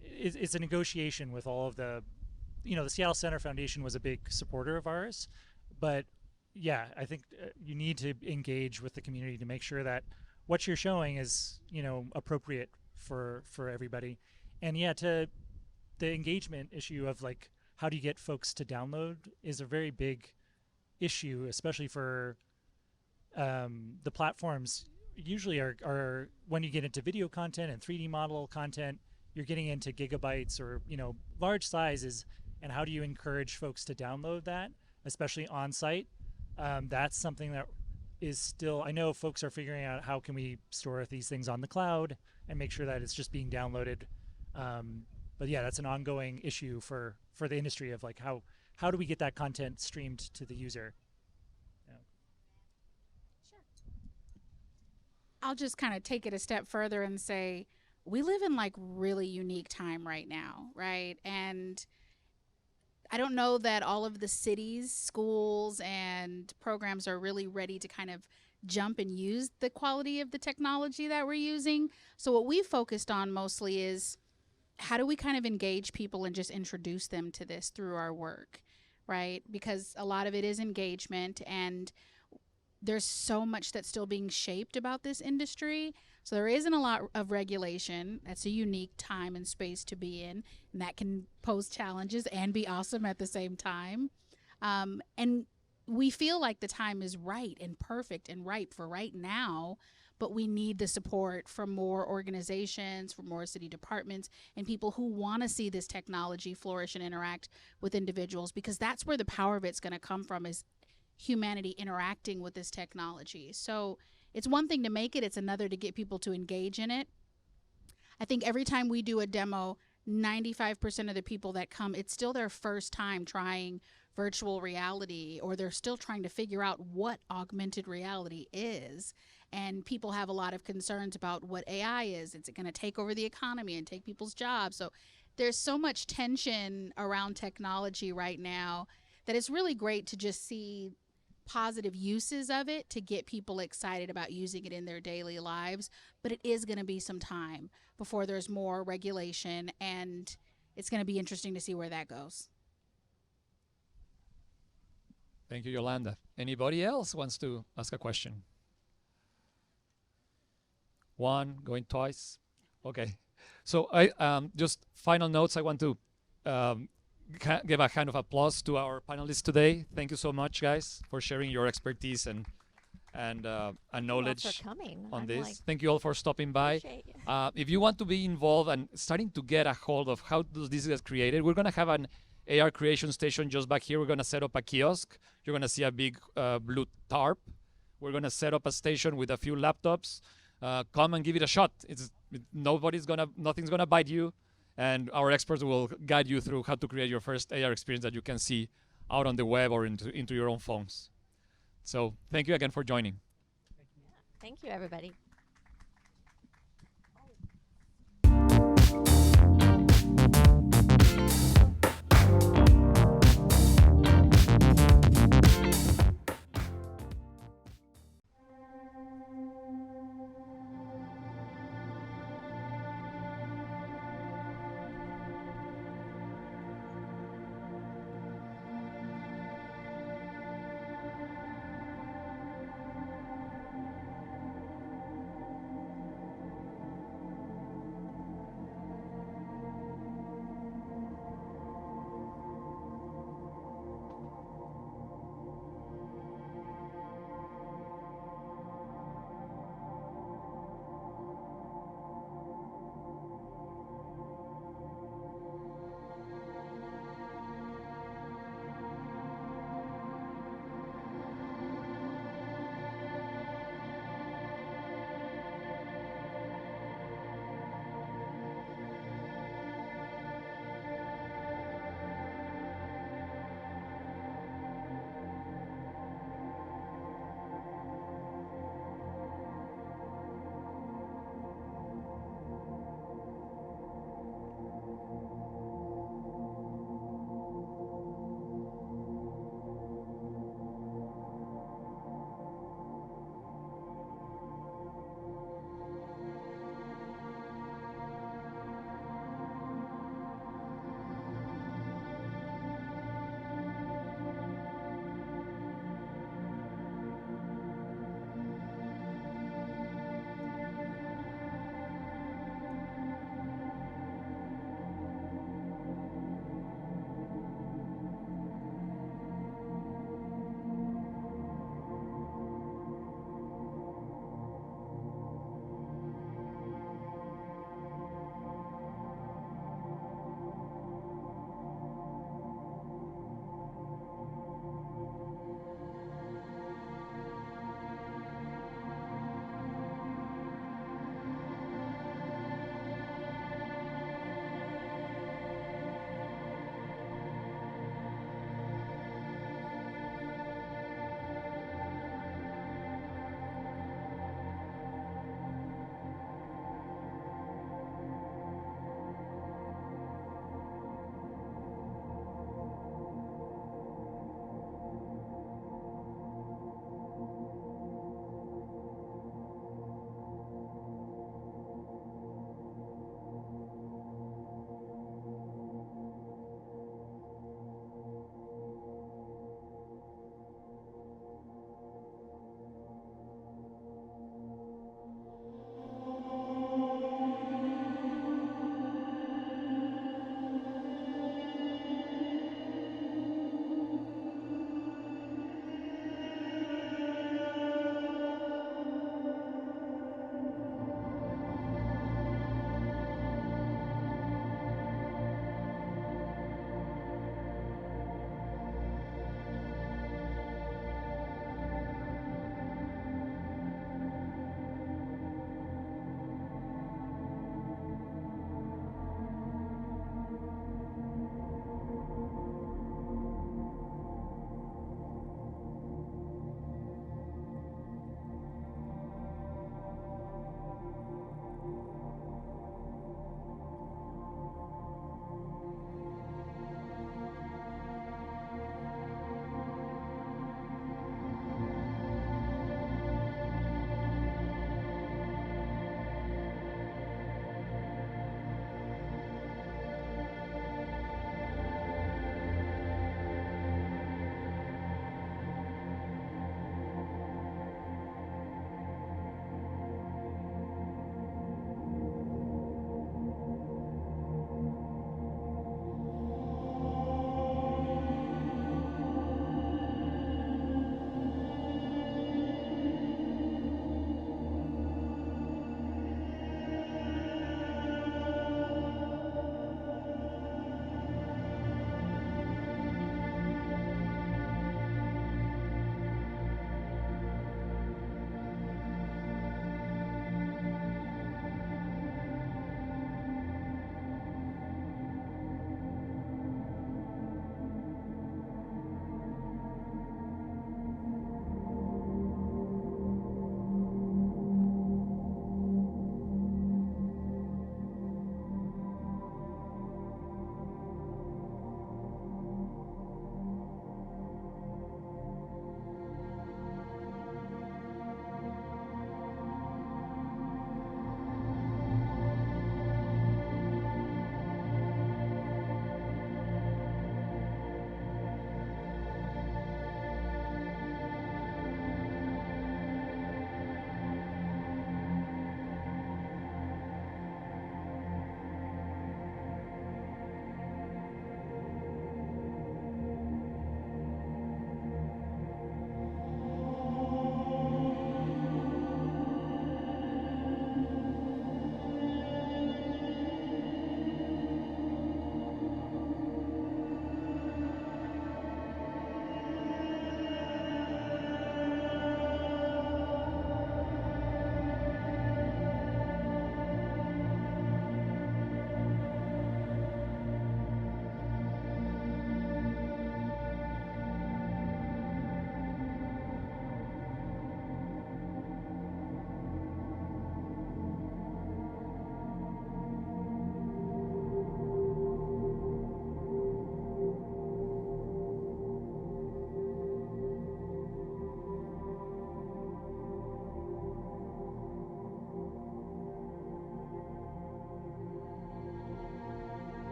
it's a negotiation with all of the Seattle Center Foundation was a big supporter of ours. But yeah, I think you need to engage with the community to make sure that what you're showing is, appropriate for everybody. And yeah, the engagement issue of like, how do you get folks to download is a very big issue, especially for the platforms usually are when you get into video content and 3D model content, you're getting into gigabytes or large sizes, and how do you encourage folks to download that, especially on site? That's something that is still, I know folks are figuring out how can we store these things on the cloud and make sure that it's just being downloaded. But yeah, that's an ongoing issue for the industry of like how do we get that content streamed to the user? I'll just kind of take it a step further and say we live in like really unique time right now, right? And I don't know that all of the cities, schools, and programs are really ready to kind of jump and use the quality of the technology that we're using. So what we focused on mostly is how do we kind of engage people and just introduce them to this through our work, right? Because a lot of it is engagement, and there's so much that's still being shaped about this industry. So there isn't a lot of regulation. That's a unique time and space to be in, and that can pose challenges and be awesome at the same time. And we feel like the time is right and perfect and ripe for right now, but we need the support from more organizations, from more city departments, and people who want to see this technology flourish and interact with individuals, because that's where the power of it's going to come from, is humanity interacting with this technology. So it's one thing to make it, it's another to get people to engage in it. I think every time we do a demo, 95% of the people that come, it's still their first time trying virtual reality, or they're still trying to figure out what augmented reality is. And people have a lot of concerns about what AI is. Is it going to take over the economy and take people's jobs? So there's so much tension around technology right now that it's really great to just see positive uses of it to get people excited about using it in their daily lives. But it is going to be some time before there's more regulation, and it's going to be interesting to see where that goes. Thank you, Yolanda. Anybody else wants to ask a question? One, going twice. Okay. So I just final notes. I want to give a kind of applause to our panelists today. Thank you so much, guys, for sharing your expertise and knowledge on this. Thank you all for stopping by. If you want to be involved and starting to get a hold of how does this get created, we're going to have an AR creation station just back here. We're going to set up a kiosk. You're going to see a big blue tarp. We're going to set up a station with a few laptops. Come and give it a shot. Nothing's gonna bite you, and our experts will guide you through how to create your first AR experience that you can see out on the web or into your own phones. So thank you again for joining. Thank you, everybody.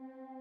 Thank you.